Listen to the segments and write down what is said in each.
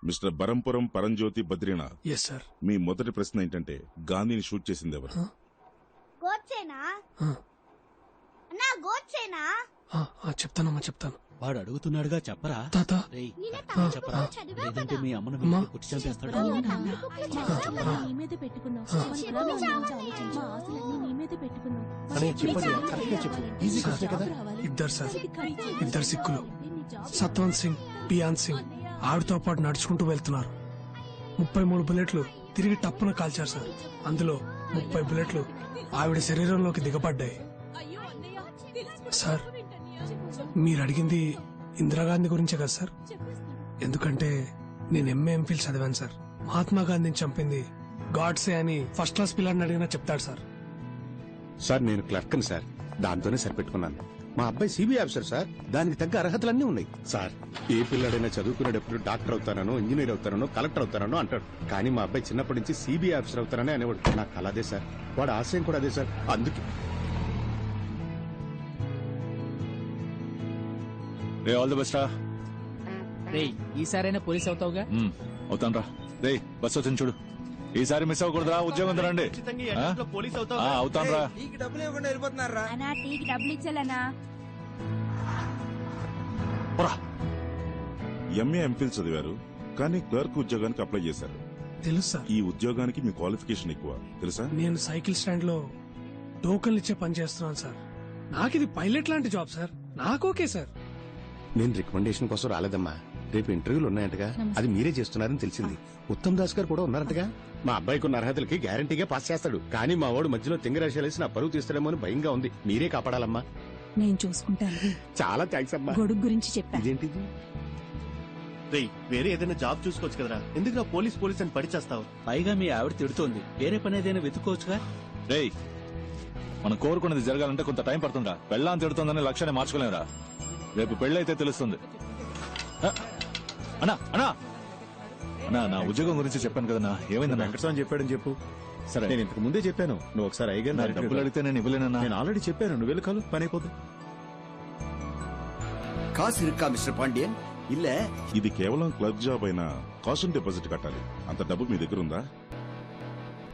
Mister Barampuram Paramjyothi Badrinath. Yes sir. మీ మొదటి ప్రశ్న ఏంటంటే గాంధీని షూట్ చేసింది ఎవరు? గోడ్సేనా? అన్నా గోడ్సేనా? చెప్తానమ్మా చెప్తాను. వాడు అడుగుతున్నాడుగా చెప్పరా తాత నిన్న తమిళ చెప్పరా చదివా లేదంటే కదా? మీ అమ్మను అమ్మా. కొట్టి చంపేస్తాడు నిన్న తమిళ బుక్లో చదివా కదా? నీ మీదే పెట్టుకున్నాం. ఆ. మన ప్లాన్ గురించి ఆలోచించు. మా ఆశలన్నీ నీ మీదే పెట్టుకున్నాం. అనే చెప్పండి, నీకు కరెక్ట్ గా చెప్పు. రావాలి. ఈజీ నీకు క్వశ్చన్ కదా. జాబ్ రావాలి. ఇద్దరు సార్, నీకు ఇద్దరు సిక్కులు. నీ జాబ్ సత్వంత్ సింగ్, బియాన్ సింగ్ ఆవిడతో పాటు నడుచుకుంటూ వెళ్తున్నారు. 33 బుల్లెట్లు తిరిగి టప్పున కాల్చారు సార్. అందులో 30 బుల్లెట్లు ఆవిడ శరీరంలోకి దిగబడ్డాయి. సార్ మీరు అడిగింది ఇందిరాగాంధీ గురించే కదా సార్? ఎందుకంటే నేను ఎంఫిల్ చదివాను సార్. మహాత్మా గాంధీని చంపింది గాడ్సే అని ఫస్ట్ క్లాస్ పిల్లాడిని అడిగినా చెప్తాడు సార్. సార్ నేను క్లర్క్ని సార్, దాంతోనే సరిపెట్టుకున్నాను. మా అబ్బాయి సిబిఐ ఆఫీసర్ సార్, దానికి తగ్గ అర్హతలన్నీ ఉన్నాయి సార్. ఏ పిల్లాడైనా చదువుకునేటప్పుడు డాక్టర్ అవుతానో, ఇంజనీర్ అవుతానో, కలెక్టర్ అవుతానో అంటాడు. కానీ మా అబ్బాయి చిన్నప్పటి నుంచి సిబిఐ ఆఫీసర్ అవుతానని అనేవాడు. నాకు కల అదే సార్, వాడు ఆశయం కూడా అదే సార్. అందుకే రే ఆల్ ది బెస్ట్ రా. రేయ్ ఈసారైనా పోలీస్ అవుతావుగా? అవుతాను రా. రే బస్ వచ్చింది చూడు, ఈసారి మిస్ అవ్వకూడదురా. ఉద్యోగం రండి. అవుతాను రా. అన్నా టీకి డబ్బులు ఇచ్చాలన్నా. ఎంఏ ఎంఫిల్ చదివారు కానీ క్లర్క్ ఉద్యోగానికి అప్లై చేశారు. తెలుసు సార్. ఈ ఉద్యోగానికి మీ క్వాలిఫికేషన్ ఎక్కువ తెలుసా? నేను సైకిల్ స్టాండ్ లో టోకన్లు ఇచ్చే పని చేస్తున్నాను సార్. నాకు ఇది పైలట్ లాంటి జాబ్ సార్. నాకు ఓకే సార్. నేను రికమెండేషన్ కోసం రాలేదమ్మా. రేపు ఇంటర్వ్యూలు ఉన్నాయంటగా, అది మీరే చేస్తున్నారని తెలిసింది. ఉత్తమ్ దాస్ గారు కూడా ఉన్నారంటగా. మా అబ్బాయికి ఉన్న అర్హతలకి గ్యారంటీగా పాస్ చేస్తాడు. కానీ మా వాడు మధ్యలో తింగరాశలేసి నా పరువు తీస్తాడేమో అని భయంగా ఉంది. మీరే కాపాడాలమ్మా. నేను చూసుకుంటాను. చాలా థ్యాంక్స్ అమ్మా. గొడుగు గురించి చెప్పా. ఇదేంటిది? వేరే ఏదైనా జాబ్ చూసుకోవచ్చు కదరా, ఎందుకు నా పోలీస్ అని పడిచేస్తావు? పైగా మీ ఆవిడ తిడుతోంది, వేరే పని ఏదైనా వెతుక్కోవచ్చుగా. రే మనం కోరుకున్నది జరగాలంటే కొంత టైం పడుతుందా? పెళ్ళాం తిడుతుందని లక్ష్యాన్ని మార్చుకోలేమురా. రేపు పెళ్ళైతే తెలుస్తుంది. అన్నా అన్నా అన్నా నా ఉద్యోగం గురించి చెప్పాను కదన్నా, ఏమైందన్నా? వెంకటస్వామి చెప్పాడని చెప్పు. సరే నేను ఇంతకు ముందే చెప్పాను, నువ్వు ఒకసారి నా అయ్యగారు డబ్బులు అడిగితే నేను ఇవ్వలేనన్నా. నేను ఆల్రెడీ చెప్పాను, నువ్వు వెళ్ళి కాలు పని అయిపోతుంది. காசு இருக்கா மிஸ்டர் பாண்டியன்? இல்ல ఇది కేవలం క్లర్క్ జాబ్ అయినా కాస్ట్ డిపాజిట్ కట్టాలి. అంత డబ్బు మీ దగ్గర ఉందా?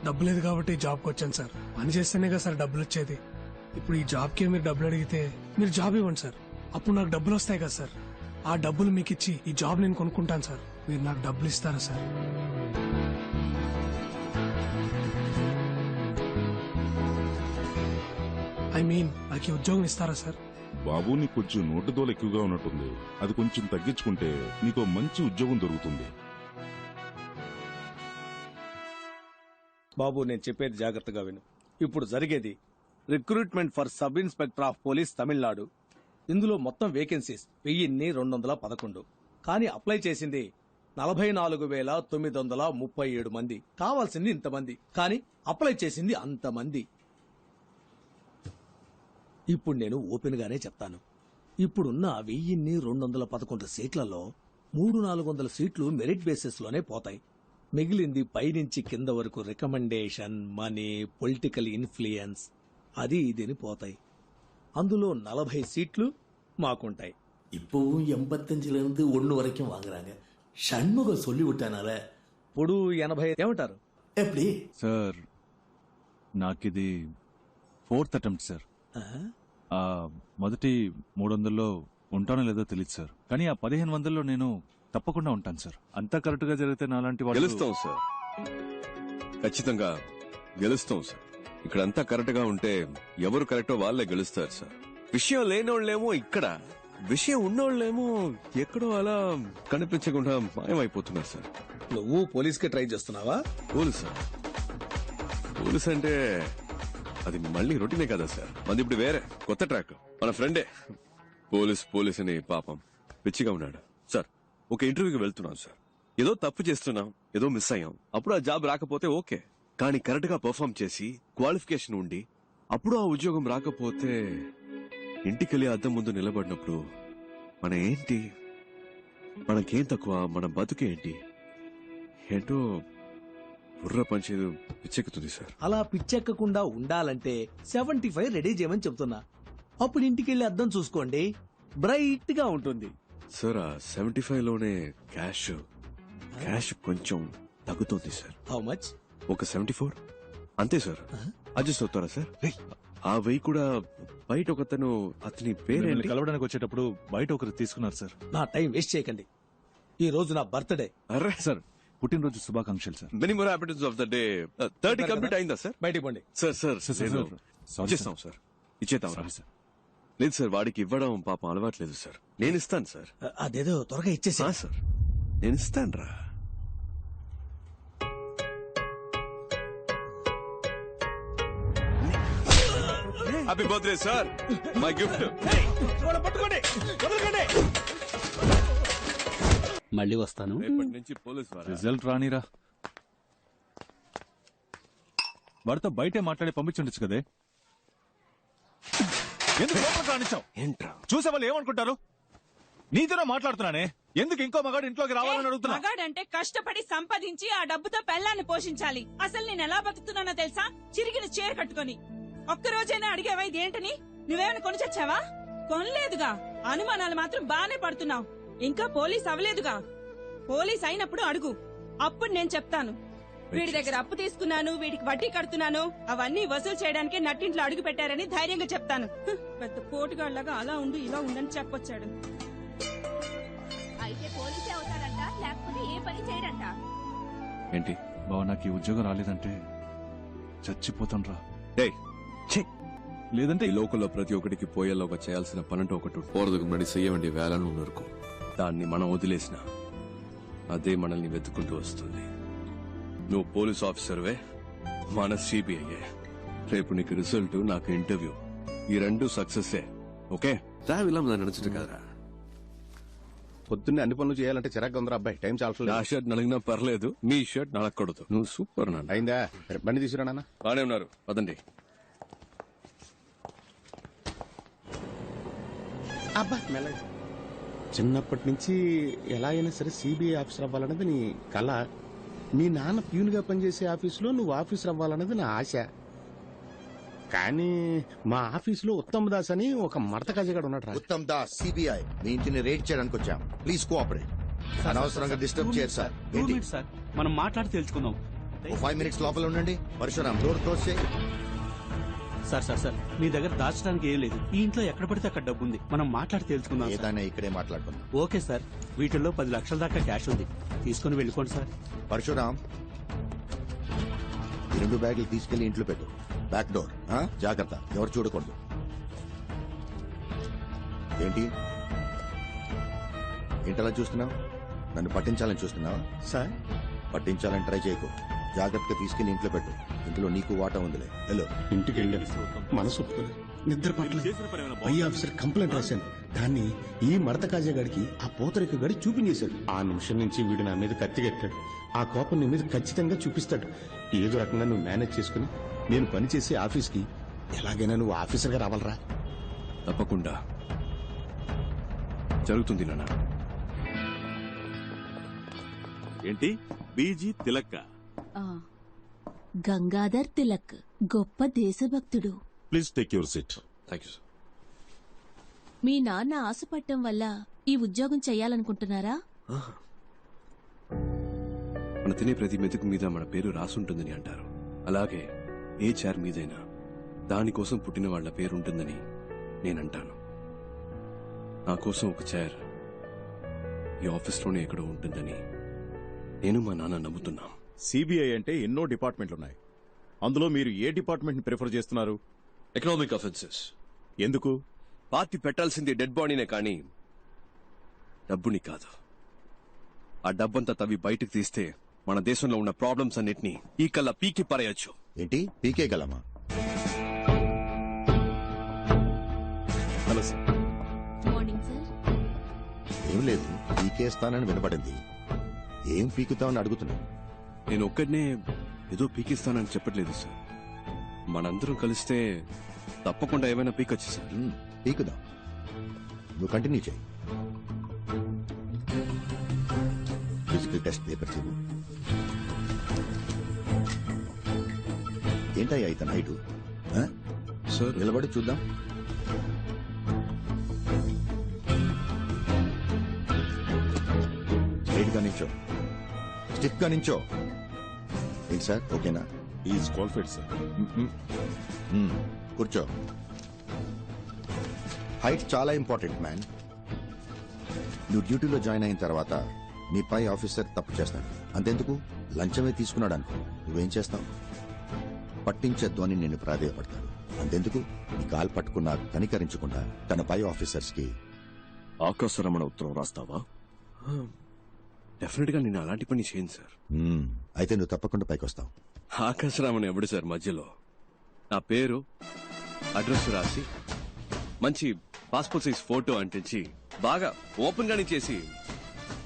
డబ్బు లేదు కాబట్టి జాబ్కి వచ్చాను సార్. పని చేస్తేనే కదా సార్ డబ్బులు వచ్చేది. ఇప్పుడు ఈ జాబ్కి మీరు డబ్బులు అడిగితే మీరు జాబ్ ఇవ్వండి సార్. అప్పుడు నాకు డబ్బులు వస్తాయి కదా సార్. ఆ డబ్బులు మీకు ఇచ్చి ఈ జాబ్ నేను కొనుక్కుంటాను సార్. మీరు నాకు డబ్బులు ఇస్తారా సార్? నాకు ఈ ఉద్యోగం ఇస్తారా సార్? బాబు నీకు కొంచెం నోటుదోలు ఎక్కువగా ఉన్నట్టుంది. అది కొంచెం తగ్గించుకుంటే నీకు మంచి ఉద్యోగం దొరుకుతుంది. బాబు నేను చెప్పేది జాగ్రత్తగా విను. ఇప్పుడు జరిగేది recruitment for sub inspector of police Tamil Nadu. ఇందులో మొత్తం వేకెన్సీస్ 1211. కానీ అప్లై చేసింది 44,937 మంది. కావాల్సింది ఇంతమంది, కానీ అప్లై చేసింది అంతమంది. ఇప్పుడు నేను ఓపెన్ గానే చెప్తాను. ఇప్పుడున్న 1211 సీట్లలో 300-400 సీట్లు మెరిట్ బేసిస్ లోనే పోతాయి. మిగిలింది పైనుంచి కింద వరకు రికమెండేషన్, మనీ, పొలిటికల్ ఇన్ఫ్లుయెన్స్ అది ఇదిని పోతాయి. అందులో 40 సీట్లు మాకుంటాయి. இப்பவும் 85ல இருந்து 1 வரைக்கும் வாங்குறாங்க. சண்முகம் சொல்லி விட்டானால ఇప్పుడు 80 ఏమంటారు? எப்படி సార్ నాకిది 4th అటెంప్ట్ సార్. మొదటి 300లో ఉంటానో లేదో తెలియదు సార్. కానీ ఆ 1500లో నేను తప్పకుండా ఉంటాను సార్. అంతా కరెక్ట్ గా జరిగితే నాలాంటి వాళ్ళు గెలుస్తాం సార్, ఖచ్చితంగా గెలుస్తాం సార్. ఇక్కడ అంతా కరెక్ట్ గా ఉంటే ఎవరు కరెక్టో వాళ్ళే గెలుస్తారు సార్. విషయం లేనోళ్ళేమో ఇక్కడ, విషయం ఉన్నోళ్ళేమో ఎక్కడో అలా కనిపించకుండా మాయమైపోతున్నారు సార్. నువ్వు పోలీస్ కి ట్రై చేస్తున్నావా? పోలీస్ సార్, పోలీస్ అంటే అది మళ్ళీ రొటీనే కదా సార్. మంది ఇప్పుడు వేరే కొత్త ట్రాక్. మన ఫ్రెండే పోలీస్ అని పాపం పిచ్చిగా ఉన్నాడు సార్. ఒక ఇంటర్వ్యూకి వెళ్తున్నాం సార్, ఏదో తప్పు చేస్తున్నాం, ఏదో మిస్ అయ్యాం. అప్పుడు ఆ జాబ్ రాకపోతే ఓకే, కానీ కరెక్ట్ గా పర్ఫార్మ్ చేసి క్వాలిఫికేషన్ ఉండి అప్పుడు ఆ ఉద్యోగం రాకపోతే ఇంటికెళ్ళి అద్దం ముందు నిలబడినప్పుడు మన ఏంటి, మనకేం తక్కువ, మన బతుకేంటి ఏంటో బుర్ర పంచేది పిచ్చెక్కుతుంది సార్. అలా పిచ్చెక్కకుండా ఉండాలంటే 75 రెడీ చేయమని చెప్తున్నా. అప్పుడు ఇంటికెళ్ళి అద్దం చూసుకోండి, బ్రైట్ గా ఉంటుంది సార్. ఆ 75లోనే క్యాష్, క్యాష్ కొంచెం తగ్గుతుంది సార్. How much? ఒక 74 అంతే సార్. అడ్జస్ట్ అవుతారా సార్? ఆ వెయ్యి కూడా బయట ఒకతను, అతని పేరేంటి? కలవడానికి వచ్చేటప్పుడు బయట ఒకరు తీసుకున్నారు సార్. నా టైం వేస్ట్ చేయకండి. ఈ రోజు నా బర్త్డే. అరే సార్ పుట్టినరోజు శుభాకాంక్షలు sir. Many more happiness of the day. 30 complete అయిందా సార్? బయటికి పోండి. సార్ సార్ సార్, ఇచ్చేస్తాం సార్. ఇచ్చేద్దాం సార్. లేదు సార్, వాడికి ఇవ్వడం పాపం అలవాట్లేదు సార్. నేను ఇస్తాను సార్. అదేదో త్వరగా ఇచ్చేసి. సార్ నేను ఇస్తాను రా. Happy birthday sir, my gift. మళ్ళీ వస్తాను. రేపటి నుంచి పోలీస్ రిజల్ట్ రానిరా. వాడితో బయటే మాట్లాడి పంపించుండొచ్చు కదే. ఎందుకు లోపలికి రానిచ్చావు? ఏంట్రా చూసే వాళ్ళు ఏమనుకుంటారు? నీతోనే మాట్లాడుతున్నానే, ఎందుకు ఇంకో మగాడు ఇంట్లోకి రావాలని అడుగుతున్నా? మగాడంటే కష్టపడి సంపాదించి ఆ డబ్బుతో పెళ్ళాన్ని పోషించాలి. అసలు నేను ఎలా బతుకుతున్నానో తెలుసా? చిరిగిన చీర కట్టుకొని. ఒక్కరోజైనా అడిగావా ఇదేంటని? నువ్వేమైనా కొని చచ్చావా? కొనలేదుగా. అనుమానాలు మాత్రం బానే పడుతున్నావు. ఇంకా పోలీస్ అవ్వలేదుగా. పోలీస్ అయినప్పుడు అడుగు, అప్పుడు నేను చెప్తాను. వీడి దగ్గర అప్పు తీసుకున్నాను, వీడికి వడ్డీ కడుతున్నాను, అవన్నీ వసూలు చేయడానికే నట్టింట్లో అడుగు పెట్టారని ధైర్యంగా చెప్తాను. పెద్ద పోటుగాళ్లాగా అలా ఉండు ఇలా ఉండని చెప్పొచ్చాడు. అయితే పోలీసే అవుతారంట, లేకపోతే ఏ పని చేయడంట. ఏంటి? బావ నాకు ఈ ఉద్యోగం రాలేదంటే చచ్చిపోతాను రా. లేదంటే ఈ లోకల్లో ప్రతి ఒక్కటికి పోయేలోగా చేయాల్సిన పనంటూ ఒకటి పోరదుకు ముడి చెయ్యవండి వేలను నరుకు. దాన్ని మనం వదిలేసిన అదే మనల్ని వెతుక్కుంటూ వస్తుంది. నువ్వు పోలీస్ ఆఫీసర్వే, మన సిబిఐ. రేపు నీకు రిజల్ట్, నాకు ఇంటర్వ్యూ, ఈ రెండు సక్సెస్. ఓకే ఇలా నడుచుట కదరా. పొద్దున్నే అన్ని పనులు చేయాలంటే చిరాకు ఉందిరా అబ్బాయి. టైం చాలా. నా షర్ట్ నలిగినా పర్లేదు, మీ షర్ట్ నలగకూడదు. నువ్వు సూపర్ నాన్న. అయిందా? బండి తీసుకురా నాన్న. బానే ఉన్నారు, పదండి. అబ్బా మెల్లగా. చిన్నప్పటి నుంచి ఎలా అయినా సరే సిబిఐ ఆఫీసర్ అవ్వాలన్నది నీ కళ. మీ నాన్న ప్యూన్ గా పనిచేసే ఆఫీసులో నువ్వు ఆఫీసర్ అవ్వాలన్నది నా ఆశ. కానీ మా ఆఫీసులో ఉత్తమ్ దాస్ అని ఒక మడత కజగాడు ఉన్నాడు. ఉత్తమ్ దాస్ సిబిఐ మీ ఇంటిని రేడ్ చేయడానికి వచ్చాం. Please cooperate. అనవసరంగా డిస్టర్బ్ చేయరు సార్. ఏంటి సార్, మనం మాట్లాడి తెలుసుకుందాం. 5 minutes లోపల ఉండండి. పరశురామ్ డోర్ క్లోజ్ చేయి. సార్ సార్ సార్, మీ దగ్గర దాచడానికి ఏం లేదు. ఈ ఇంట్లో ఎక్కడ పడితే అక్కడ డబ్బు ఉంది. మనం మాట్లాడి తెలుసుకుందాం. ఏదైనా ఇక్కడే మాట్లాడుకుందాం. ఓకే సార్, వీటిల్లో 10 లక్షల దాకా క్యాష్ ఉంది. తీసుకుని వెళ్ళిపోండి సార్. పరశురామ్, ఈ 2 బ్యాగులు తీసుకెళ్లి ఇంట్లో పెట్టు. బ్యాక్ డోర్ జాగ్రత్త, ఎవరు చూడకూడదు. ఏంటి ఏంటలా చూస్తున్నావు? నన్ను పట్టించాలని చూస్తున్నావా? సార్ పట్టించాలని ట్రై చేయకు. జాగ్రత్తగా తీసుకెళ్లి ఇంట్లో పెట్టు. ఇంట్లో నీకు వాటా ఉందిలే. హలో. ఇంటికి వెళ్ళాను, మనసు ఒప్పుకోలేదు, నిద్ర పట్టలేదు. పై ఆఫీసర్ కంప్లైంట్ రాశాను. దాన్ని ఈ మడత కాజాగాడికి ఆ పోతరిక గడి చూపించేశాడు. ఆ నిమిషం నుంచి వీడు నా మీద కత్తిగట్టాడు. ఆ కోపం నీ మీద ఖచ్చితంగా చూపిస్తాడు. ఏదో రకంగా నువ్వు మేనేజ్ చేసుకుని నేను పనిచేసే ఆఫీస్కి ఎలాగైనా నువ్వు ఆఫీసర్గా రావాలరా. తప్పకుండా జరుగుతుంది నాన్న. ఏంటి బీజీ తిలక్క? గంగాధర్ తిలక్ గొప్ప దేశభక్తుడు. Please take your seat. Thank you. మీ నాన్న ఆశపట్టం వల్ల ఈ ఉద్యోగం చెయ్యాలనుకుంటున్నారా? మన తినే ప్రతి మెతుకు మీద మన పేరు రాసుంటుందని అంటారు. అలాగే ఏ చైర్ మీదైనా దానికోసం పుట్టిన వాళ్ల పేరు ఉంటుందని నేనంటాను. నా కోసం ఒక చైర్ ఈ ఆఫీస్లోనే ఎక్కడో ఉంటుందని నేను మా నాన్న నమ్ముతున్నా. సిబిఐ అంటే ఎన్నో డిపార్ట్మెంట్లు ఉన్నాయి. అందులో మీరు ఏ డిపార్ట్మెంట్ ని ప్రిఫర్ చేస్తున్నారు? Economic offences. ఎందుకు? పాతి పెట్టాల్సింది డెడ్ బాడీనే కానీ డబ్బుని కాదు. ఆ డబ్బంతా తవ్వి బయటకు తీస్తే మన దేశంలో ఉన్న ప్రాబ్లమ్స్ అన్నిటినీ ఈ కల్లా పీకి పారేయొచ్చు. ఏంటి పీకే గలమా? Hello sir. Morning sir. ఏం లేదు, పీకేస్తానని వినపడింది. ఏం పీకుతామని అడుగుతున్నా. నేను ఒక్కడనే ఏదో పీకిస్తానని చెప్పట్లేదు సార్. మనందరం కలిస్తే తప్పకుండా ఏమైనా పీకొచ్చు సార్. పీకుదాం, నువ్వు కంటిన్యూ చేయి. ఫిజికల్ టెస్ట్ పేపర్ చూడు. ఏంటయ్యా ఇతను హైటు? సార్ నిలబడి చూద్దాం. స్ట్రైట్ గా నిల్చో. స్టిఫ్ గా నించో. ఏంటి సార్, ఓకేనా? Is qualified sir. కూర్చో. హైట్ చాలా ఇంపార్టెంట్ మ్యాన్. నువ్వు డ్యూటీలో జాయిన్ అయిన తర్వాత నీ పై ఆఫీసర్ తప్పు చేస్తాడు, అంతెందుకు లంచమే తీసుకున్నాడు అనుకో, నువ్వేం చేస్తావు? పట్టించొద్దు అని నేను ప్రాధేయపడతాడు, అంతెందుకు నీ కాలు పట్టుకున్నా కనికరించకుండా తన పై ఆఫీసర్స్ కి ఆకాశరమణ ఉత్తరం రాస్తావా? డెఫినెట్ గా నేను అలాంటి పని చేయను సార్. అయితే నువ్వు తప్పకుండా పైకి వస్తావు. ఆకాశరామన్ ఎవడు సార్ మధ్యలో? నా పేరు, అడ్రస్ రాసి మంచి పాస్పోర్ట్ సైజ్ ఫోటో అంటించి బాగా ఓపెన్ గానే చేసి,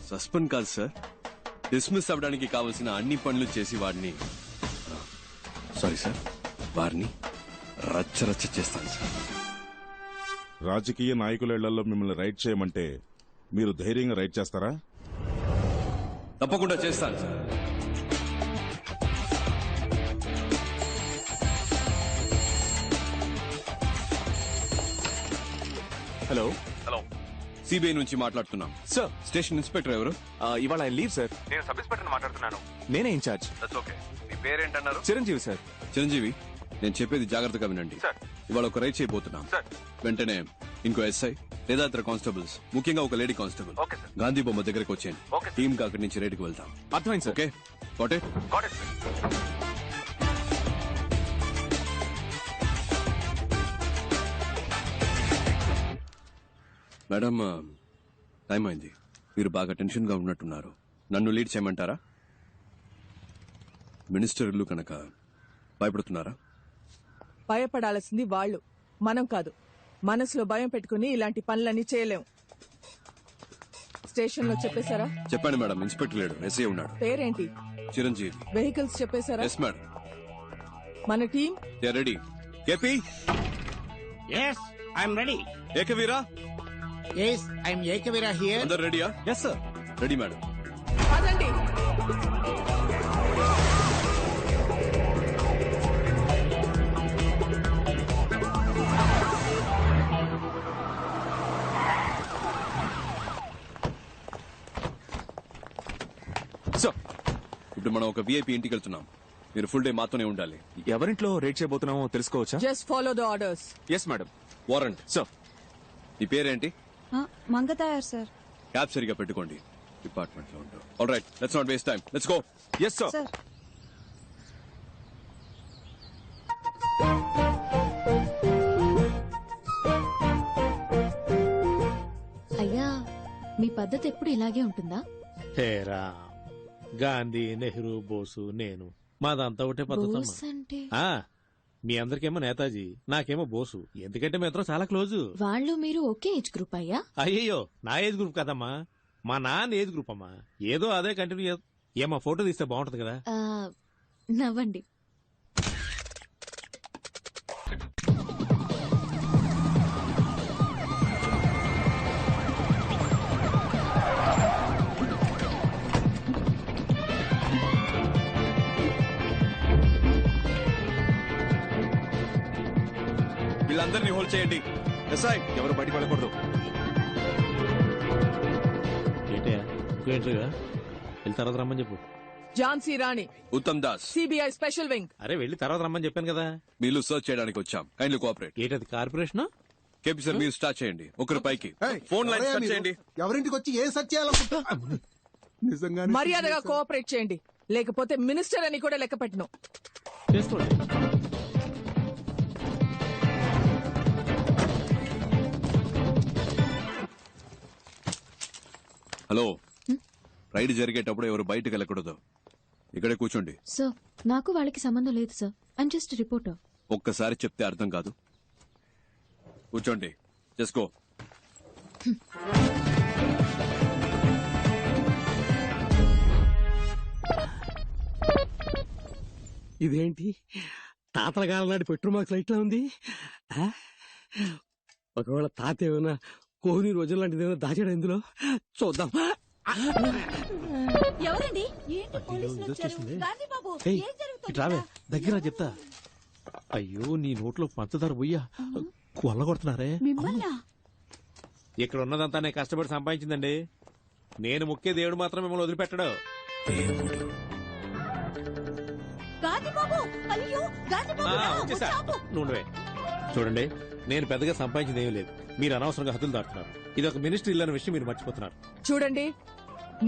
సస్పెండ్ కాదు సార్, డిస్మిస్ అవ్వడానికి కావలసిన అన్ని పనులు చేసి వాడిని, సారీ సార్, వారిని రచ్చరచ్చ చేస్తాను సార్. రాజకీయ నాయకుల ఇళ్లలో మిమ్మల్ని రైడ్ చేయమంటే మీరు ధైర్యంగా రైడ్ చేస్తారా? తప్పకుండా చేస్తాను సార్. హలో హలో, సిబిఐ నుంచి మాట్లాడుతున్నాం సార్. స్టేషన్ ఇన్స్పెక్టర్ ఎవరు? ఇవాళ ఆయన లీవ్ సార్. నేను సబ్ ఇన్స్పెక్టర్ మాట్లాడుతున్నాను. నేనే ఇన్ఛార్జ్. ఓకే, మీ పేరేంటన్నారు? చిరంజీవి సార్. చిరంజీవి, నేను చెప్పేది జాగ్రత్తగా వినండి. ఇవాళ ఒక రైడ్ చేయబోతున్నాం. వెంటనే ఇంకో ఎస్ఐ లేదా ఇతర కానిస్టేబుల్స్, ముఖ్యంగా ఒక లేడీ కానిస్టేబుల్ గాంధీ బొమ్మ దగ్గరకు వచ్చేయండి. టీమ్ గా అక్కడి నుంచి రైడ్కి వెళ్తాం. అర్థమైంది sir. Okay, got it? Madam, time అయింది. మీరు బాగా టెన్షన్ గా ఉన్నట్టున్నారు. నన్ను లీడ్ చేయమంటారా? మినిస్టర్ ఇల్లు కనుక భయపడుతున్నారా? భయపడాల్సింది వాళ్ళు, మనం కాదు. మనసులో భయం పెట్టుకుని ఇలాంటి పనులన్నీ చేయలేం. స్టేషన్ లో చెప్పేశారా? చెప్పండి మేడం, ఇన్స్పెక్టర్ లేడు, ఎస్ఐ ఉన్నాడు. పేరేంటి? చిరంజీవి. వెహికల్స్ చెప్పేశారా? Yes madam. మన team ready. KP? Yes, I'm ready. Ekaveera? Yes, I'm Ekaveera here. అందరు రెడీయా? Yes sir. Ready madam. పదండి. ఇప్పుడు మనం ఒక విఐపి ఇంటికి వెళ్తున్నాం. మీరు ఫుల్ డే మాతోనే ఉండాలి. ఎవరింట్లో రేట్ చేయబోతున్నామో తెలుసుకోవచ్చా? Just follow the orders. Yes madam. Warrant. Sir. నీ పేరేంటి? మంగతాయారు సార్. క్యాబ్ సరిగా పెట్టుకోండి, డిపార్ట్మెంట్ లో ఉంటాం. All right, let's not waste time, let's go. Yes sir. అయ్యా, మీ పద్ధతి ఎప్పుడు ఇలాగే ఉంటుందా? హేరా, గాంధీ, నెహ్రూ, బోసు, నేను, మాదంతా ఒకటే బోస్ పద్ధతి. అంటే మీ అందరికేమో నేతాజీ, నాకేమో బోసు. ఎందుకంటే మీ ఇద్దరం చాలా క్లోజు. వాళ్ళు మీరు ఒకే ఏజ్ గ్రూప్ అయ్యా? అయ్యయ్యో, నా ఏజ్ గ్రూప్ కదమ్మా, మా నాన్న ఏజ్ గ్రూప్ అమ్మా. ఏదో అదే కంటిన్యూ. ఏమో ఫోటో తీస్తే బాగుంటది కదా. నవ్వండి. వీళ్ళందరినీ హోల్డ్ చేయండి. ఎస్ఐ, ఎవరు బయటకు వెళ్ళకూడదు. ఏంటయ్యా, ఇంకో ఎంట్రీగా వెళ్ళి తర్వాత రమ్మని చెప్పు. Jhansi Rani, Uttam Das, CBI special wing. అరే వెళ్ళి తర్వాత రమ్మని చెప్పాను కదా. వీళ్ళు సర్చ్ చేయడానికి వచ్చాం. Kindly cooperate. ఏంటది కార్పొరేషన్? కేపీ సార్, మీరు స్టార్ట్ చేయండి. ఒకరు పైకి ఫోన్ లైన్ స్టార్ట్ చేయండి. ఎవరింటికి వచ్చి ఏం సెర్చ్ చేయాలనుకుంటా? నిజంగా మర్యాదగా కోఆపరేట్ చేయండి, లేకపోతే మినిస్టర్ అని కూడా లెక్క పెట్టను. చేసుకోండి. హలో, రైడ్ జరిగేటప్పుడు ఎవరు బయటకు వెళ్ళకూడదు. ఇక్కడే కూర్చోండి. సార్, నాకు వాళ్ళకి సంబంధం లేదు సార్. I'm just reporter. ఒక్కసారి చెప్తే అర్థం కాదు. కూర్చోండి, చేసుకో. ఇదేంటి తాతల కాలం నాటి పెట్రోల్ మార్క్స్ లైట్ లా ఉంది? ఒకవేళ తాత ఏమైనా కోహ్లీ రోజుల లాంటిది ఏమైనా దాచాడు ఇందులో? చూద్దాం. ఎవరండి? ఏంటి పోలీసులు వచ్చారు? గాంధీ బాబు, ఏయ్, ఏం జరుగుతోంది? ఇటు రావే, దగ్గర చెప్తా. అయ్యో, నీ నోట్లో పంచదార పోయ్యా కొల్లగొడుతున్నారే. మిమ్మల్నా? ఇక్కడ ఉన్నదంతా నేను కష్టపడి సంపాదించిందండి. నేను ముఖ్య దేవుడు మాత్రం మిమ్మల్ని వదిలిపెట్టడు. దేవుడు గాంధీ బాబు రా, వచ్చేసా ఆపు. నువ్వే చూడండి, నేను పెద్దగా సంపాదించింది ఏమీ లేదు. మీరు అనవసరంగా హద్దులు దాటుతున్నారు. ఇది ఒక మినిస్ట్రీ ఇల్లు అనే విషయం మీరు మర్చిపోతున్నారు. చూడండి,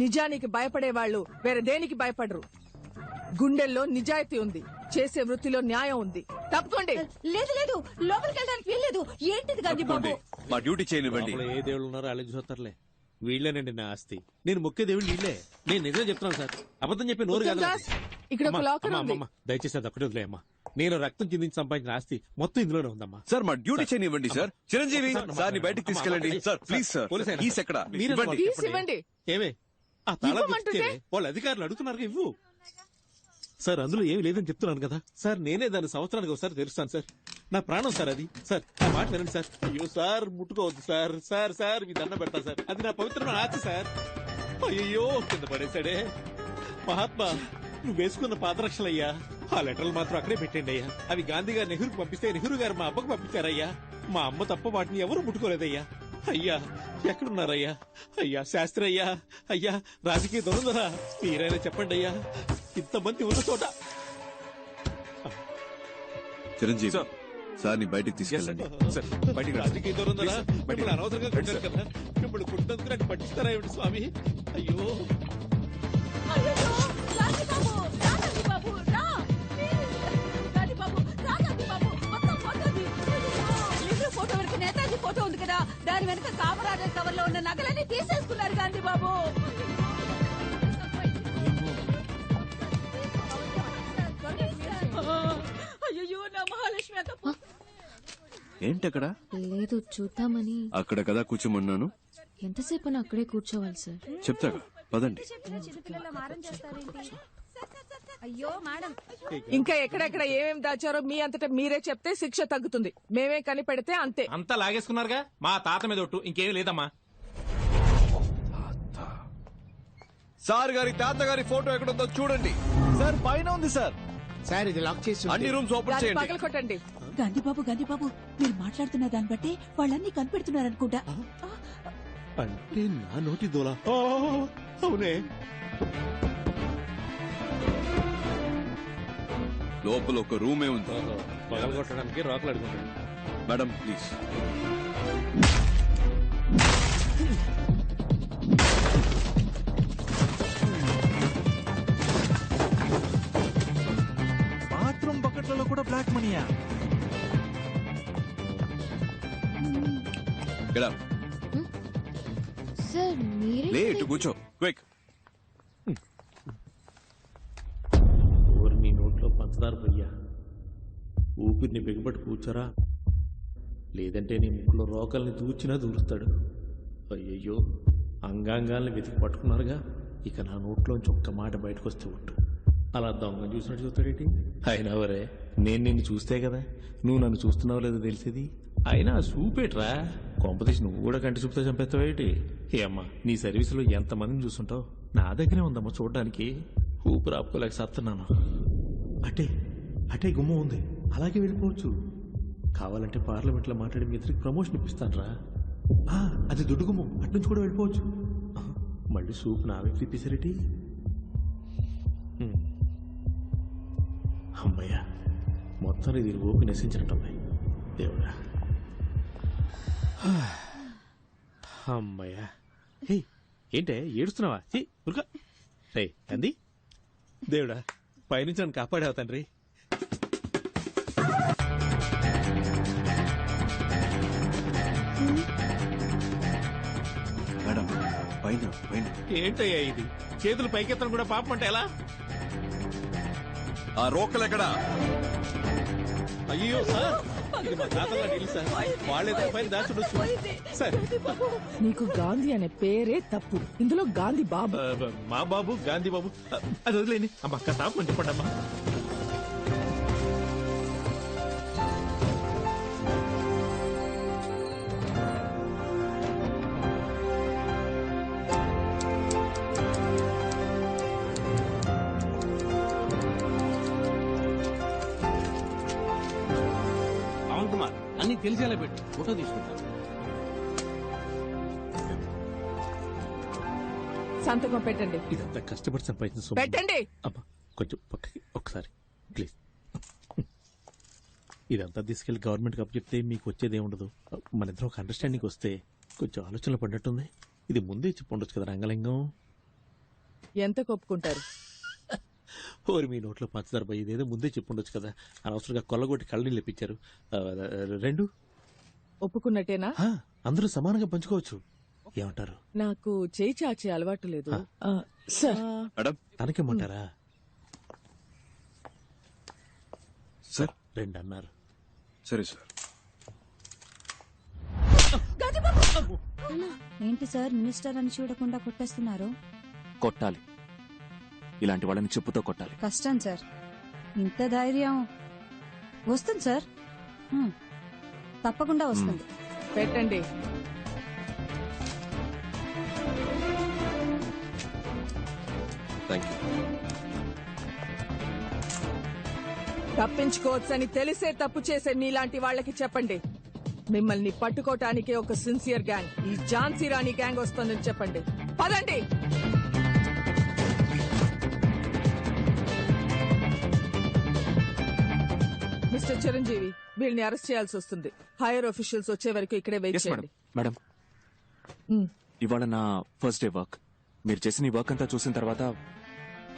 నిజానికి భయపడే వాళ్ళు వేరే దేనికి భయపడరు. గుండెల్లో నిజాయితీ ఉంది, చేసే వృత్తిలో న్యాయం ఉంది. తప్పుకోండి. లేదు లేదు, లోపలికి వెళ్ళడానికి వీల్లేదు. ఏంటిది గాంధీ బాబు? మా డ్యూటీ చేయనివ్వండి. లోపల ఏ దేవుళ్ళు ఉన్నారో అలాగే చూస్తారులే. వీళ్ళేనండి నా ఆస్తి. నేను మొక్కే దేవుళ్ళు వీళ్ళే. నేను నిజం చెప్తున్నాను సార్, అబద్ధం చెప్పి నోరు కాదు. ఉత్తమ్ దాస్, ఇక్కడ ఒక లాకర్ ఉంది. దయచేసి అది ఒకటి వదిలేయమ్మా. నేను రక్తం చిందించి సంపాదించిన ఆస్తి మొత్తం ఇందులోనే ఉందమ్మా. సార్ మా డ్యూటీ చేయనివ్వండి సార్. చిరంజీవి సార్ ని బయటికి తీసుకెళ్ళండి సార్, ప్లీజ్ సార్. కీస్ ఎక్కడ? కీస్ ఇవ్వండి. ఏమే ఆ తాళం ఇవ్వమంటుంటే? ఇస్తే వాళ్ళ అధికారులు అడుగుతున్నారు, ఇవ్వు సార్. అందులో ఏమి లేదని చెప్తున్నాను కదా సార్. నేనే దాన్ని సంవత్సరానికి ఒకసారి తెరుస్తాను సార్. నా ప్రాణం సార్ అది. సార్ నా మాట వినండి సార్. అయ్యో సార్, ముట్టుకోవద్దు సార్. సార్ సార్ మీ దండం పెడతా సార్. అది నా పవిత్రమైన ఆస్తి సార్. అయ్యో కింద పడేశాడే. మహాత్మా, నువ్వు వేసుకున్న పాదరక్షలయ్యా. ఆ లెటర్లు మాత్రం అక్కడే పెట్టండి అయ్యా. అవి గాంధీ గారు నెహ్రూకి పంపిస్తే నెహ్రూ గారు మా అబ్బకు పంపించారయ్యా. మా అమ్మ తప్ప వాటిని ఎవరు ముట్టుకోలేదయ్యా. అయ్యా ఎక్కడున్నారయ్యా? అయ్యా శాస్త్రి అయ్యా, అయ్యా రాజకీయ దొరుకుదరా, మీరైనా చెప్పండి అయ్యా. ఇంతమంది ఉన్న చోట. చిరంజీవి సార్ ని బయటికి తీసుకెళ్ళండి. రాజకీయ దొరుకుదరా, మిమ్మల్ని అనవసరంగా కొట్టారు కదా. మిమ్మల్ని కొట్టినందుకు నాకు పట్టిస్తారా ఏమిటి స్వామి? అయ్యో అయ్యయ్యో, గాంధీ బాబు, రా గాంధీ బాబు, రా. గాంధీ బాబు, రా గాంధీ బాబు, మొత్తం ఫోటోది. నెహ్రూ ఫోటో వెనక నేతాజీ ఫోటో ఉంది కదా, దాని వెనక కామరాజర్ కవర్ లో ఉన్న నగలన్నీ తీసేసుకున్నారు గాంధీ బాబు. అయ్యో, నా మహాలక్ష్మి అక్క. ఏంటక్కడ? లేదు, చూద్దామని. అక్కడ కదా కూర్చోమన్నాను. ఎంతసేపు అక్కడే కూర్చోవాలి సార్? చెప్తాగా, పదండి. అయ్యో మేడం, ఇంకా ఎక్కడెక్కడ ఏమేమి దాచారో మీ అంతటా మీరే చెప్తే శిక్ష తగ్గుతుంది. మేమే కనిపెడితే అంతే. అంతా లాగేసుకున్నారుగా. మా తాత మీద ఒట్టు, ఇంకేం లేదమ్మా. సార్ గారి తాతగారి ఫోటో ఎక్కడుందో చూడండి సార్. పైన ఉంది సార్. సార్ ఇది లాక్ చేసి అన్ని రూమ్స్ ఓపెన్ దాన్ని చేయండి. పగలకొట్టండి. గాంధీ బాబు, గాంధీ బాబు, మీరు మాట్లాడుతున్న దాన్ని బట్టి వాళ్ళన్నీ కనిపెడుతున్నారనుకుంటా. అంటే నా నోటి దోలా? అవునే. లోపల ఒక రూమే ఉంది. పగలగొట్టడానికి రాకులు అడుగుతాడు. Madam please. బాత్రూమ్ బకెట్లలో కూడా బ్లాక్ మనీయా? Get up. సార్ మీరే లే ఇటు కూర్చో, క్విక్. ఊరి నీ నోట్లో పంచదార పోయ్యా. ఊపిరిని బిగపట్టి కూర్చోరా, లేదంటే నీ ముక్కులో రోకల్ని దూచినా దూరుస్తాడు. అయ్యయ్యో, అంగాంగాల్ని వెతికి పట్టుకున్నారుగా. ఇక నా నోట్లోంచి ఒక్క మాట బయటకు వస్తే ఒట్టు. అలా దొంగ చూసినట్టు చూస్తాడేంటి? అయినా వరే, నేను నిన్ను చూస్తే కదా నువ్వు నన్ను చూస్తున్నావు లేదో తెలిసేది. అయినా చూపేట్రా, కొంపతీసి నువ్వు కూడా కంటి చూపుతో చంపేస్తావేటి? ఏ అమ్మా, నీ సర్వీసులో ఎంతమందిని చూస్తుంటావు? నా దగ్గరే ఉందమ్మా చూడడానికి. ఊపిరి ఆపుకోలేక సస్తున్నాను. అటే అటే గుమ్మ ఉంది, అలాగే వెళ్ళిపోవచ్చు. కావాలంటే పార్లమెంట్లో మాట్లాడి మీ ఇద్దరికి ప్రమోషన్ ఇప్పిస్తాను రా. అది దుడ్డు గుమ్మం, అట్నుంచి కూడా వెళ్ళిపోవచ్చు. మళ్ళీ సూప్ నా వ్యక్తి ఇప్పిసరేటి? అమ్మయ్యా, మొత్తం ఇది ఓపి నశించినట్టమ్మాయి. దేవుడా, అమ్మయ్యా. ఏంటే ఏడుస్తున్నావా? ఉరుక రే అంది. దేవుడా, పైనుంచి నన్ను కాపాడావు తండ్రి. మేడం పైన పైన. ఏంటయ్యా ఇది? చేతులు పైకెత్తడం కూడా పాపం అంటే ఎలా? ఆ రోకలెక్కడా? అయ్యో సార్, ఇది మా తాతల నీళ్ళు సార్. వాళ్ళేదో పైన దాచుడొచ్చు సార్. నీకు గాంధీ అనే పేరే తప్పు. ఇందులో గాంధీ బాబు. మా బాబు గాంధీ బాబు అది వదిలేని. అమ్మ అక్క తాపని చెప్పండి అమ్మా. పవన్ కుమార్, అన్ని తెలిసేలా పెట్టు, ఫోటో తీసుకుంటాను. సంతకం పెట్టండి. ఇదంతా కష్టపడి సంపాదించిన సొమ్ము. పెట్టండి. అమ్మా కొంచెం పక్కకి ఒకసారి ప్లీజ్. ఇదంతా తీసుకెళ్లి గవర్నమెంట్ కప్పు చెప్తే మీకు వచ్చేదే ఉండదు. మన ఇద్దరం ఒక అండర్స్టాండింగ్ వస్తే కొంచెం ఆలోచనలు పడినట్టుంది. ఇది ముందే చెప్పి ఉండొచ్చు కదా రంగలింగం. ఎంత కొప్పుకుంటారు? ఓరి మీ నోట్లో పంచదార పోయి ఇదేదో ముందే చెప్పి ఉండొచ్చు కదా. అనవసరంగా కొల్లగొట్టి కళ్ళని ఇప్పించారు. 2 ఒప్పుకున్నట్టేనా? అందరూ సమానంగా పంచుకోవచ్చు. ఏమంటారు? నాకు చేయి చాచే అలవాటు లేదు. సార్ తనకేమంటారా? సార్ 2 అన్నారు. సరే సార్. ఏంటి సార్ మినిస్టర్ అని చూడకుండా కొట్టేస్తున్నారు? కొట్టాలి, ఇలాంటి వాళ్ళని చెప్పుతో కొట్టాలి. కష్టం సార్. ఇంత ధైర్యం వస్తుంది సార్. తప్పకుండా వస్తుంది. పెట్టండి. Thank you. తప్పించుకోవచ్చని తెలిసే తప్పు చేసే మీలాంటి వాళ్ళకి చెప్పండి. మిమ్మల్ని పట్టుకోటానికే ఒక సిన్సియర్ గ్యాంగ్, ఈ ఝాన్సీ రాణి గ్యాంగ్ వస్తుందని చెప్పండి. పదండి. మిస్టర్ చిరంజీవి, వీళ్ళని అరెస్ట్ చేయాల్సి వస్తుంది. హైయర్ ఆఫీషియల్స్ వచ్చే వరకు ఇక్కడే వెయిట్ చేయండి. మేడం, ఇవాళ నా ఫస్ట్ డే వర్క్. మీరు చేసిన ఈ వర్క్ అంతా చూసిన తర్వాత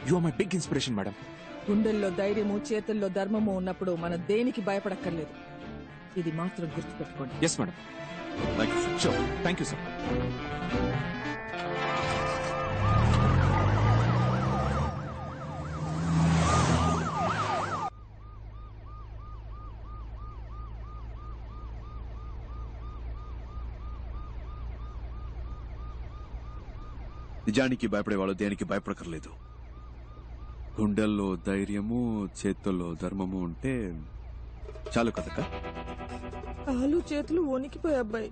you are my big inspiration madam. గుండెల్లో ధైర్యము, చేతుల్లో ధర్మము ఉన్నప్పుడు మనం దేనికి భయపడక్కర్లేదు. ఇది మాత్రం గుర్తుపెట్టుకోండి. Yes madam. Sure. Thank you sir. నిజానికి భయపడేవాళ్ళు దేనికి భయపడకర్లేదు. గుండెల్లో ధైర్యము, చేతుల్లో ధర్మము ఉంటే చాలు కదక. కాలు చేతులు వణికిపోయి అబ్బాయి.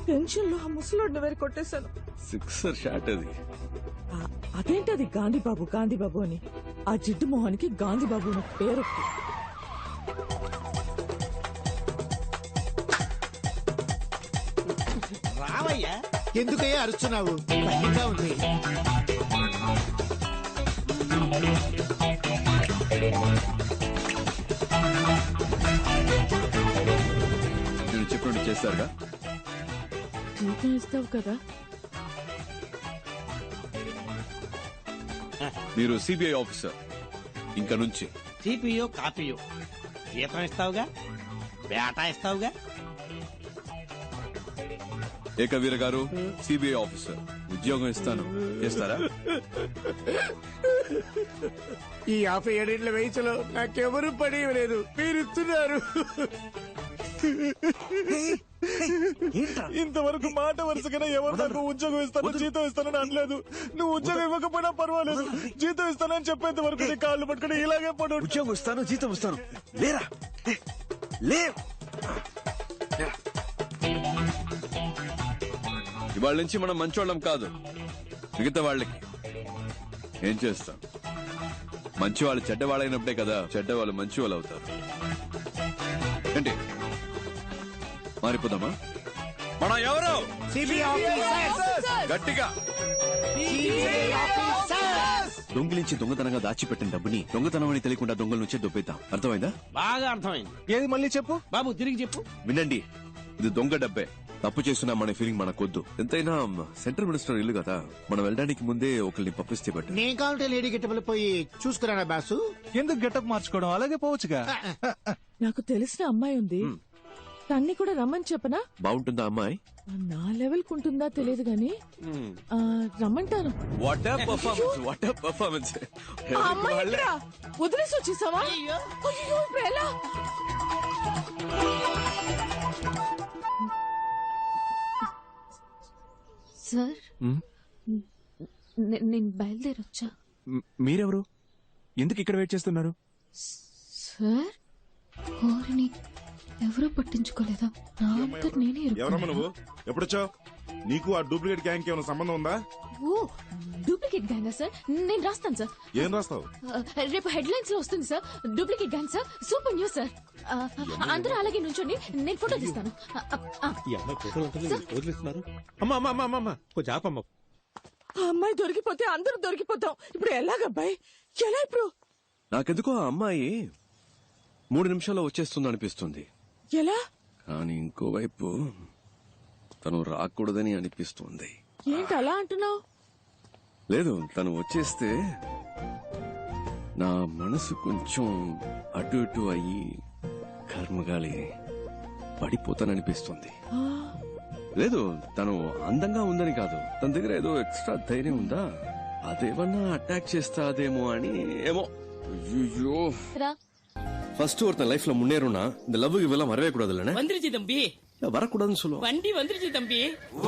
టెన్షన్ లో ఆ ముసలోడిని వేరే కొట్టేశాను. 6 షాట్ అది. అదేంటది గాంధీబాబు గాంధీబాబు అని. ఆ జిడ్డు మొహానికి గాంధీబాబు అని పేరు. రావయ్యా, ఎందుకయ్యా అరుస్తున్నావు? భయంగా ఉంది. నేను చెప్పినట్టు చేస్తారుగా. జీతం ఇస్తావు కదా? మీరు సిబిఐ ఆఫీసర్. ఇంకా నుంచి సిపియో కాపీయో జీతం ఇస్తావుగా, బేటా ఇస్తావుగా. ఏకవీర గారు, సిబిఐ ఆఫీసర్, ఉద్యోగం ఇస్తాను, చేస్తారా? ఈ 57 వయసులో నాకెవరు పని ఇవ్వలేదు, మీరు ఇస్తున్నారు. ఇంతవరకు మాట వరుసగా ఎవరు నాకు ఉద్యోగం ఇస్తాను, జీతం ఇస్తానని అనలేదు. నువ్వు ఉద్యోగం ఇవ్వకపోయినా పర్వాలేదు, జీతం ఇస్తానని చెప్పేంత వరకు నీ కాళ్ళు పట్టుకుని ఇలాగే పడు. ఉద్యోగం ఇస్తాను, జీతం ఇస్తాను. లేరా లే. ఇవాళ నుంచి మనం మంచోళ్ళం కాదు. మిగతా వాళ్ళకి ఏం చేస్తాం? మంచి వాళ్ళు చెడ్డవాళ్ళైనప్పుడే కదా చెడ్డవాళ్ళు మంచి వాళ్ళు అవుతారు. ఏంటి మారిపోదామా? మనం ఎవరు? గట్టిగా దొంగిలించి దొంగతనంగా దాచిపెట్టిన డబ్బుని దొంగతనం అని తెలియకుండా దొంగల నుంచే దొబ్బేద్దాం. అర్థమైందా? బాగా అర్థమైంది. ఏది మళ్ళీ చెప్పు బాబు, తిరిగి చెప్పు. వినండి, ఇది దొంగ డబ్బే. తప్పు చేస్తున్నా మన ఫీలింగ్ మనకొద్దు. ఎంతైనా సెంట్రల్ మినిస్టర్ ఇల్లు కదా, మనం వెళ్ళడానికి ముందే ఒకరిని పంపిస్తే బట్టి. నేను కావాలంటే లేడీ గెటబుల్ పోయి చూసుకురానా బాసు? ఎందుకు గెటప్ మార్చుకోవడం? అలాగే పోవచ్చుగా. నాకు తెలిసిన అమ్మాయి ఉంది, తన్ని కూడా రమ్మని చెప్పనా? బాగుంటుందా అమ్మాయి? నా లెవెల్ కుంటుందా తెలియదు గాని రమ్మంటాను. What a performance, what a performance. వదిలేసి వచ్చేసావా? అయ్యో, ఇప్పుడు ఎలా? సార్, నేను బయలుదేరొచ్చా? మీరెవరు? ఎందుకు ఇక్కడ వెయిట్ చేస్తున్నారు? సార్, కోరిని ఎవరూ పట్టించుకోలేదా? నా అంతటి నేనే ఎవరమ్మా నువ్వు? ఎప్పుడొచ్చావు? నీకు ఆ డూప్లికేట్ గ్యాంగ్ ఏమైనా సంబంధం ఉందా? ఓ, డూప్లికేట్ గ్యాంగ్ సార్? నేను రాస్తాను సార్. ఏం రాస్తావు? రేపు హెడ్లైన్స్ లో వస్తుంది sir. Duplicate gang sir, super news sir. అందరూ అలాగే నుంచోండి, నేను ఫోటో తీస్తాను. వదిలేస్తున్నారు. అమ్మా అమ్మా అమ్మా అమ్మా, కొంచెం ఆపమ్మ. ఆ అమ్మాయి దొరికిపోతే అందరూ దొరికిపోతాం. ఇప్పుడు ఎలాగబ్బాయి? ఎలా ఇప్పుడు? నాకెందుకో ఆ అమ్మాయి 3 నిమిషాల్లో వచ్చేస్తుంది అనిపిస్తుంది. ఎలా? కానీ ఇంకోవైపు తను రాకూడదని అనిపిస్తుంది. ఏంటి అలా అంటున్నావు? లేదు, తను వచ్చేస్తే నా మనసు కొంచెం అటు ఇటు అయ్యి కర్మగాలి పడిపోతాననిపిస్తుంది. లేదు, తను అందంగా ఉందని కాదు, తన దగ్గర ఏదో ఎక్స్ట్రా ధైర్యం ఉందా, అదేమన్నా అటాక్ చేస్తాదేమో అని. ఏమో. ஐயோ, ஃபர்ஸ்ட் ஒருத்தன் லைஃப்ல முன்னேறும்னா இந்த லவ்வுக்கு இதெல்லாம் வரவே கூடாதுல்ல. வந்துருச்சு தம்பி, வரக்கூடாதுன்னு சொல்லுவோம். வண்டி வந்துருச்சு தம்பி.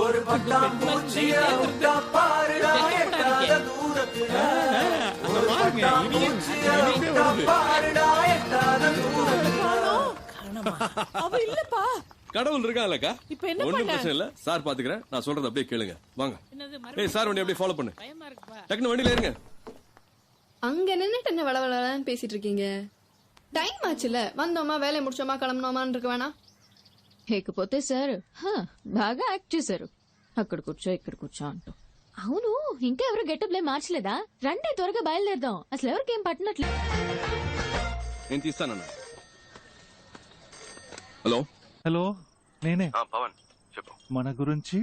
ஒரு பட்டாம் பூச்சியா விட்டா பாருடா எட்டாத தூரத்துல. ஒரு பட்டாம் பூச்சியா விட்டா பாருடா எட்டாத தூரத்துல. அவ இல்லப்பா. கடவுள் இருக்கான்லக்கா. இப்ப என்ன ஒண்ணும் பண்ண? பிரச்சனை இல்ல, சார் பாத்துக்கிறேன். நான் சொல்றது அப்படியே கேளுங்க. வாங்க. ஏய் சார், வண்டி அப்படியே ஃபாலோ பண்ணு. டக்குனு வண்டியில இருங்க. அங்க நின்னுட்டு என்ன வளவளன்னு பேசிட்டு இருக்கீங்க? டைம் ஆச்சுல, வந்தோமா வேலையை முடிச்சோமா கிளம்பணுமான்னு இருக்க வேணாம். లేకపోతే సార్ బాగా యాక్ట్ చేశారు. అక్కడ కూర్చో ఇక్కడ కూర్చో అంటూ. అవును, ఇంకా ఎవరు గెటప్లే మార్చలేదా? రండి త్వరగా బయలుదేరదాం. అసలు ఎవరికేం పట్టినట్లే. నేను తీస్తానన్నా. హలో హలో, నేనే. పవన్ చెప్పు. మన గురించి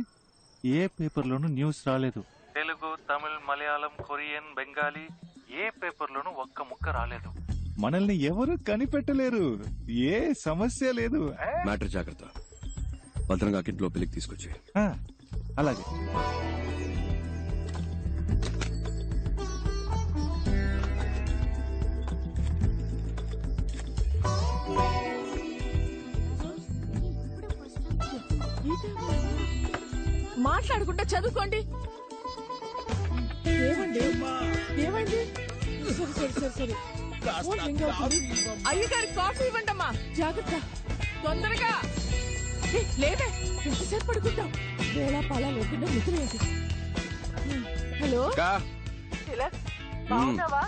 ఏ పేపర్లోనూ న్యూస్ రాలేదు. తెలుగు, తమిళ్, మలయాళం, కొరియన్, బెంగాలీ ఏ పేపర్లోనూ ఒక్క ముక్క రాలేదు. మనల్ని ఎవరు కనిపెట్టలేరు. ఏ సమస్య లేదు. మ్యాటర్ జాగ్రత్త. భద్రంగా ఇంట్లో పెళ్లికి తీసుకొచ్చి. అలాగే. మాట్లాడుకుంటా చదువుకోండి. ఏమండి? ఏమైంది? సరే. అయ్యగారి కాఫీ ఇవ్వండమ్మా. జాగ్రత్త, తొందరగా. లేదే, ఎంతసేపు పడుకుంటాం? వేళ పాలా లేకుండా నిద్రలేదు. హలో తిలక్, బాగున్నావా?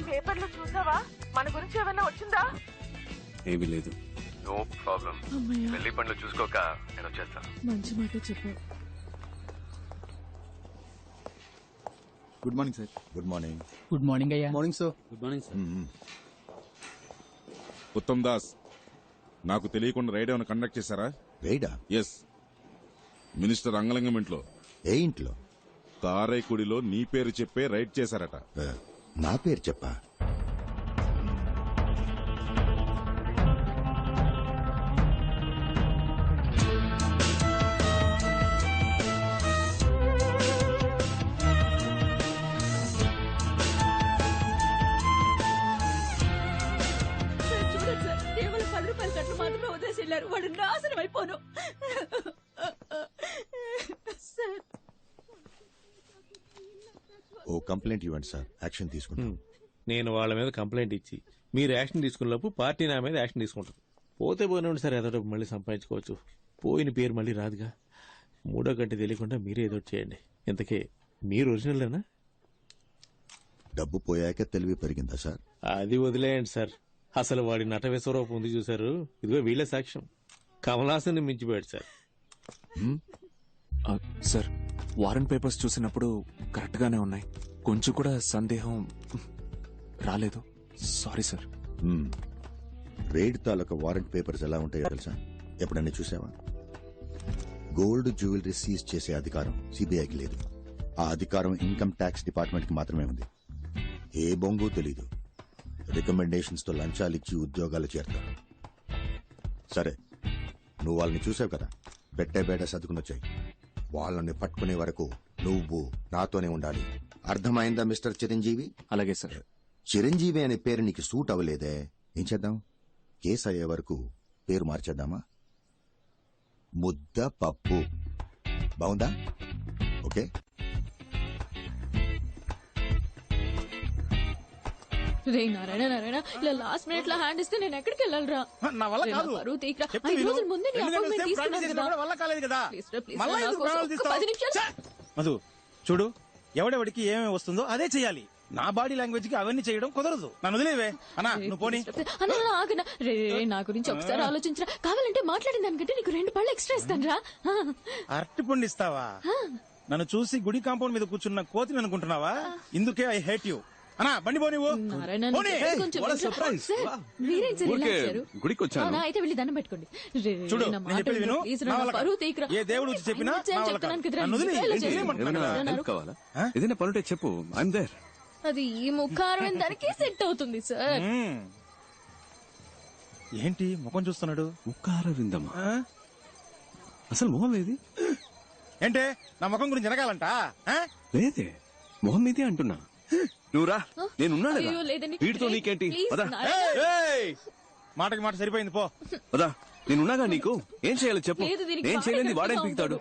పేపర్లో చూసావా? మన గురించి ఏమైనా వచ్చిందా? ఏమీ లేదు. No problem. పెళ్లి పనులు చూసుకోక నేను వచ్చేస్తాను. మంచి మాట చెప్పావు. Good morning sir. Good morning. Good morning అయ్యా. Morning sir. Good morning sir. Uttam Das, నాకు తెలియకుండా రైడ్ ఏమైనా కండక్ట్ చేశారా? రైడా? ఎస్. మినిస్టర్ అంగలింగం ఇంట్లో. ఏ ఇంట్లో? కారైకుడిలో నీ పేరు చెప్పే రైడ్ చేశారట. నా పేరు చెప్పా? చూడండి సార్, కేవలం 10 రూపాయల కట్లు మాత్రమే వదిలేసి వెళ్ళారు. వాడు నాశనం అయిపోను. ఓ కంప్లైంట్ ఇవ్వండి సార్, యాక్షన్ తీసుకుంటాం. నేను వాళ్ళ మీద కంప్లైంట్ ఇచ్చి మీరు యాక్షన్ తీసుకున్నప్పుడు పార్టీ నా మీద యాక్షన్ తీసుకుంటారు. పోతే పోయినండి సార్, ఏదో మళ్ళీ సంపాదించుకోవచ్చు. పోయిన పేరు మళ్ళీ రాదుగా. మూడో గంట తెలియకుండా మీరే ఏదో చేయండి. ఇంతకే మీరు ఒరిజినల్లేనా? డబ్బు పోయాక తెలివి పెరిగిందా సార్? అది వదిలేయండి సార్. అసలు వాడి నట విశ్వరూపం ఉంది చూసారు, ఇదిగో వీళ్ళ సాక్ష్యం. కమలాసన్ మించిపోయాడు సార్. సార్, వారెంట్ పేపర్స్ చూసినప్పుడు కరెక్ట్ గానే ఉన్నాయి. కొంచెం కూడా సందేహం రాలేదు. Sorry sir. రైడ్ తాలూకా వారెంట్ పేపర్స్ ఎలా ఉంటాయో తెలుసా? ఎప్పుడన్నా చూసావా? గోల్డ్ జ్యువెలరీ సీజ్ చేసే అధికారం సిబిఐకి లేదు. ఆ అధికారం ఇన్కమ్ ట్యాక్స్ డిపార్ట్మెంట్ కి మాత్రమే ఉంది. ఏ బొంగు తెలీదు. రికమెండేషన్స్ తో లంచాలిచ్చి ఉద్యోగాలు చేరతారు. సరే, నువ్వు వాళ్ళని చూసావు కదా, పెట్టే బేట సర్దుకునొచ్చాయి. వాళ్ళని పట్టుకునే వరకు నువ్వు నాతోనే ఉండాలి. అర్థమైందా మిస్టర్ చిరంజీవి? అలాగే సార్. చిరంజీవి అనే పేరు నీకు సూట్ అవ్వలేదే, ఏం చేద్దాం? కేసు అయ్యే వరకు పేరు మార్చేద్దామా? ముద్ద పప్పు. బాగుందా? ఓకే. రే నారాయణ నారాయణ, ఇలా లాస్ట్ మినిట్ లో హ్యాండ్ ఇస్తే నేను ఎక్కడికి వెళ్ళాలరా? నా వల్ల కాదు. 5 రోజుల ముందే నీ అపాయింట్మెంట్ తీసుకున్నాను కదా. వల్ల కాలేదు కదా. ప్లీజ్ రా, ప్లీజ్ మళ్ళా రా, ఎందుకు నా కోసం ప్రాణాలు ఒక్క 10 నిమిషాలు. మధు చూడు, ఎవడెవడికి ఏమేమి వస్తుందో అదే చెయ్యాలి. నా బాడీ లాంగ్వేజ్ కి అవన్నీ చేయడం కుదరదు. నన్ను వదిలేవే అన్నా, నువ్వు పోనీ. అన్న ఆగనా. రే నా గురించి ఒకసారి ఆలోచించరా. కావాలంటే మాట్లాడిన దానికంటే నీకు 2 పళ్ళు ఎక్స్ట్రా ఇస్తాను రా. అరటి పండు ఇస్తావా? నన్ను చూసి గుడి కాంపౌండ్ మీద కూర్చున్న కోతిని అనుకుంటున్నావా? ఇందుకే ఐ హేట్ యూ. అన్నా బండి పో నువ్వు నారాయణ, పోనీ. కొంచెం what a వింటరా? surprise. Sir, Wow. మీరేం సార్ ఇలా ఊరికే వచ్చారు? గుడికి వచ్చాను. అవునా, అయితే వెళ్ళి దండం పెట్టుకోండి. చూడు నా నేను మాట చెప్పేది విను విను. ప్లీజ్ రా, నా నా వల్ల పరువు కాదు. తీయకురా. ఏ దేవుడు వచ్చి చెప్పినా ఆయన నా వల్ల చెప్తున్నాను కాదు. కదరా, నన్ను వదిలి ఇలా ఏంటి? చేసి ఏమంటున్నాను ఏమైనా కదా? హెల్ప్ కావాలా ఏదైనా పనుంటే చెప్పు ఐఎమ్ దేర్. అది ఈ ముఖారం దానికి సెట్ అవుతుంది సార్. ఏంటి ముఖం చూస్తున్నాడు? ముఖార విందమా? అసలు మొహం ఏది? ఏంటే నా ముఖం గురించి వెనకాలంట? లేదే, మొహం మీదే అంటున్నా. నువ్వురా, నేనున్నాను కదా. అయ్యో, లేదండి. వీటితో నీకేంటి? ప్లీజ్, పదా మాటకి మాట సరిపోయింది పో. పదా, నేనున్నాగా నీకు. ఏం చేయాలో చెప్పు. లేదు, దీనికి నేను చేయలేని వాడే వాడేం కనిపిస్తా పీకుతాడు.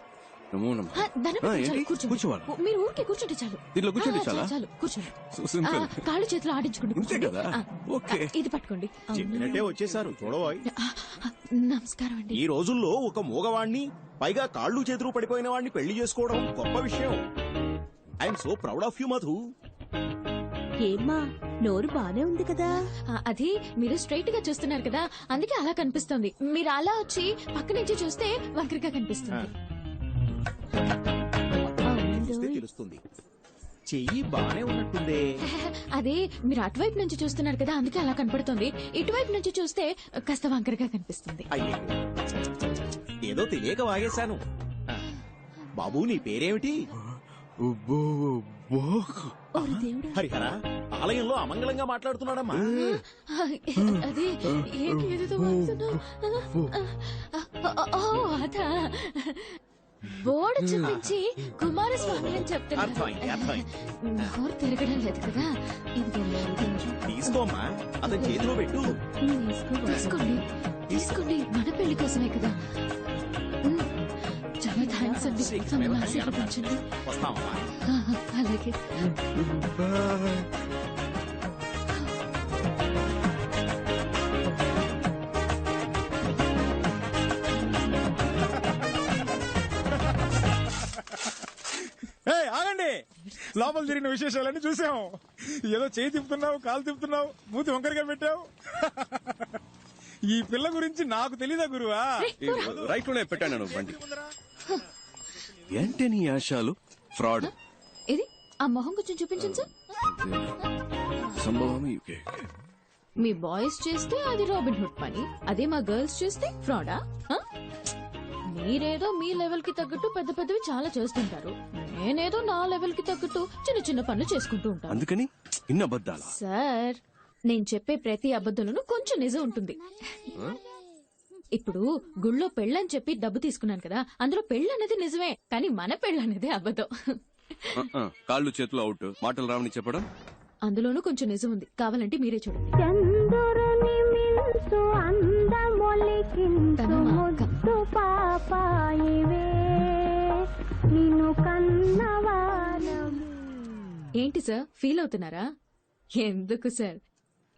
నమో నమః. దండం ఆ, పెట్టుకోండి, ఏంటి? కూర్చోండి. కూర్చోవాలి. మీరు ఊరికే కూర్చుంటే చాలు. దీంట్లో కూర్చుంటే ఆ, చాలా? చాలు కూర్చోండి. So simple. కాళ్ళు చేతులు ఆడించుకోండి, ఇంతే కూర్చోండి. కదా? ఆ, ఓకే. ఇది పట్టుకోండి. చెప్పినట్టే వచ్చేసారు చూడబోయ్. నమస్కారం అండి. ఈ రోజుల్లో ఒక మూగవాణ్ణి, పైగా కాళ్ళు చేతులు పడిపోయిన వాడిని పెళ్లి చేసుకోవడం గొప్ప విషయం. I'm so proud of you Madhu. ఏమ్మా, నోరు బానే ఉంది కదా? అది మీరు స్ట్రైట్ గా చూస్తున్నారు కదా, అందుకే అలా కనిపిస్తుంది. మీరు అలా వచ్చి పక్క నుంచి చూస్తే వంకరగా కనిపిస్తుంది. చూస్తే తెలుస్తుంది. చెయ్యి బానే ఉన్నట్టుందే. అదే మీరు అటువైపు నుంచి చూస్తున్నారు కదా, అందుకే అలా కనపడుతుంది. ఇటువైపు నుంచి చూస్తే కాస్త వంకరగా కనిపిస్తుంది. అయ్యో, ఏదో తెలియక వాగేశాను. బాబు నీ పేరేమిటి? హరిహర, ఆలయంలో అమంగళంగా మాట్లాడుతున్నాడమ్మా. అదే ఏంటి ఏదేదో వాగుతున్నావ్? ఓ, అదా బోర్డు చూపించి కుమారస్వామి అని చెప్తున్నారు. అర్థమైంది, అర్థమైంది. నోరు తిరగడం లేదు కదా. ఇది తీసుకోమ్మా, అతని చేతిలో పెట్టు. తీసుకోండి, తీసుకోండి. మన పెళ్లి కోసమే కదా. చాలా థ్యాంక్స్ అండి. నన్ను ఆశీర్వదించండి. వస్తామమ్మా. అలాగే. ఆగండి, లోపల జరిగిన విశేషాలన్నీ చూసాం. ఏదో చేయి తిప్పుతున్నావు, కాలు తిప్పుతున్నావు, మూతి వంకరగా పెట్టావు. ఈ పిల్ల గురించి నాకు తెలీదా గురువా? రైట్ లోనే పెట్టాను బండి. ఏంటి నీ ఆశాలు? ఫ్రాడ్. ఇది ఆ మొహం కొంచెం చూపించండి సార్. సంభవం. మీ బాయ్స్ చేస్తే అది రాబిన్ హుడ్ పని, అదే మా గర్ల్స్ చేస్తే ఫ్రాడా? మీరేదో మీ లెవెల్ కి తగ్గట్టు పెద్ద పెద్దవి చాలా చేస్తుంటారు. నేనేదో నా లెవెల్ కి తగ్గట్టు చిన్న చిన్న పనులు చేసుకుంటూ ఉంటాను. అందుకని ఇన్న అబద్ధాలా? సార్, నేను చెప్పే ప్రతి అబద్ధంలోనూ కొంచెం నిజం ఉంటుంది. ఇప్పుడు గుళ్ళో పెళ్ళని చెప్పి డబ్బు తీసుకున్నాను కదా, అందులో పెళ్ళి అనేది నిజమే, కానీ మన పెళ్ళి అనేది అబద్ధం. కాళ్ళు చేతులు అవుట్, మాటలు రావని చెప్పడం అందులోనూ కొంచెం నిజం ఉంది. కావాలంటే మీరే చూడండి. తను మా అక్క. ఏంటి సార్, ఫీల్ అవుతున్నారా? ఎందుకు సార్,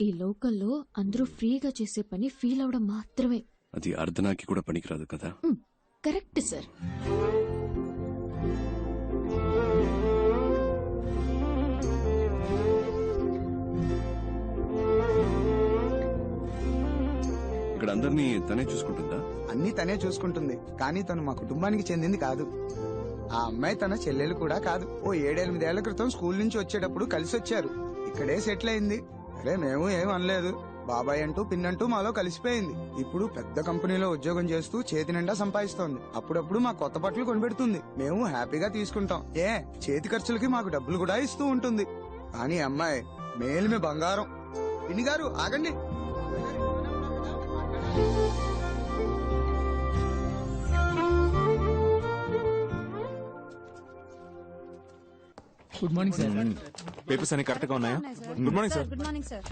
ఈ లోకల్లో అందరూ ఫ్రీగా చేసే పని ఫీల్ అవడం మాత్రమే. అది అర్ధనాకి కూడా పనికిరాదు కదా. Correct sir. ఇక్కడ అందరినీ తనే చూసుకుంటుందా? అన్ని తనే చూసుకుంటుంది, కానీ తను మా కుటుంబానికి చెందింది కాదు. ఆ అమ్మాయి తన చెల్లెలు కూడా కాదు. ఓ 7-8 ఏళ్ల క్రితం స్కూల్ నుంచి వచ్చేటప్పుడు కలిసి వచ్చారు. ఇక్కడే సెటిల్ అయింది. అరే మేము ఏం అనలేదు. బాబాయ్ అంటూ పిన్నంటూ మాలో కలిసిపోయింది. ఇప్పుడు పెద్ద కంపెనీలో ఉద్యోగం చేస్తూ చేతి నిండా సంపాదిస్తోంది. అప్పుడప్పుడు మా కొత్త బట్టలు కొనిపెడుతుంది. మేము హ్యాపీగా తీసుకుంటాం. చేతి ఖర్చులకి మాకు డబ్బులు కూడా ఇస్తూ ఉంటుంది. కానీ అమ్మాయి మేలిమి బంగారం. పిన్ని గారు ఆగండి. Good morning sir. పేపర్స్ అన్ని కరెక్ట్ గా ఉన్నాయా? Good morning sir. Good morning sir.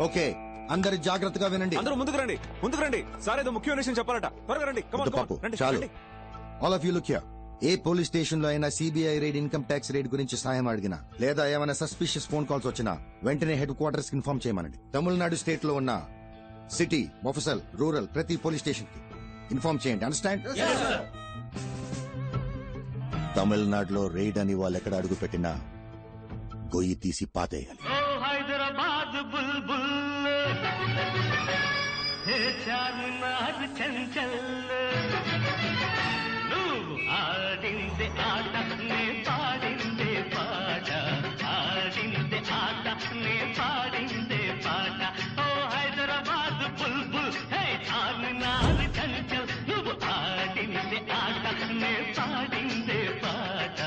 Okay, అందరు జాగ్రత్తగా వినండి. అందరూ ముందుకు రండి, ముందుకు రండి. సార్ ఏదో ముఖ్యమైన విషయం చెప్పాలట. త్వరగా రండి. పాపు చాలు. All of you look here. A police station లో అయినా CBI raid, income tax raid గురించి సాయం అడిగినా, లేదా ఏమైనా సస్పిషియస్ ఫోన్ కాల్స్ వచ్చినా వెంటనే హెడ్ క్వార్టర్స్ కి ఇన్ఫార్మ్ చేయమనండి. తమిళనాడు స్టేట్ లో ఉన్న సిటీ, మొఫసల్, రూరల్ ప్రతి పోలీస్ స్టేషన్ కి ఇన్ఫార్మ్ చేయండి. అండర్స్టాండ్? తమిళనాడులో రైడ్ అని వాళ్ళు ఎక్కడ అడుగు పెట్టినా గొయ్యి తీసి పాతేయాలి. హైదరాబాద్ బుల్బుల్ చార్మినార్ చంచల్ నువ్వు ఆడిందే ఆట నే పాడిందే పాట ఆడిందే ఆట నే పాడిందే పాట ఓ హైదరాబాద్ బుల్బుల్ హే చార్మినార్ చంచల్ నువ్వు ఆడిందే ఆట నే పాడిందే పాట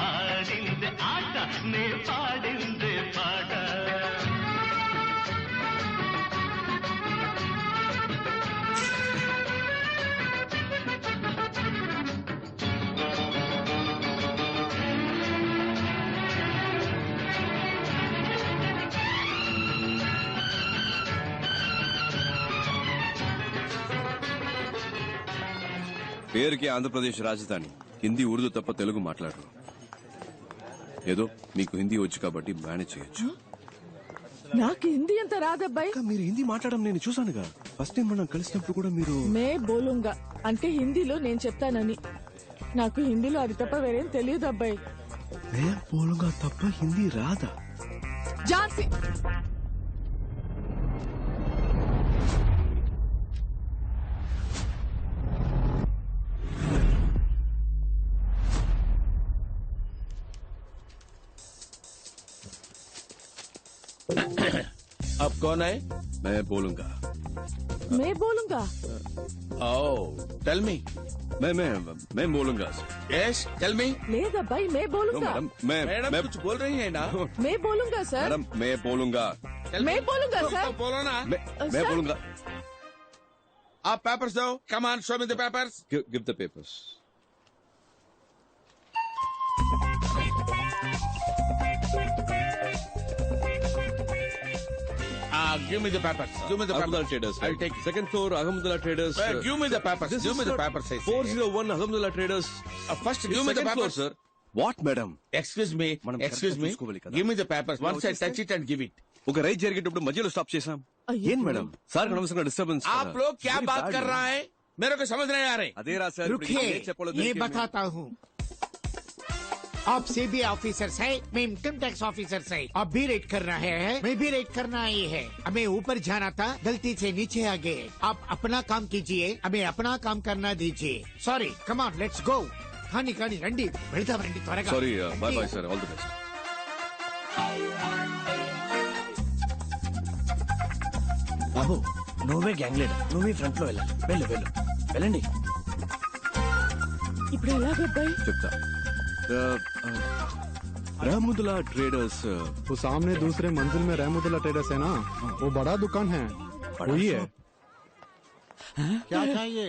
ఆడిందే ఆట నే పాడిందే పాట పేరుకి ఆంధ్రప్రదేశ్ రాజధాని హిందీ ఉర్దూ తప్ప తెలుగు మాట్లాడరు ఏదో మీకు హిందీ వచ్చు కాబట్టి మేనేజ్ చేయొచ్చు నాకు హిందీ అంత రాదబ్బాయి. మీరు హిందీ మాట్లాడడం నేను చూసానుగా ఫస్ట్ టైం మనం కలిసినప్పుడు కూడా మీరు మే బోలుంగా అంటే హిందీలో నేను చెప్తానని. నాకు హిందీలో అది తప్ప వేరేం తెలియదు అబ్బాయి. మే బోలుగా తప్ప హిందీ రాదా? ఝాన్సీ अब कौन है? मैं बोलूंगा మే బోలుంగా. Oh, tell me. मैं बोलूंगा Yes, tell me. లేదబ్బాయి మే బోలుంగా. मैडम कुछ बोल रही है ना? మే బోలుంగా సార్. मैडम मैं बोलूंगा మే బోలుంగా तो సార్. बोलो ना. मैं बोलूंगा आप पेपर्स दो. Come on, show me the papers. Give the papers Give me the papers. Give me the Ahmedullah papers. Traders. I'll take it. Second floor, Ahmedullah Traders. Give me the papers. This Give is me the for papers. I say. 401 Ahmedullah Traders. First, give me the Second floor, papers. sir. What, madam? Excuse me. మనం Excuse correct గా me. చూసుకోవాలి కదా. Give me the papers. ఇలా Once I touch it and give it. ఒక ride జరిగేటప్పుడు మధ్యలో stop చేసాం. ఏం మేడం సార్ అనవసరంగా డిస్టర్బెన్స్. आप लोग क्या बात कर रहा है? मेरे को समझ नहीं आ रहे. అదే రా సార్. रुकिए, ये बताता हूँ. आप सीबी ऑफिसर्स है, मैं इनकम टैक्स ऑफिसर्स है. आप भी रेड करना है, मैं भी रेड करना ही है. हमें ऊपर जाना था, गलती से नीचे आ गए. आप अपना काम कीजिए, हमें अपना काम करना दीजिए. Sorry, come on, let's go. खानी खानी रंडी, వెళ్దాం రండి త్వరగా. Sorry bye bye sir, all the best. బాబు నువ్వే గ్యాంగ్ లీడర్, నువ్వే ఫ్రంట్ లో వెళ్ళాలి. వెళ్ళు వెళ్ళు వెళ్ళండి. ఇప్పుడు ఎలాగబ్బాయి? చెప్తా. रहमुदुल्ला ट्रेडर्स वो सामने दूसरे मंजिल में रहमुदुल्ला ट्रेडर्स है ना, वो बड़ा दुकान है, वही है. क्या चाहिए?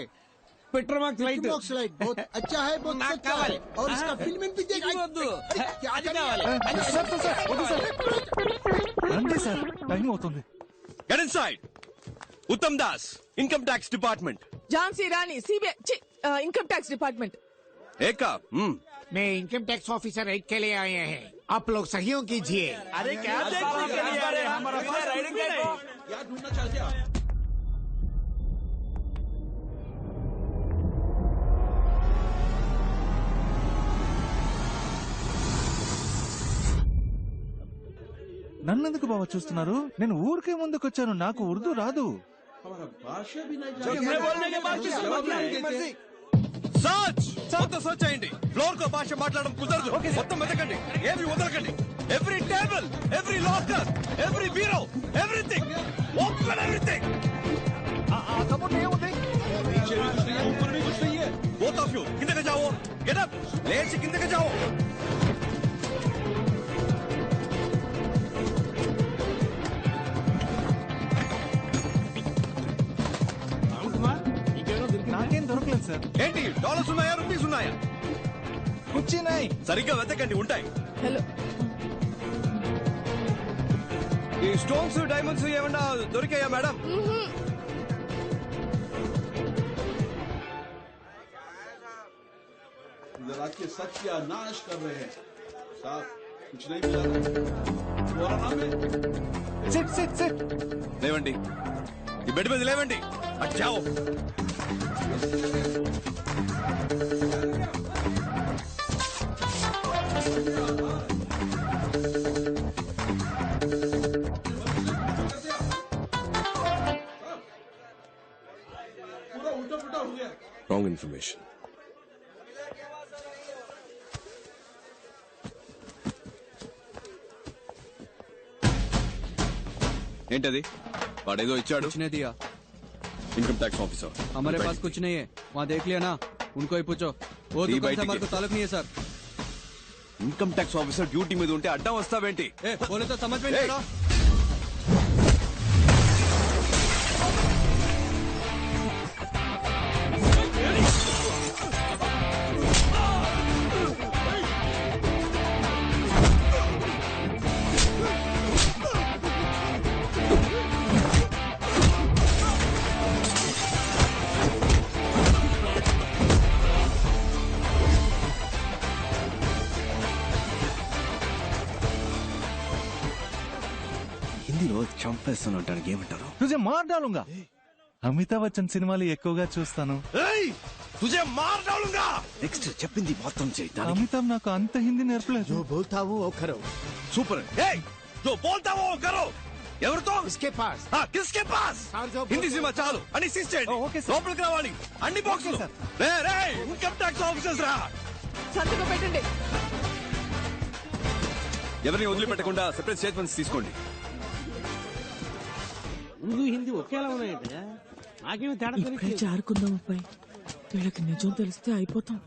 Petromax light. लाइट बहुत अच्छा है, बहुत अच्छा है. और इसका फिल्म भी देखा. क्या రండి సార్, టైం అవుతుంది. Get inside. उत्तम दास, इनकम टैक्स डिपार्टमेंट. ఝాన్సీ రాణి सीबीआई इनकम टैक्स डिपार्टमेंट. एका मैं इनकम टैक्स ऑफिसर रेड के लिए आए हैं. आप लोग सहयोग कीजिए. अरे क्या देखने के लिए आ रहे हैं? हमारा पास राइडिंग भी नहीं. क्या ढूंढना चाहते हो? నన్నెందుకు బావ చూస్తున్నారు? నేను ఊరికే ముందుకొచ్చాను, నాకు ఉర్దూ రాదు. మొత్తం సర్చ్ చేయండి. ఫ్లోర్ కో భాష మాట్లాడడం కుదరదు. మొత్తం వెతకండి, ఏమి వదలకండి. Every table, every locker, every bureau, everything, open everything. ऊपर भी कुछ नहीं है. बोथ ऑफ यू किंदे जाओ. गेट अप, लेट से किंदे जाओ. నాకేం దొరకలేదు సార్. ఏంటి డాలర్స్ ఉన్నాయా, రూపీస్ ఉన్నాయా? కూర్చున్నాయి. సరిగ్గా వెతకండి, ఉంటాయి. హలో, ఈ స్టోన్స్ డైమండ్స్ ఏమన్నా దొరికాయా మేడం? जरा के सच का नाश कर रहे हैं साहब. कुछ नहीं मिला. SIT SIT SIT. లేవండి, ఈ బెడ్ మీద లేవండి. అచ్చావు. पूरा उल्टा पुल्टा हो गया. Wrong information. ఏంటది వాడేదో ఇచ్చాడు दिया ఇన్కమ్ ట్యాక్స్ ఆఫీసర్ हमारे पास कुछ नहीं है वहाँ देख लिया ना उनको ही पूछो वो दी दुकान बाई से हमारे को टिकट। ताल्लुक नहीं है sir income tax officer duty మీద ఉంటే అడ్డం వస్తావేంటి ए बोले तो समझ में नहीं आ रहा హిందీలో చంపేస్తాను అంటానికి ఏమంటారు తుజే మార్ డాలుంగా అమితాబ్ బచ్చన్ సినిమాలు ఎక్కువగా చూస్తాను తుజే మార్ డాలుంగా నెక్స్ట్ చెప్పింది మొత్తం చేయి అమితాబ్ నాకు అంత హిందీ నేర్పలేదు बोलता हूँ वो करो సూపర్ जो बोलता वो करो ఎవరితో इसके पास కిస్కే పాస్ హిందీ సినిమా చాలు అని సీజ్ చేయండి లోపలికి రావాలి అన్ని బాక్సులు రే రే ఇన్కమ్ ట్యాక్స్ ఆఫీసర్స్ రా సంతకం పెట్టండి. ఎవరిని వదిలిపెట్టకుండా సెపరేట్ స్టేట్మెంట్స్ తీసుకోండి ఉర్దూ హిందీ ఒకేలా ఉన్నాయంటే నాకేమీ తేడా ఇప్పుడే జారుకుందాం అబ్బాయి, వీళ్ళకి నిజం తెలిస్తే అయిపోతాం.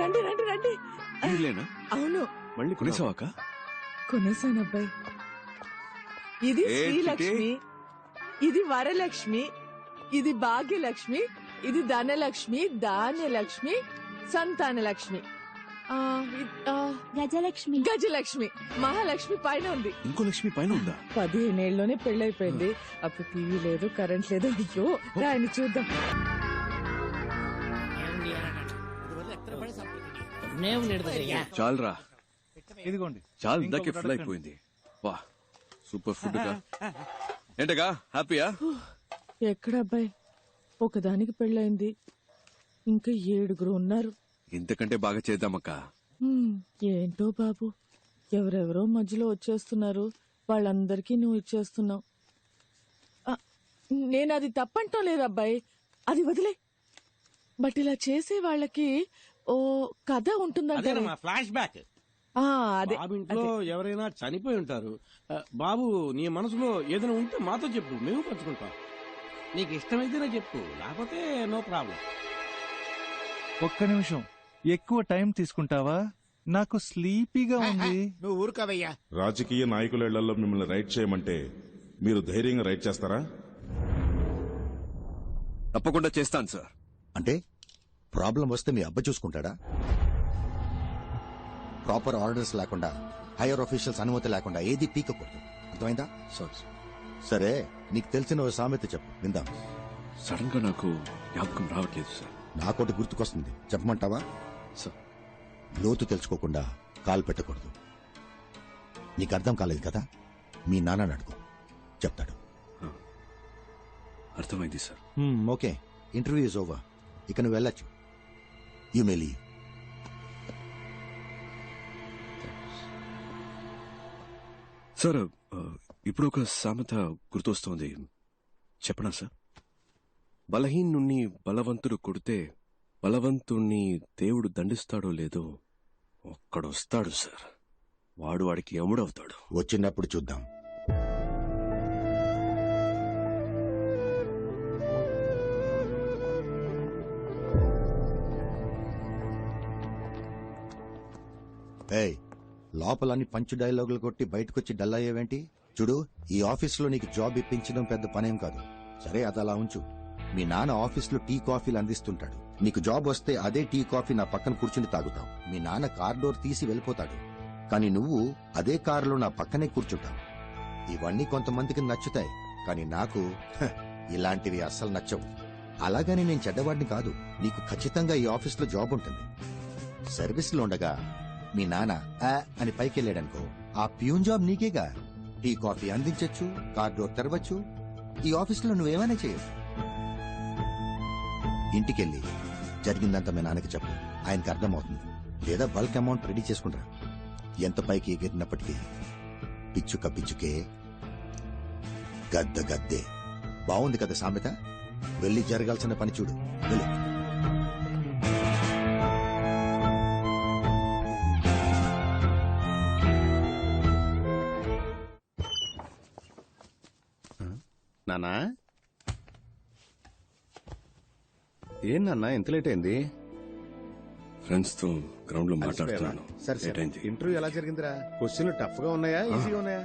రండి రండి రండి. వీళ్ళేనా అవును మళ్ళీ కొనేసావాక కొనేసాను అబ్బాయి. ఇది ఏ శ్రీలక్ష్మి, ఇది వరలక్ష్మి, ఇది భాగ్యలక్ష్మి, ఇది ధనలక్ష్మి, ధాన్యలక్ష్మి, సంతానలక్ష్మి, గజలక్ష్మి, గజలక్ష్మి, మహాలక్ష్మి పైన ఉంది. ఇంకో లక్ష్మి పైన ఉందా? 15 ఏళ్ళలోనే పెళ్ళైపోయింది. అప్పుడు టీవీ లేదు, కరెంట్ లేదు. అయ్యో రాయని చూద్దాం. చాలరా ఇదిగోండి చాలు ఇందాకే ఫుల్ అయిపోయింది. వా సూపర్ ఫుడ్ గా ఏంటగా హ్యాపీయా? ఎక్కడ అబ్బాయి, ఒకదానికి పెళ్ళైంది, ఇంకా 7 ఉన్నారు. ఇంతకంటే బాగా చేద్దామక్క. ఏంటో బాబు, ఎవరెవరో మధ్యలో వచ్చేస్తున్నారు, వాళ్ళందరికీ నువ్వు ఇచ్చేస్తున్నావు. నేను అది తప్పంటం లేదు అబ్బాయి, అది వదిలే. బట్ ఇలా చేసే వాళ్ళకి ఓ కథ ఉంటుందంటే ఫ్లాష్ బ్యాక్. అదే బాబు ఇంట్లో ఎవరైనా చనిపోయి ఉంటారు. బాబు నీ మనసులో ఏదైనా ఉంటే మాతో చెప్పు, మేము పంచుకుంటాం. నీకు ఇష్టమైతేనే చెప్పు, లేకపోతే నో ప్రాబ్లం. ఒక్క నిమిషం, ఎక్కువ టైం తీసుకుంటావా? నాకు స్లీపీగా ఉంది. నువ్వు ఊరుకోవయ్యా. రాజకీయ నాయకుల ఇళ్లలో మిమ్మల్ని రైడ్ చేయమంటే మీరు ధైర్యంగా రైడ్ చేస్తారా? తప్పకుండా చేస్తాను సార్. అంటే ప్రాబ్లం వస్తే మీ అబ్బ చూసుకుంటాడా? ప్రాపర్ ఆర్డర్స్ లేకుండా, హైయర్ ఆఫీషియల్స్ అనుమతి లేకుండా ఏది పీకకూడదు, అర్థమైందా? సరే, నీకు తెలిసిన ఓ సామెత చెప్పు, విందాం. సడన్ గా నాకు జ్ఞాపకం రావట్లేదు సార్. నాకోటి గుర్తుకొస్తుంది, చెప్పమంటావా? లోతు తెలుసుకోకుండా కాలు పెట్టకూడదు. నీకు అర్థం కాలేదు కదా, మీ నాన్న అడుగు, చెప్తాడు. అర్థమైంది sir. Okay, interview is over, ఇక నువ్వు వెళ్ళొచ్చు. You may leave. సార్ ఇప్పుడు ఒక సామెత గుర్తొస్తోంది, చెప్పనా సార్? బలహీనుణ్ణి బలవంతుడు కొడితే బలవంతుణ్ణి దేవుడు దండిస్తాడో లేదో ఒక్కడొస్తాడు సార్, వాడు వాడికి యముడవుతాడు. వచ్చినప్పుడు చూద్దాం. ఏయ్, లోపలని పంచు డైలాగులు కొట్టి బయటకొచ్చి డల్ అయ్యేవేంటి? చూడు, ఈ ఆఫీసులో నీకు జాబ్ ఇప్పించడం పెద్ద పనేం కాదు. సరే, అది అలా ఉంచు. మీ నాన్న ఆఫీసులో టీ కాఫీలు అందిస్తుంటాడు. నీకు జాబ్ వస్తే అదే టీ కాఫీ నా పక్కన కూర్చుని తాగుతావు. మీ నాన్న కార్ డోర్ తీసి వెళ్ళిపోతాడు, కానీ నువ్వు అదే కారులో నా పక్కనే కూర్చుంటావు. ఇవన్నీ కొంతమందికి నచ్చుతాయి, కానీ నాకు ఇలాంటివి అస్సలు నచ్చవు. అలాగని నేను చెడ్డవాడిని కాదు. నీకు ఖచ్చితంగా ఈ ఆఫీసులో జాబ్ ఉంటుంది. సర్వీస్లో ఉండగా మీ నాన్న అని పైకి వెళ్ళాడనుకో, ఆ ప్యూన్ జాబ్ నీకేగా. టీ కాఫీ అందించచ్చు, కార్ డోర్ తెరవచ్చు, ఈ ఆఫీసులో నువ్వేమైనా చేయొచ్చు. ఇంటికెళ్ళి జరిగిందంతా మీ నాన్నకి చెప్పు, ఆయనకి అర్థమవుతుంది. లేదా బల్క్ అమౌంట్ రెడీ చేసుకుంటా. ఎంత పైకి ఎగిరినప్పటికీ పిచ్చుక పిచ్చుకే, గద్ద గద్దే. బాగుంది కదా సామెత? వెళ్ళి జరగాల్సిన పని చూడు. వెళ్ళు. నానా ఏం నాన్న ఎంత లేట్ అయింది? ఫ్రెండ్స్ తో గ్రౌండ్ లో మాట్లాడుతున్నాను. సరే సరే ఇంటర్వ్యూ ఎలా జరిగిందిరా? క్వశ్చన్లు టఫ్ గా ఉన్నాయా ఈజీగా ఉన్నాయా?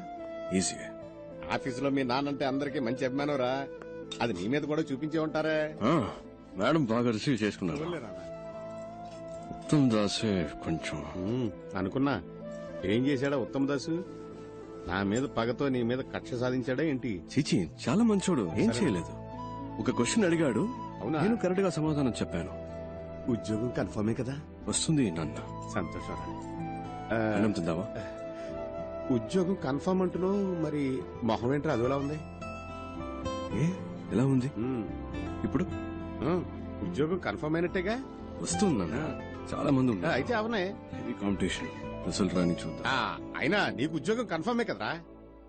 ఈజీ. ఆఫీసులో మీ నాన్నంటే అందరికి మంచి అభిమానం రా. అది నీ మీద కూడా చూపించే ఉంటారే. మేడం బాగా రిసీవ్ చేసుకున్నారు. ఉత్తమ్ దాసే కొంచెం అనుకున్నా. ఏం చేశాడా ఉత్తమ్ దాసు? నా మీద పగతో నీ మీద కక్ష సాధించాడా ఏంటి? చీచి, చాలా మంచోడు. ఏం చేయలేదు. ఒక క్వశ్చన్ అడిగాడు, అవునా? నేను కరెక్ట్ గా సమాధానం చెప్పాను. ఉద్యోగం కన్ఫర్మే కదా? వస్తుంది నాన్న. సంతోషం. అన్నం తిందావా? ఉద్యోగం కన్ఫర్మ్ అంటున్నావు, మరి మొహం ఏంట్రా అదోలా ఉంది? ఏ ఎలా ఉంది ఇప్పుడు? ఉద్యోగం కన్ఫర్మ్ అయినట్టేగా? వస్తుంది నాన్న. చాలా మంది ఉన్నారు. అయితే అవునే. Heavy competition. రిజల్ట్ రాని చూద్దాం. అయినా నీకు ఉద్యోగం కన్ఫర్మే కదరా?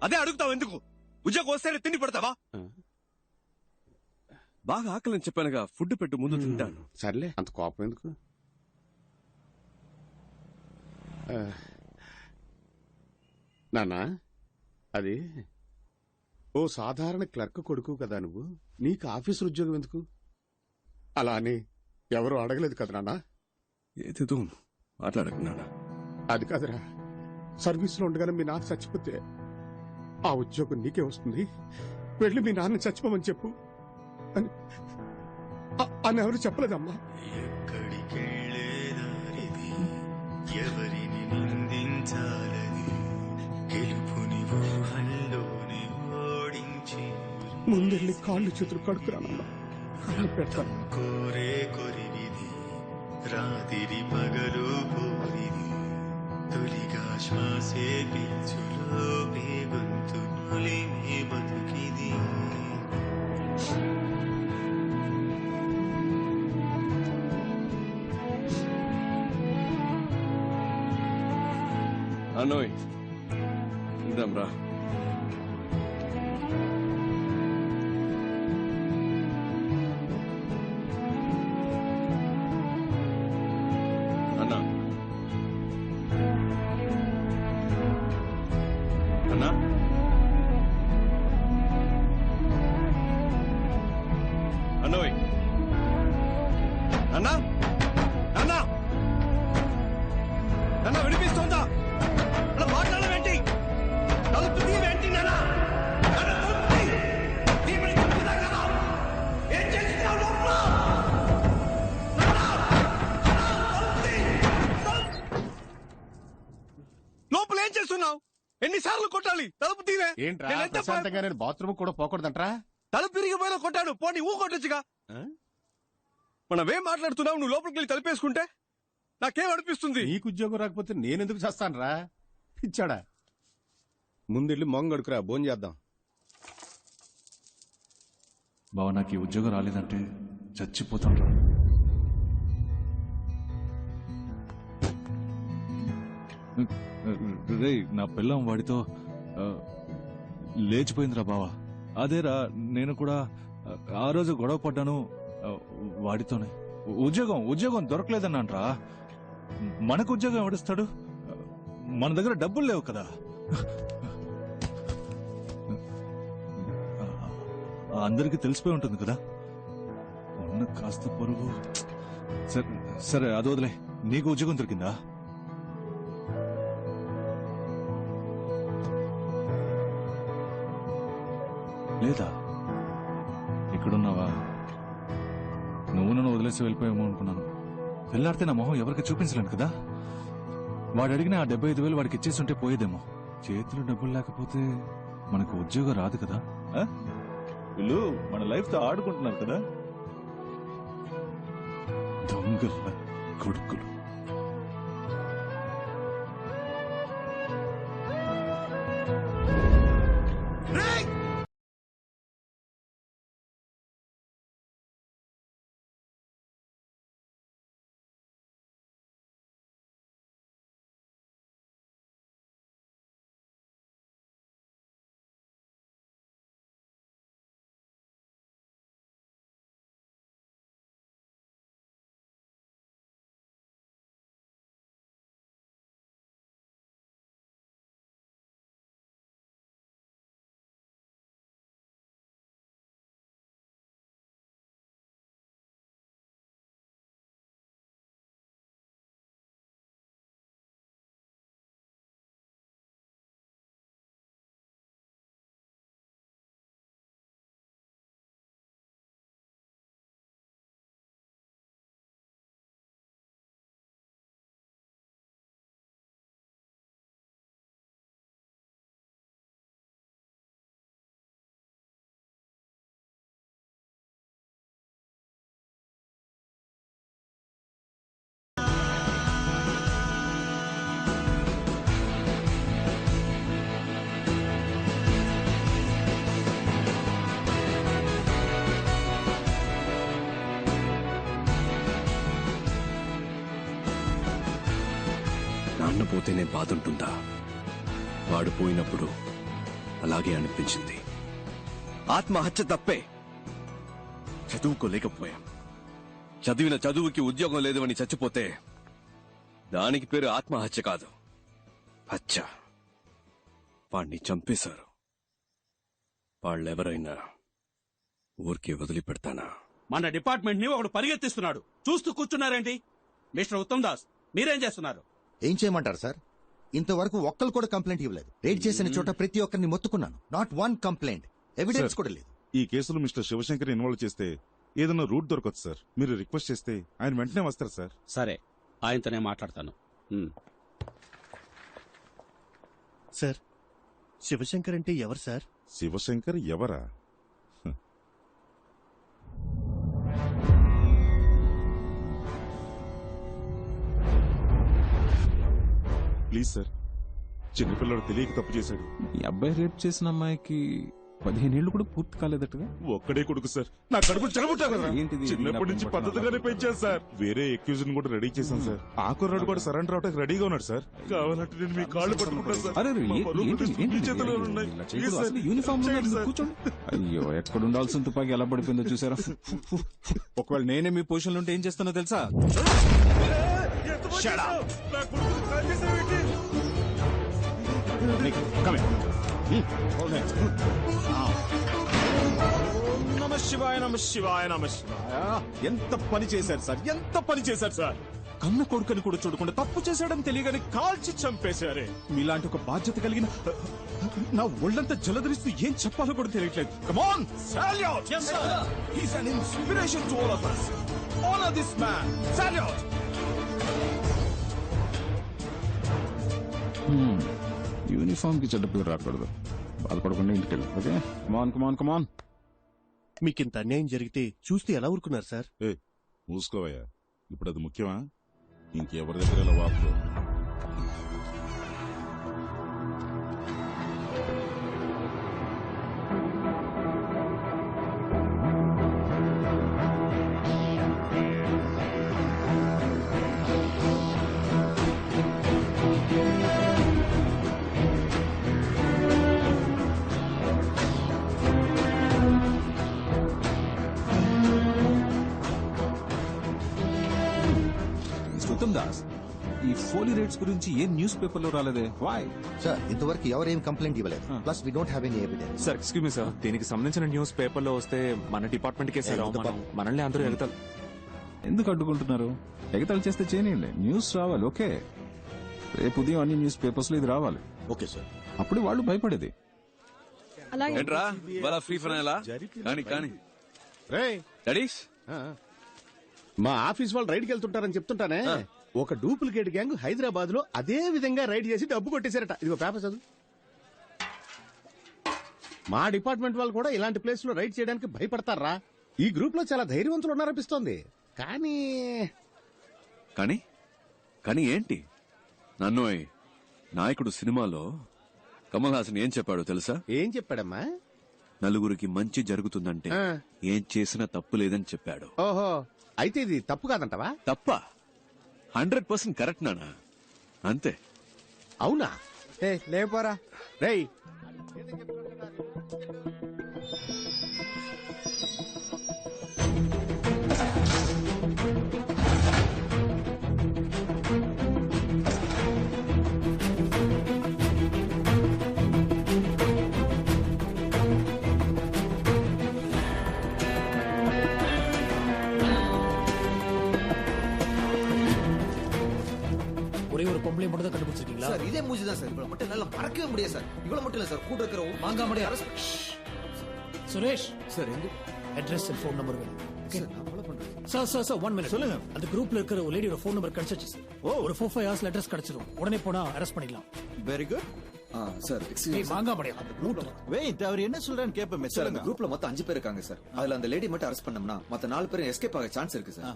అదే అడుగుతావు ఎందుకు? ఉద్యోగం వస్తేనే తిండి పడతావా? బాగా ఆకలిని చెప్పానుగా, ఫుడ్ పెట్టు, ముందు తింటాను. సర్లే, అంత కోపం ఎందుకు? నానా, అది ఓ సాధారణ క్లర్క్ కొడుకు కదా నువ్వు. నీకు ఆఫీసు ఉద్యోగం ఎందుకు? అలా అని ఎవరు అడగలేదు కదా నాన్న. ఏదేదో మాట్లాడకు నాన్న. అది కాదురా, సర్వీసులో ఉండగానే మీ నాన్న చచ్చిపోతే ఆ ఉద్యోగం నీకే వస్తుంది. వెళ్ళి మీ నాన్న చచ్చిపోమని చెప్పు అని ఎవరు చెప్పలేదమ్మా. ఎవరిని నిందించాలని గెలుపుని ఊహల్లోనే ఓడించి ముందెళ్ళి కాళ్ళు చేతులు కడుక్కురానమ్మా. పెడతాను. కోరే కొరివిది రాతిరి పగలు పోరిది తొలిగా శ్వాసే పీల్చులో గొంతు నులిమే బతుకిది. అనోయ్ ఇందాం రా. అన్నా అన్నా అనోయ్ అన్నా అన్నా అన్నా వినిపిస్తోందా? అలా మాట్లాడవేంటి? తలుపు తీవేంటి నానా? ఏం చేస్తున్నావు లోపల? లోపల ఏం చేస్తున్నావు? ఎన్నిసార్లు కొట్టాలి? తలుపు తీవే. ఏంట్రా ప్రశాంతంగా నేను బాత్రూమ్ కూడా పోకూడదంట్రా? తలుపు తిరిగిపోయినా కొట్టాడు. పోనీ ఊ కొట్టొచ్చుగా. మనమేం మాట్లాడుతున్నావు? నువ్వు లోపలికి వెళ్ళి తలుపేసుకుంటే నాకేం అనిపిస్తుంది? నీకు ఉద్యోగం రాకపోతే నేనెందుకు చేస్తానురా? ఇచ్చాడా? ముందెళ్ళి మొంగడుకురా, భోజనం చేద్దాం. బావ, నాకు ఈ ఉద్యోగం రాలేదంటే చచ్చిపోతాను. రే, నా పిల్లం వాడితో లేచిపోయిందిరా బావా. అదేరా, నేను కూడా ఆ రోజు గొడవ పడ్డాను వాడితోనే. ఉద్యోగం దొరకలేదన్నాన్రా. మనకు ఉద్యోగం ఎవడిస్తాడు? మన దగ్గర డబ్బులు లేవు కదా. అందరికీ తెలిసిపోయి ఉంటుంది కదా. ఉన్న కాస్త పొరుగు. సరే అది వదిలే. నీకు ఉద్యోగం దొరికిందా? లేదా? ఇక్కడున్నావా? నువ్వు నన్ను వదిలేసి వెళ్ళిపోయామో అనుకున్నాను. వెళ్ళాడితే నా మొహం ఎవరికి చూపించలేను కదా. వాడు అడిగిన ఆ 75,000 వాడికి ఇచ్చేస్తుంటే పోయేదేమో. చేతిలో డబ్బులు లేకపోతే మనకు ఉద్యోగం రాదు కదా. వీళ్ళు మన లైఫ్ తో ఆడుకుంటున్నారు కదా. దొంగల కొడుకులు. నాన్న పోతేనే బాధ ఉంటుందా? వాడు పోయినప్పుడు అలాగే అనిపించింది. ఆత్మహత్య తప్పే, చదువుకోలేకపోయాం. చదివిన చదువుకి ఉద్యోగం లేదు అని చచ్చిపోతే దానికి పేరు ఆత్మహత్య కాదు, హత్య. వాణ్ణి చంపేశారు. వాళ్ళెవరైనా ఊరికి వదిలిపెడతానా? మన డిపార్ట్మెంట్ ని ఒకడు పరిగెత్తిస్తున్నాడు, చూస్తూ కూర్చున్నారేంటి? మిస్టర్ ఉత్తమ్ దాస్, మీరేం చేస్తున్నారు? ఏం చేయమంటారు సార్? ఇంతవరకు ఒక్కరు కూడా కంప్లైంట్ ఇవ్వలేదు. రేడ్ చేసిన చోట ప్రతి ఒక్కరిని మొత్తుకున్నాను. నాట్ వన్ కంప్లైంట్, ఎవిడెన్స్ కూడా లేదు. ఈ కేసులో మిస్టర్ శివశంకర్ ఇన్వాల్వ్ చేస్తే ఏదైనా రూట్ దొరకదు సార్. మీరు రిక్వెస్ట్ చేస్తే ఆయన వెంటనే వస్తారు సార్. సరే, ఆయనతోనే మాట్లాడతాను. సార్, శివశంకర్ అంటే ఎవరు సార్? శివశంకర్ ఎవరా? ప్లీజ్ సార్, చిన్నపిల్లడు తెలియక తప్పు చేశాడు. ఈ అబ్బాయి రేప్ చేసిన అమ్మాయికి 15 ఏళ్లు కూడా పూర్తి కాలేదట్టుగా. ఒక్కడే కొడుకు సార్. నా కడుపు చెడగొట్టా కదా. ఏంటిది? చిన్నప్పటి నుంచి పద్ధతిగానే పెంచాను సార్. వేరే ఎక్యూజన్ కూడా రెడీ చేశాను సార్. ఆ కుర్రాడు కూడా సరెండర్ అవడానికి రెడీగా ఉన్నాడు సార్. కావాలంటే నేను మీ కాళ్ళు పట్టుకుంటాను సార్. అరే, మా పరువు ప్రతిష్టలు మీ చేతిలో ఉన్నాయి. ప్లీజ్ సార్, యూనిఫామ్ చేయండి సార్. కూర్చోండి. అయ్యో, ఎక్కడ ఉండాల్సిన తుపాకి ఎలా పడిపోయిందో చూసారా? ఒకవేళ నేనే మీ పొజిషన్ ఉంటే ఏం చేస్తానో తెలుసా? నా కొడుకును కాల్ చేసావేంటి? నమ శివాయ, నమ శివాయ, నమ శివాయ. ఎంత పని చేశారు సార్, ఎంత పని చేశారు సార్. కన్న కొడుకుని కూడా చూడకుండా తప్పు చేశాడని తెలియగానే కాల్చి చంపేశారే. మీలాంటి ఒక బాధ్యత కలిగిన నా ఒళ్ళంతా జలధరిస్తూ ఏం చెప్పాలో కూడా తెలియట్లేదు. Come on, salute! Yes, sir. He's an inspiration to all of us. Honor this man. Salute! Uniform కి చెడ్డ పేరు రాకూడదు. బాధపడకుండా ఇంటికి వెళ్ళి. ఓకే, కమాన్ కమాన్ కమాన్. మీకింత అన్యాయం జరిగితే చూస్తే ఎలా ఊరుకున్నారు సార్? మూసుకోవయ్యా. ఇప్పుడు అది ముఖ్యమా? ఇంకెవరి దగ్గర ఇలా వాపు. దాస్, ఈ ఫోలీ రేట్స్ గురించి ఏ న్యూస్ పేపర్ లో రాలేదే? వై సార్, ఇంతవరకు ఎవరేం కంప్లైంట్ ఇవ్వలేదు. Plus we don't have any evidence. Sir, excuse me sir, దీనికి సంబంధించిన న్యూస్ పేపర్ లో వస్తే మన డిపార్ట్మెంట్ కే సార్ అవమానం. మనల్ని అందరూ ఎగతాలు ఎందుకు అడ్డుకుంటున్నారు? ఎగతాళి చేస్తే చేయనియండి, న్యూస్ రావాలి. ఓకే, రేపు ఉదయం అన్ని న్యూస్ పేపర్స్ లో ఇది రావాలి. Okay sir. అప్పుడు వాళ్ళు భయపడేది. ఏంట్రా వాళ్ళ ఫ్రీ ఫైనలా? కానీ డాడీస్, మా ఆఫీస్ వాళ్ళు రైడ్కి వెళ్తుంటారని చెప్తుంటానే. ఒక డూప్లికేట్ గ్యాంగ్ హైదరాబాద్ లో అదే విధంగా రైడ్ చేసి డబ్బు కొట్టేశారట. ఇదిగో పేపర్ చదువు. మా డిపార్ట్మెంట్ వాళ్ళు కూడా ఇలాంటి ప్లేస్ లో రైడ్ చేయడానికి భయపడతారా? ఈ గ్రూప్ లో చాలా ధైర్యవంతులు ఉన్నారనిపిస్తోంది. కానీ కానీ ఏంటి? నన్ను నాయకుడు సినిమాలో కమల్ హాసన్ ఏం చెప్పాడో తెలుసా? ఏం చెప్పాడమ్మా? నలుగురికి మంచి జరుగుతుందంటే ఏం చేసినా తప్పు లేదని చెప్పాడు. ఓహో, అయితే ఇది తప్పు కాదంటవా? తప్ప 100% కరెక్ట్ నానా. అంతే. అవునా? లేపోరా రేయ్. ஒரே ஒரு பொம்பளை மட்டும் தான் கண்டுபிடிச்சிருக்கீங்களா? சார், இதே மூஞ்சி தான் சார். இவ்வளவு மட்டும் என்னால மறக்கவே முடியாது சார். இவ்வளவு மட்டும் இல்ல சார், கூட இருக்கிற மாங்கா மடைய அரசு. சுரேஷ் சார், எங்க அட்ரஸ் அண்ட் ஃபோன் நம்பர் வேணும். சார், நான் ஃபாலோ பண்றேன். சார் 1 மினிட் சொல்லுங்க. அந்த குரூப்ல இருக்கிற ஒரு லேடியோட ஃபோன் நம்பர் கிடைச்சிச்சு சார். ஒரு 4-5 ஹவர்ஸ்ல அட்ரஸ் கிடைச்சிரும். உடனே போனா அரெஸ்ட் பண்ணிடலாம். Very good. சார், ஏய் மாங்கா மடைய வெயிட், அவர் என்ன சொல்றான்னு கேப்பமே. சார், அந்த குரூப்ல மொத்தம் 5 பேர் இருக்காங்க சார். அதுல அந்த லேடி மட்டும் அரெஸ்ட் பண்ணோம்னா மத்த 4 பேரும் எஸ்கேப் ஆக சான்ஸ் இருக்கு சார்.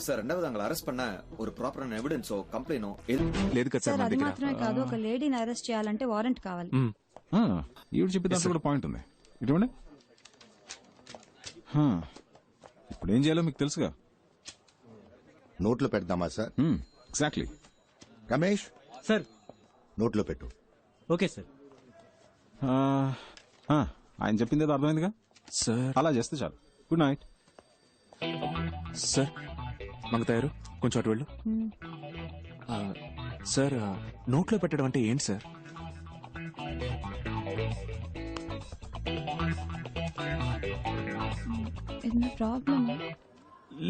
సార్, రెండవది అంగళ అరెస్ట్ పన్న ఒక ప్రాపర్ ఎవిడెన్స్ కంప్లైంట్ లేదు కదా సార్. అది మాత్రమే కాదు, ఒక లేడీని అరెస్ట్ చేయాలంటే వారెంట్ కావాలి. ఈవిడ చెప్పే దాంట్లో కూడా పాయింట్ ఉంది. ఇటువంటి ఇప్పుడు ఏం చేయాలో మీకు తెలుసుగా. నోట్లో పెడదామా సార్? ఎగ్జాక్ట్లీ. రమేష్, సార్ నోట్లో పెట్టు. Okay sir. ఆయన చెప్పింది ఏదో అర్థమైందిగా సార్. అలా చేస్తే చాలు. Good night sir. మంగతాయారు కొంచెం అటు వెళ్ళు. సార్ నోట్లో పెట్టడం అంటే ఏంటి సార్?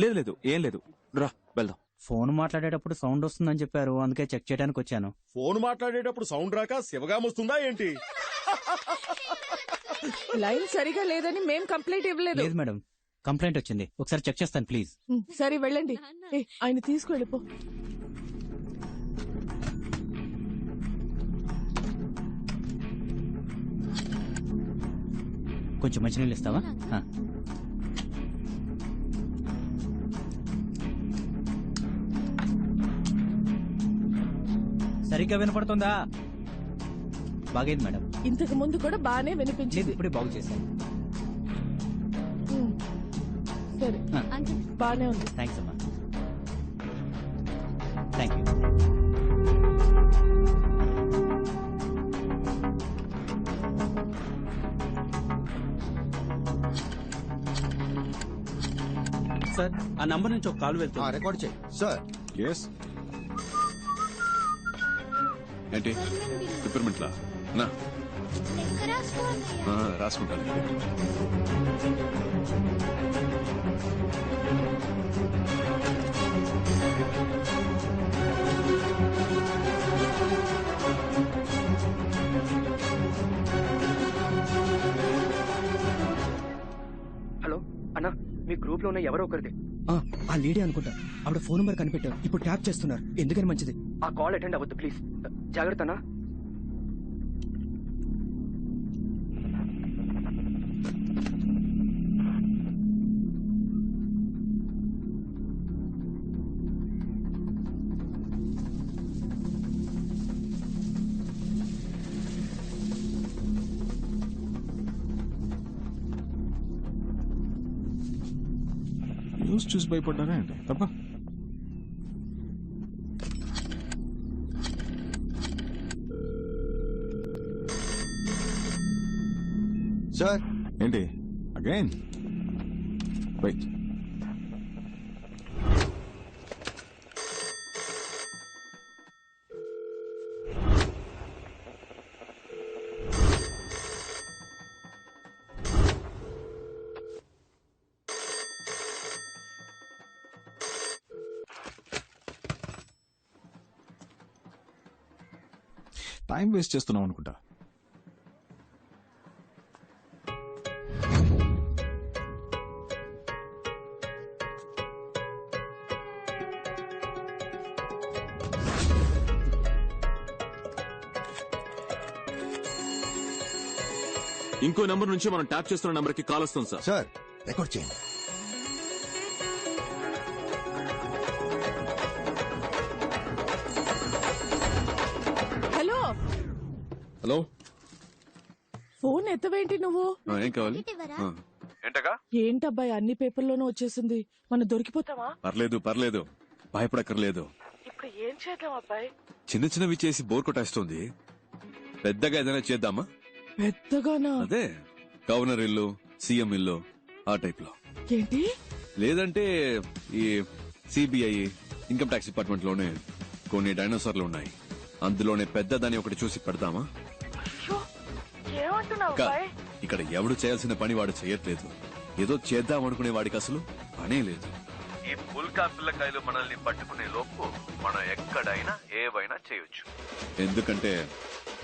లేదు లేదు ఏం లేదు, రా వెళ్దాం. ఫోన్ మాట్లాడేటప్పుడు సౌండ్ వస్తుందని చెప్పారు, అందుకే చెక్ చేయడానికి వచ్చాను. ఫోన్ మాట్లాడేటప్పుడు సౌండ్ రాక శివగాం వస్తుందా ఏంటి? లైన్ సరిగా లేదని మేం కంప్లైంట్ ఇవ్వలేదు. లేదు మేడం, కంప్లైంట్ వచ్చింది, ఒకసారి చెక్ చేస్తాను ప్లీజ్. సరే వెళ్ళండి. ఆయన తీసుకువెళ్ళిపో. కొంచెం మంచినీళ్ళు ఇస్తావా? సరిగ్గా వినపడుతుందా? బాగైంది మేడం. ఇంతకు ముందు కూడా బానే వినిపించింది. ఇప్పుడే బాగు చేశాను. సరే బానే ఉంది. థ్యాంక్స్ అమ్మా. Thank you. సార్ ఆ నంబర్ నుంచి ఒక కాల్ వెళ్తుంది. రికార్డ్ చేయి సార్. ఎస్. ఏంటి పిప్పర్మెంట్లా నా రాసుకుంటాను. హలో అన్నా, మీ గ్రూప్ లో ఉన్న ఎవరో ఒకరిది. ఆ లేడీ అనుకుంటా. ఆవిడ ఫోన్ నెంబర్ కనిపెట్టారు, ఇప్పుడు ట్యాప్ చేస్తున్నారు. ఎందుకని మంచిది. ఆ కాల్ అటెండ్ అవ్వద్దు ప్లీజ్. జాగ్రత్త అన్నా. న్యూస్ చూసి భయపడ్డారా ఏంటి? తప్ప సార్. ఏంటి అగైన్? వెయిట్. టైం వేస్ట్ చేస్తున్నాం అనుకుంటా. ఇంకో నెంబర్ నుంచి మనం ట్యాప్ చేస్తున్న నెంబర్ కి కాల్ వస్తుంది సార్. సార్ రికార్డ్ చేయండి. హలో హలో, ఫోన్ ఎత్తవేంటి నువ్వు? ఏం కావాలి? ఏంటగా? ఏంటబ్బాయి అన్ని పేపర్లోనూ వచ్చేసింది, మనం దొరికిపోతావా? పర్లేదు పర్లేదు, భయపడక్కర్లేదు. ఇప్పుడు ఏం చేద్దాం అబ్బాయి? చిన్న చిన్నవి చేసి బోర్ కొట్టేస్తుంది. పెద్దగా ఏదైనా చేద్దామా? పెద్దగానా? అదే గవర్నర్ ఇల్లు, సీఎం ఇల్లు, ఆ టైప్ లో. ఏంటి? లేదంటే ఈ సిబిఐ, ఇన్కమ్ ట్యాక్స్ డిపార్ట్మెంట్ లోనే కొన్ని డైనోసార్లు ఉన్నాయి, అందులోనే పెద్దదాన్ని ఒకటి చూసి పెడదామా? ఇక్కడ ఎవడు చేయాల్సిన పని వాడు చేయట్లేదు. ఏదో చేద్దాం అనుకునే వాడికి అసలు పనే లేదు. ఈ పుల్కా పిల్లకాయలు మనల్ని పట్టుకునే లోపు మనం ఎక్కడైనా ఏవైనా చేయొచ్చు. ఎందుకంటే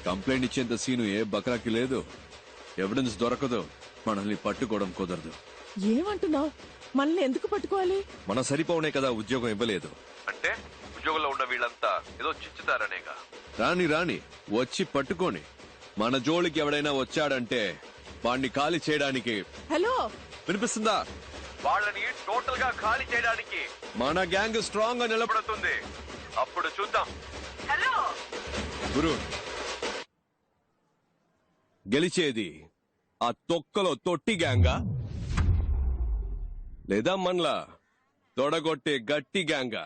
కంప్లైంట్ ఇచ్చేంత సీను ఏ బక్రాకి లేదు. ఎవిడెన్స్ దొరకదు, మనల్ని పట్టుకోవడం కుదరదు. ఏమంటున్నావు? మనల్ని ఎందుకు పట్టుకోవాలి? మన సరిపోనే కదా ఉద్యోగం ఇవ్వలేదు అంటే ఉద్యోగంలో ఉన్న వీళ్ళంతా ఏదో చిచ్చుతారనేగా. రాని రాని వచ్చి పట్టుకోని. మన జోలికి ఎవడైనా వచ్చాడంటే వాడిని ఖాళీ చేయడానికి. హలో, వినిపిస్తుందా? వాళ్ళని టోటల్ గా ఖాళీ చేయడానికి మన గ్యాంగ్ స్ట్రాంగ్ గా నిలబడుతుంది. అప్పుడు చూద్దాం. హలో గురు, గెలిచేది ఆ తొక్కలో తొట్టి గ్యాంగా లేదా మనలా తొడగొట్టే గట్టి గ్యాంగా?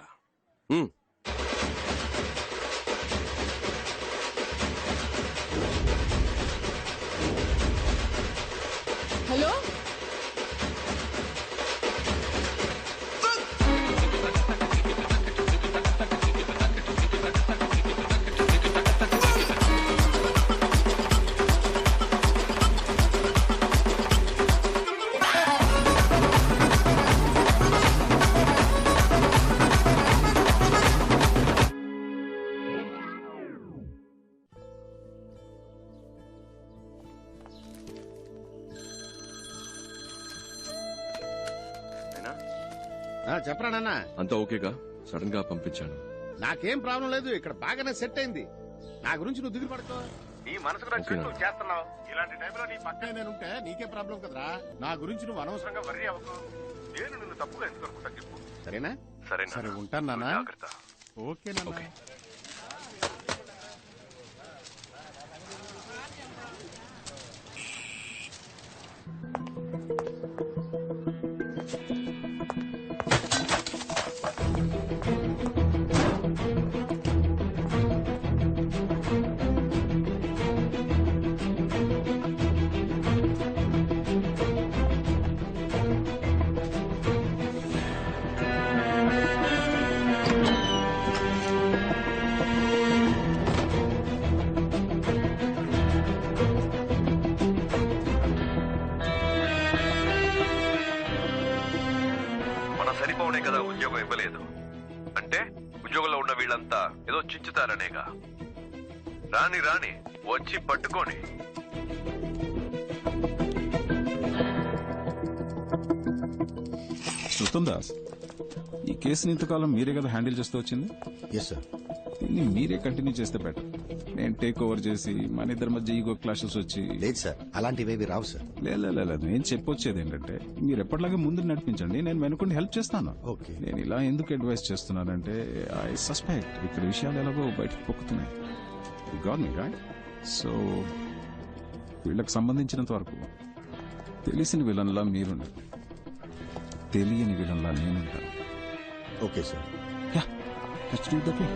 చెప్పరా నాన్న. అంతా ఓకేగా? సడన్ గా పంపించాను. నాకేం ప్రాబ్లం లేదు, ఇక్కడ బాగానే సెట్ అయింది. నా గురించి నువ్వు దిగులు పడుకో. నీ మనసుకు నచ్చినట్టు నువ్వు చేస్తున్నావు. ఇలాంటి టైంలో నీ పక్కనే నేనుంటే నీకే ప్రాబ్లం కదరా. నా గురించి నువ్వు అనవసరంగా వర్రీ అవ్వకు. నేను నిన్ను తప్పుగా ఎందుకు అనుకుంటా చెప్పు. సరేనా? సరే ఉంటాను నాన్న. ఓకే నాన్న. సరిపోవనే కదా ఉద్యోగం ఇవ్వలేదు అంటే ఉద్యోగంలో ఉన్న వీళ్ళంతా ఏదో చించుతారనేగా. రాని రాని వచ్చి పట్టుకొని. ఉత్తమ్ దాస్, ఈ కేసుని ఇంతకాలం మీరే కదా హ్యాండిల్ చేస్తూ వచ్చింది? Yes sir. దీన్ని మీరే కంటిన్యూ చేస్తే బెటర్. నేను టేక్ ఓవర్ చేసి మన ఇద్దరి మధ్య ఈగో క్లాషెస్ వచ్చి. లేదు సార్, అలాంటివేవి రావు సార్. లేదు నేను చెప్పొచ్చేది ఏంటంటే మీరు ఎప్పటిలాగే ముందు నడిపించండి, నేను వెనుకుండి హెల్ప్ చేస్తాను. ఓకే. నేను ఇలా ఎందుకు అడ్వైస్ చేస్తున్నానంటే ఐ సస్పెక్ట్ ఇక్కడ విషయాలు ఎలాగో బయటకు పొక్కుతున్నాయి. Got me right? సో వీళ్ళకి సంబంధించినంత వరకు తెలిసిన విలన్లా మీరుండరు, తెలియని విలన్లా నేనుంటాను. Okay sir. Yeah, let's do that way.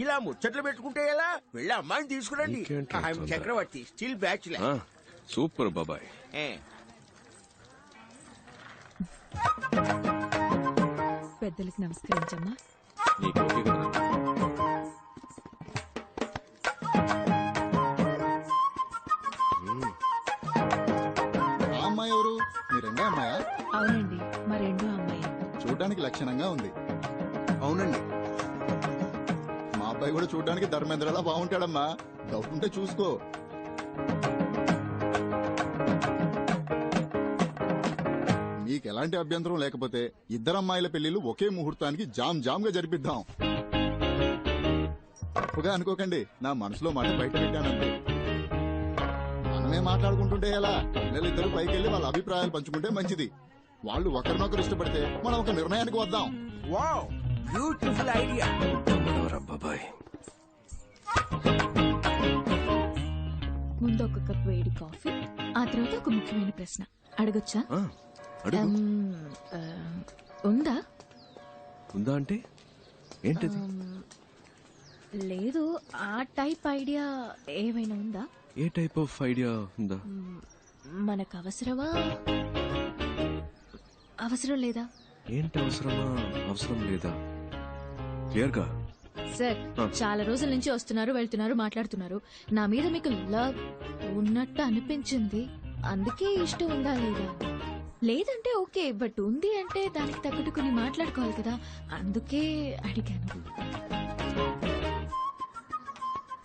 ఇలా ముచ్చట్లు పెట్టుకుంటే ఎలా? వెళ్ళి అమ్మాయిని తీసుకురండి. చక్రవర్తి స్టిల్ బ్యాచులర్. సూపర్ బాబాయ్. పెద్దలకు నమస్కరించమ్మా. అమ్మాయి ఎవరు? మీ రెండో అమ్మాయా? అవునండి, మా రెండో అమ్మాయి. చూడడానికి లక్షణంగా ఉంది. అవునండి. మా అబ్బాయి కూడా చూడడానికి ధర్మేంద్రలా బాగుంటాడమ్మా. డౌట్ ఉంటే చూసుకో. మీకు ఎలాంటి అభ్యంతరం లేకపోతే ఇద్దరు అమ్మాయిల పెళ్లిళ్ళు ఒకే ముహూర్తానికి జామ్ గా జరిపిద్దాం. తప్పుగా అనుకోకండి, నా మనసులో మాట బయట పెట్టానండి. మనమే మాట్లాడుకుంటుంటే ఎలా? పిల్లలిద్దరూ పైకి వెళ్లి వాళ్ళ అభిప్రాయాలు పంచుకుంటే మంచిది. వాళ్ళు ఒకరినొకరు ఇష్టపడితే మనం ఒక నిర్ణయానికి వద్దాం. Wow, beautiful idea. బాబాయ్, ముందు ఒక కప్ వేడి కాఫీ, ఆ తర్వాత ఒక ముఖ్యమైన ప్రశ్న అడగొచ్చా? ఉందా? ఉందా అంటే ఏంటిది? లేదు, ఆ టైప్ ఐడియా ఏమైనా ఉందా? ఏ టైప్ ఆఫ్ ఐడియా ఉందా? మనకు అవసరమా, అవసరం లేదా? ఏంటి అవసరమా, అవసరం లేదా? క్లియర్ గా సార్, చాలా రోజుల నుంచి వస్తున్నారు, వెళ్తున్నారు, మాట్లాడుతున్నారు. నా మీద మీకు లవ్ ఉన్నట్టు అనిపించింది, అందుకే ఇష్టం ఉందా లేదా? లేదంటే ఓకే, బట్ ఉంది అంటే దానికి తగ్గట్టు కొన్ని మాట్లాడుకోవాలి కదా, అందుకే అడిగాను.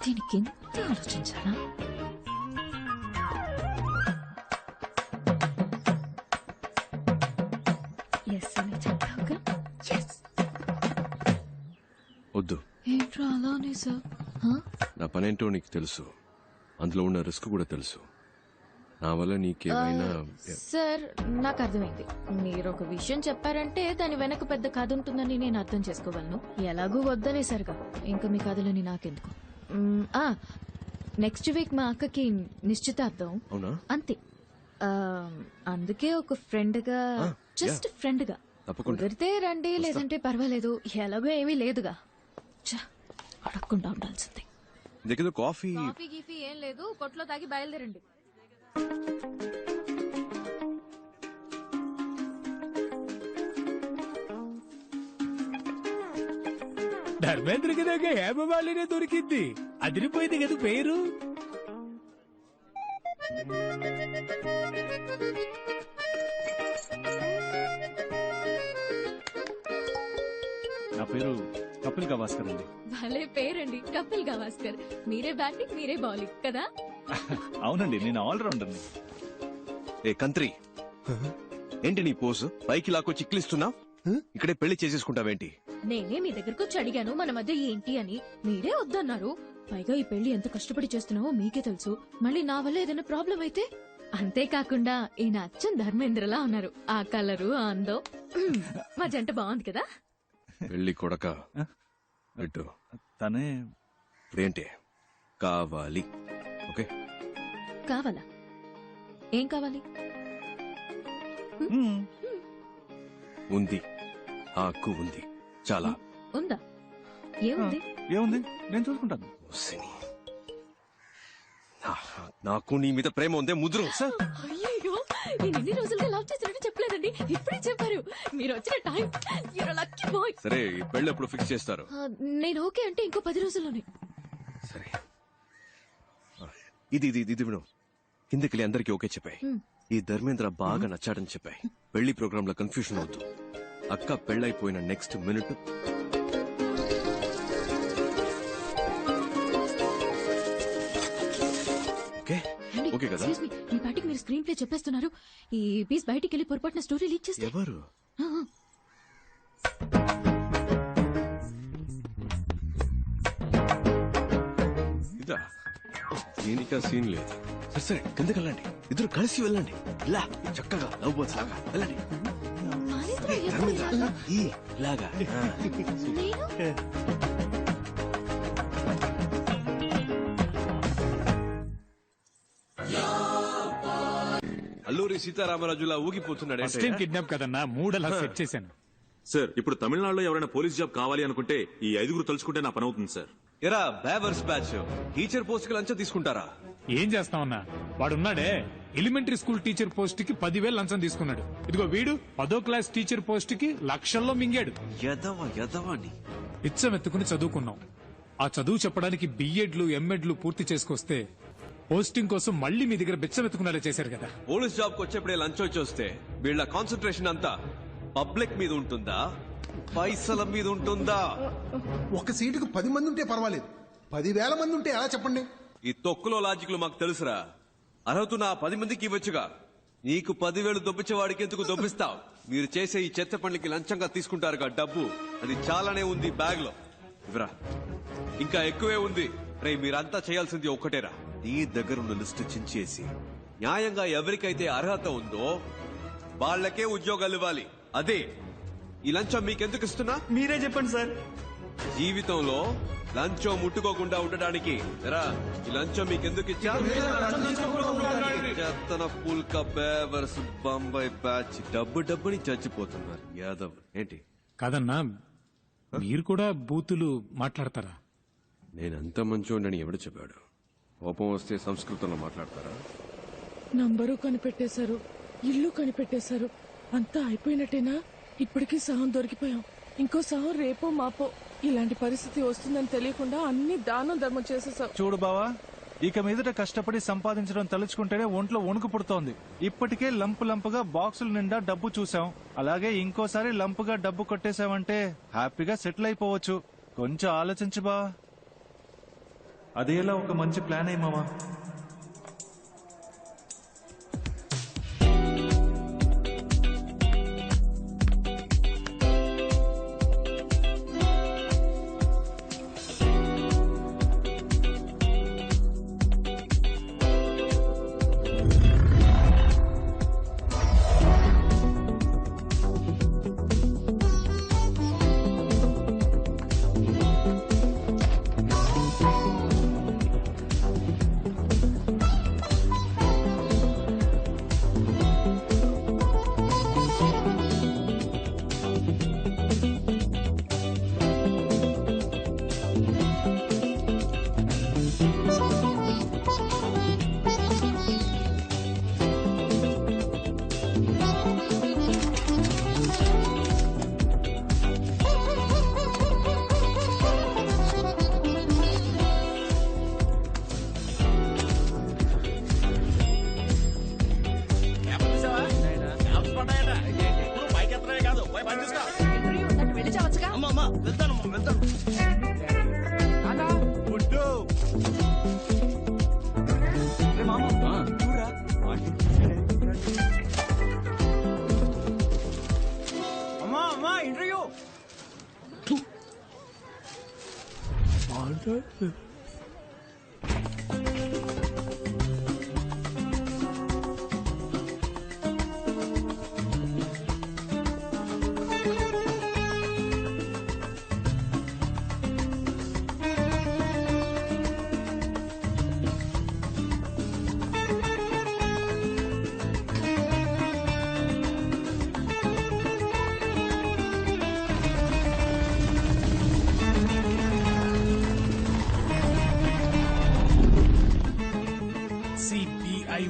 దీనికి ఎంత ఆలోచించానా? ఎస్ అని చెప్పావుగా? ఎస్. వద్దు. ఏంట్రా అలానే సార్? నా పనేంటో నీకు తెలుసు, అందులో ఉన్న రిస్క్ కూడా తెలుసు. నా వల్ల నీకేమైనా. సార్, నాకు అర్థమైంది. మీరు ఒక విషయం చెప్పారంటే దాని వెనక పెద్ద కథ ఉంటుందని నేను అర్థం చేసుకోగలను. ఎలాగూ వద్దనేసరిగా ఇంకా మీ కథలని నాకెందుకు. నెక్స్ట్ వీక్ మా అక్కకి నిశ్చితార్థం. అవునా? అంతే. అందుకే ఒక ఫ్రెండ్ గా, జస్ట్ ఫ్రెండ్ గా కుదిరితే రండి, లేదంటే పర్వాలేదు, ఎలాగో ఏమీ లేదుగా. అడగకుండా ఉండాల్సిందే. దగ్గర కాఫీ గీఫీ ఏం లేదు, కొట్లో తాగి బయలుదేరండి. ధర్మేంద్రకి దగ్గర హేమమాలినే దొరికింది, అదిరిపోయింది కదా పేరు. నా పేరు కపిల్ గవాస్కర్ అండి. భలే పేరండి, కపిల్ గవాస్కర్. మీరే బ్యాటింగ్, మీరే బౌలింగ్ కదా? అవునండి, నేను ఆల్రౌండర్ని. ఏ కంత్రి, ఏంటి నీ పోసు? పైకి లాక్కొచ్చి చిక్లిస్తున్నా? ఇక్కడే పెళ్లి చేసేసుకుంటావేంటి? నేనే మీ దగ్గరకు వచ్చి అడిగాను మన మధ్య ఏంటి అని, మీరే వద్దన్నారు. పైగా ఈ పెళ్లి ఎంత కష్టపడి చేస్తున్నావో మీకే తెలుసు. మళ్ళీ నా వల్ల ఏదైనా ప్రాబ్లం అయితే? అంతేకాకుండా ఈయన అచ్చం ధర్మేంద్రలా ఉన్నారు. ఆ కలరు, ఆ అందం, మా జంట బాగుంది కదా. పెళ్లి కొడక పెట్టు. తనే ఇప్పుడేంటి కావాలి? ఓకే, కావాలా? ఏం కావాలి? ఉంది, హక్కు ఉంది. చాలా ఉందా? ఏముంది? ఏముంది, నేను చూసుకుంటాను. నాకు నీ మీద ప్రేమ ఉందే ముద్రు. అయ్యో, నేను ఎన్ని రోజులుగా లవ్ చేసినట్టు చెప్పలేదండి, ఇప్పుడే చెప్పారు. మీరు వచ్చిన time, you're a lucky boy. సరే, ఈ పెళ్లి ఎప్పుడు ఫిక్స్ చేస్తారు? నేను ఓకే అంటే ఇంకో 10 రోజుల్లోనే. సరే, ఇది ఇది ఇది విను. కిందకెళ్ళి అందరికి ఓకే చెప్పాయి. ఈ ధర్మేంద్ర బాగా నచ్చాడని చెప్పాయి. పెళ్లి ప్రోగ్రామ్ లో కన్ఫ్యూషన్ అవుతూ అక్క పెళ్ళైపోయిన నెక్స్ట్ మినిట్ ఓకే ఓకే కదా? Excuse me, మీ పార్టీకి మీరు స్క్రీన్ ప్లే చెప్పేస్తున్నారు. ఈ పీస్ బయటికి వెళ్ళి పొరపాటున స్టోరీ లీక్ చేస్తే ఎవరు? ఇదా, దీనికా సీన్ లేదు. సరే సరే, కిందకి వెళ్ళండి, ఇద్దరు కలిసి వెళ్ళండి. ఇలా చక్కగా లవ్ బర్డ్స్ లాగా వెళ్ళండి. ధర్మేంద్ర, ఈ లాగా. అల్లూరి సీతారామరాజులా ఊగిపోతున్నాడు. కిడ్నాప్ కదన్నా, మూడలా సెట్ చేశాను. సార్, ఇప్పుడు తమిళనాడులో ఎవరైనా పోలీస్ జాబ్ కావాలి అనుకుంటే ఈ 5 తలుచుకుంటే నా పని అవుతుంది సార్. ఎరా బేవర్స్ బ్యాచ్, టీచర్ పోస్ట్ కి లంచం తీసుకుంటారా? ఏం చేస్తామన్నా, వాడున్నాడే ఎలిమెంటరీ స్కూల్ టీచర్ పోస్ట్ కి 10,000 లంచం తీసుకున్నాడు. ఇదిగో వీడు 10వ క్లాస్ టీచర్ పోస్ట్ కి లక్షల్లో మింగాడు. యదవని ఇచ్చమెత్తుకుని చదువుకున్నాం. ఆ చదువు చెప్పడానికి బిఎడ్లు ఎంఎడ్లు పూర్తి చేసుకొస్తే పోస్టింగ్ కోసం మళ్ళీ మీ దగ్గర బిచ్చమెత్తుకునేలా చేశారు కదా. పోలీస్ జాబ్ కు వచ్చేప్పుడే లంచం వచ్చి వస్తే వీళ్ళ కాన్సన్ట్రేషన్ అంతా పబ్లిక్ మీద ఉంటుందా, పైసల మీద ఉంటుందా? ఒక సీటుకు 10 మంది ఉంటే పర్వాలేదు, 10,000 మంది ఉంటే ఎలా చెప్పండి? ఈ తొక్కులో లాజిక్లు మాకు తెలుసురా. అర్హత నా 10 మందికి ఇవ్వచ్చుగా. నీకు 10,000 దొబ్బించేవాడికి ఎందుకు దొబ్బిస్తావు? మీరు చేసే ఈ చెత్త పనులకి లంచంగా తీసుకుంటారుగా డబ్బు, అది చాలానే ఉంది బ్యాగ్ లో. ఇవరా, ఇంకా ఎక్కువే ఉంది. రే, మీరంతా చేయాల్సింది ఒక్కటేరా, నీ దగ్గరున్న లిస్టు చించేసి న్యాయంగా ఎవరికైతే అర్హత ఉందో వాళ్ళకే ఉద్యోగాలు ఇవ్వాలి. అదే ఈ లంచం మీకెందుకు ఇస్తున్నా? మీరే చెప్పండి సార్. జీవితంలో లంచం ముట్టుకోకుండా ఉండడానికి ఈ లంచం మీకెందుకు ఇచ్చా? పుల్క బేవర్స్ బొంబాయి బ్యాచ్ డబ్బుని చచ్చిపోతున్నారు యాదవ్. ఏంటి కాదన్నా, మీరు కూడా బూతులు మాట్లాడతారా? నేనంత మంచోడని ఎవడు చెప్పాడు? కోపం వస్తే సంస్కృతంలో మాట్లాడతారా? నంబరు కనిపెట్టేశారు, ఇల్లు కనిపెట్టేశారు, అంతా అయిపోయినట్టేనా? ఇప్పటికీ సహం దొరికిపోయాం. ఇంకో సహం రేపో మాపో. ఇలాంటి పరిస్థితి వస్తుందని తెలియకుండా అన్ని దానం ధర్మం చేసేసాం. చూడు బావా, ఇక మీదట కష్టపడి సంపాదించడం తలుచుకుంటేనే ఒంట్లో వణుకు పుడుతోంది. ఇప్పటికే లంపుగా బాక్సుల నిండా డబ్బు చూసాం. అలాగే ఇంకోసారి లంపుగా డబ్బు కొట్టేశామంటే హ్యాపీగా సెటిల్ అయిపోవచ్చు. కొంచెం ఆలోచించు బావా. అదేలా ఒక మంచి ప్లాన్ అయ్యి మావా. CBI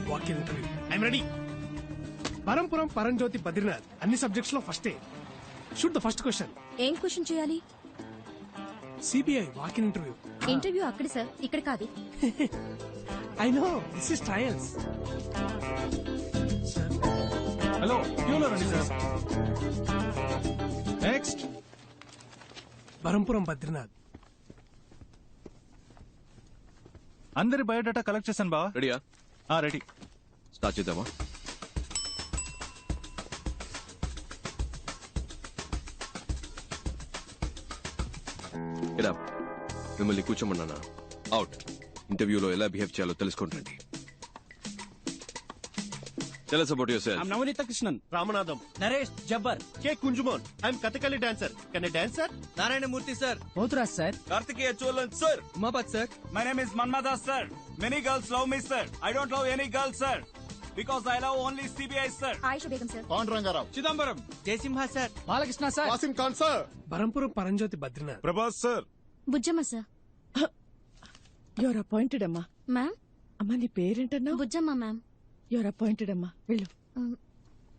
walk in interview I'm ready. Parampuram Paramjyothi Badrinath అన్ని సబ్జెక్ట్స్ లో ఫస్టే. Shoot the first question. ఏం క్వశ్చన్ చేయాలి? CBI walk in interview. Interview అక్కడ సార్, ఇక్కడ కాదు. I know this is trials. Hello క్యూలో రండి సార్. నెక్స్ట్ పరంపురం బద్రీనాథ్. అందరి బయోడేటా కలెక్ట్ చేశాను బావా. రెడీయా? రెడీ. స్టార్ట్ చేద్దామా? మిమ్మల్ని కూర్చోమన్నానా? అవుట్. ఇంటర్వ్యూలో ఎలా బిహేవ్ చేయాలో తెలుసుకుంటండి. Tell us about yourself. I'm Navanita Krishnan. Ramanadam. Naresh Jabbar. K. Kunjumon. I'm Kathakali dancer. Can I dance, sir? Narayana Murthy sir. Mothras sir. Kartikeya Cholan sir. Umapat sir. My name is Manmada sir. Many girls love me sir. I don't love any girl sir. Because I love only CBI sir. Aisha Begum sir. Rangarao. Chidambaram. Jaisimha sir. Balakrishna sir. Wasim Khan sir. Parampuram Paramjyothi Badrinath. Prabhas sir. Bujjamma sir. Your appointed అమ్మా. Ma'am. అమ్మా నీ పేరేంటన్నా? Bujjamma ma'am. Your appointed అమ్మా, వెళ్ళు.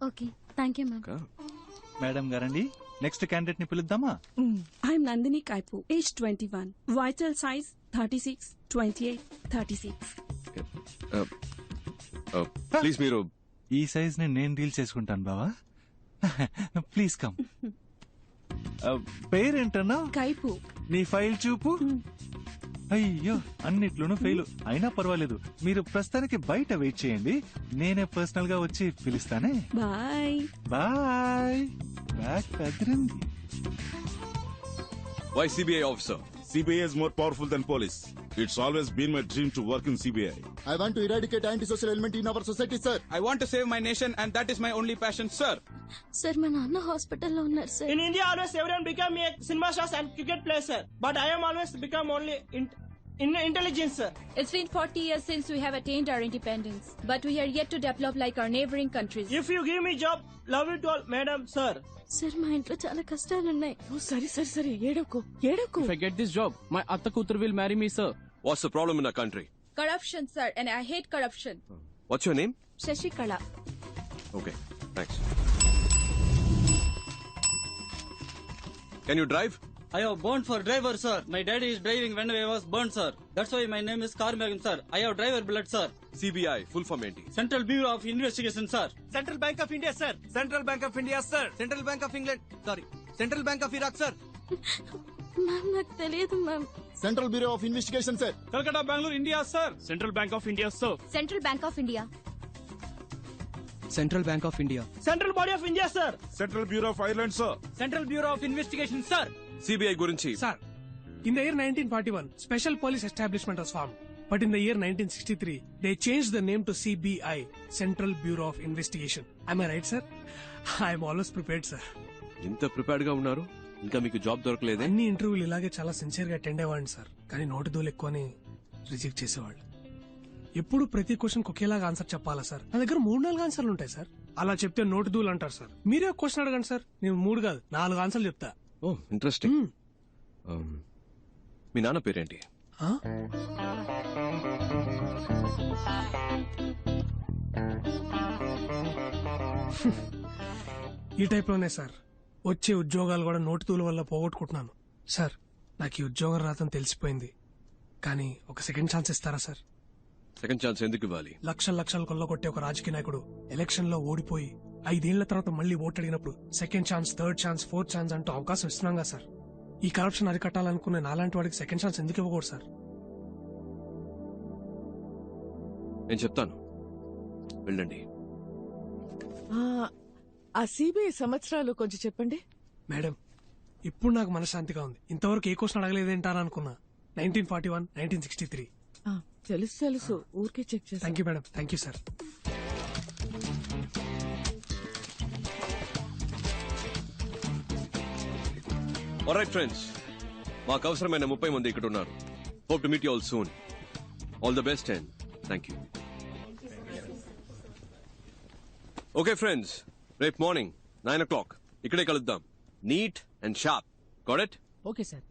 Okay, thank you ma'am. Madam గారండి, next candidate ని పిలుద్దామా? I'm Nandini Kaipu, age 21, vital size 36, 28, 36. Please మీరు ఈ సైజ్ ని నేను డీల్ చేసుకుంటాను బావా. Please come. పేరేంటన్నా? కైపు. నీ ఫైల్ చూపు. అయ్యో, అన్నిట్లోనూ ఫెయిల్. అయినా పర్వాలేదు, మీరు ప్రస్తుతానికి బయట వెయిట్ చేయండి, నేనే పర్సనల్ గా వచ్చి పిలుస్తానే. Bye bye. బ్యాక్ కదిరింది. Why CBI officer? CBI is more powerful than police. It's always been my dream to work in CBI. I want to eradicate antisocial element in our society, sir. I want to save my nation and that is my only passion sir. Sir మా నాన్న హాస్పిటల్లో ఉన్నారు sir. In India, always everyone become a cinema stars and cricket player, sir. But I am always become only in intelligence, sir. It's been 40 years since we have attained our independence, but we are yet to develop like our neighboring countries. If you give me job, love it all, madam, sir. Sir మా ఇంట్లో చాలా కష్టాలున్నాయి. సరే సరే సరే, ఏడవకు ఏడవకు. If I get this job, my atta kutur will marry me, sir. What's the problem in our country? Corruption, sir, and I hate corruption. What's your name? Shashikala. Okay, thanks. Can you drive? I have burned for driver, sir. My daddy is driving when I was burned, sir. That's why my name is Karmagam, sir. I have driver blood, sir. CBI, full form ఏంటి? Central Bureau of Investigation, sir. Central Bank of India, sir. Central Bank of India, sir. Central Bank of England. Sorry. Central Bank of Iraq, sir. Ma'am నాకు తెలియదు ma'am. Central Bureau of Investigation, sir. Calcutta, Bangalore, India sir. Central Bank of India sir. Central bank of India. Central Bank of India. Central Body of India, sir. Central Bureau of Ireland, sir. Central Bureau of Investigation, sir. CBI గురించి. Sir, in the year 1941, Special Police Establishment was formed. But in the year 1963, they changed the name to CBI, Central Bureau of Investigation. Am I right, sir? I am always prepared, sir. ఇంత prepared గా ఉన్నారు, ఇంకా మీకు job దొరకలేదే? అన్ని ఇంటర్వ్యూలు ఇలాగే చాలా sincere గా అటెండ్ అయ్యేవాడిని సార్, కానీ నోటి దూలు ఎక్కువని రిజెక్ట్ చేసేవాళ్ళు. ఎప్పుడు ప్రతి క్వశ్చన్ ఒకేలాగా ఆన్సర్ చెప్పాలా సార్? నా దగ్గర 3-4 ఆన్సర్లు ఉంటాయి సార్. అలా చెప్తే నోటి దూలు అంటారు సార్. మీరే ఒక క్వశ్చన్ అడగండి సార్, నేను 3 కాదు 4 ఆన్సర్లు చెప్తా. ఓ ఇంట్రెస్టింగ్. మీ నాన్న పేరేంటి? ఈ టైప్ లోనే సార్ వచ్చే ఉద్యోగాలు కూడా నోటితూల వల్ల పోగొట్టుకుంటున్నాను సార్. నాకు ఈ ఉద్యోగం రాదని తెలిసిపోయింది, కానీ ఒక సెకండ్ ఛాన్స్ ఇస్తారా సార్? సెకండ్ ఛాన్స్ ఎందుకు ఇవ్వాలి? లక్షలు కొల్లగొట్టే ఒక రాజకీయ నాయకుడు ఎలక్షన్ లో ఓడిపోయి 5 ఏళ్ల తర్వాత మళ్ళీ ఓటు అడిగినప్పుడు second chance, third chance, fourth chance అంటూ అవకాశం ఇస్తున్నాం కదా సార్. ఈ కరప్షన్ అరికట్టాలనుకునే నాలాంటి వాడికి సెకండ్ ఛాన్స్ ఎందుకు ఇవ్వకూడదు సార్? నేను చెప్తాను, వెళ్ళండి. ఆ సిబిఐ సంవత్సరాలు కొంచెం చెప్పండి మేడం. ఇప్పుడు నాకు మనశ్శాంతిగా ఉంది. ఇంతవరకు ఏ క్వశ్చన్ అడగలేదేంటారా అనుకున్నా. 1941, 1963. తెలుసు తెలుసు, ఊరికే చెక్ చేసి. Thank you madam, thank you sir. Alright friends, మాకు అవసరమైన 30 మంది ఇక్కడ ఉన్నారు. Hope to meet you all soon. All the best and thank you. Okay friends, రేపు మార్నింగ్ 9 o'clock ఇక్కడే కలుద్దాం. Neat and sharp. Got it? Okay sir.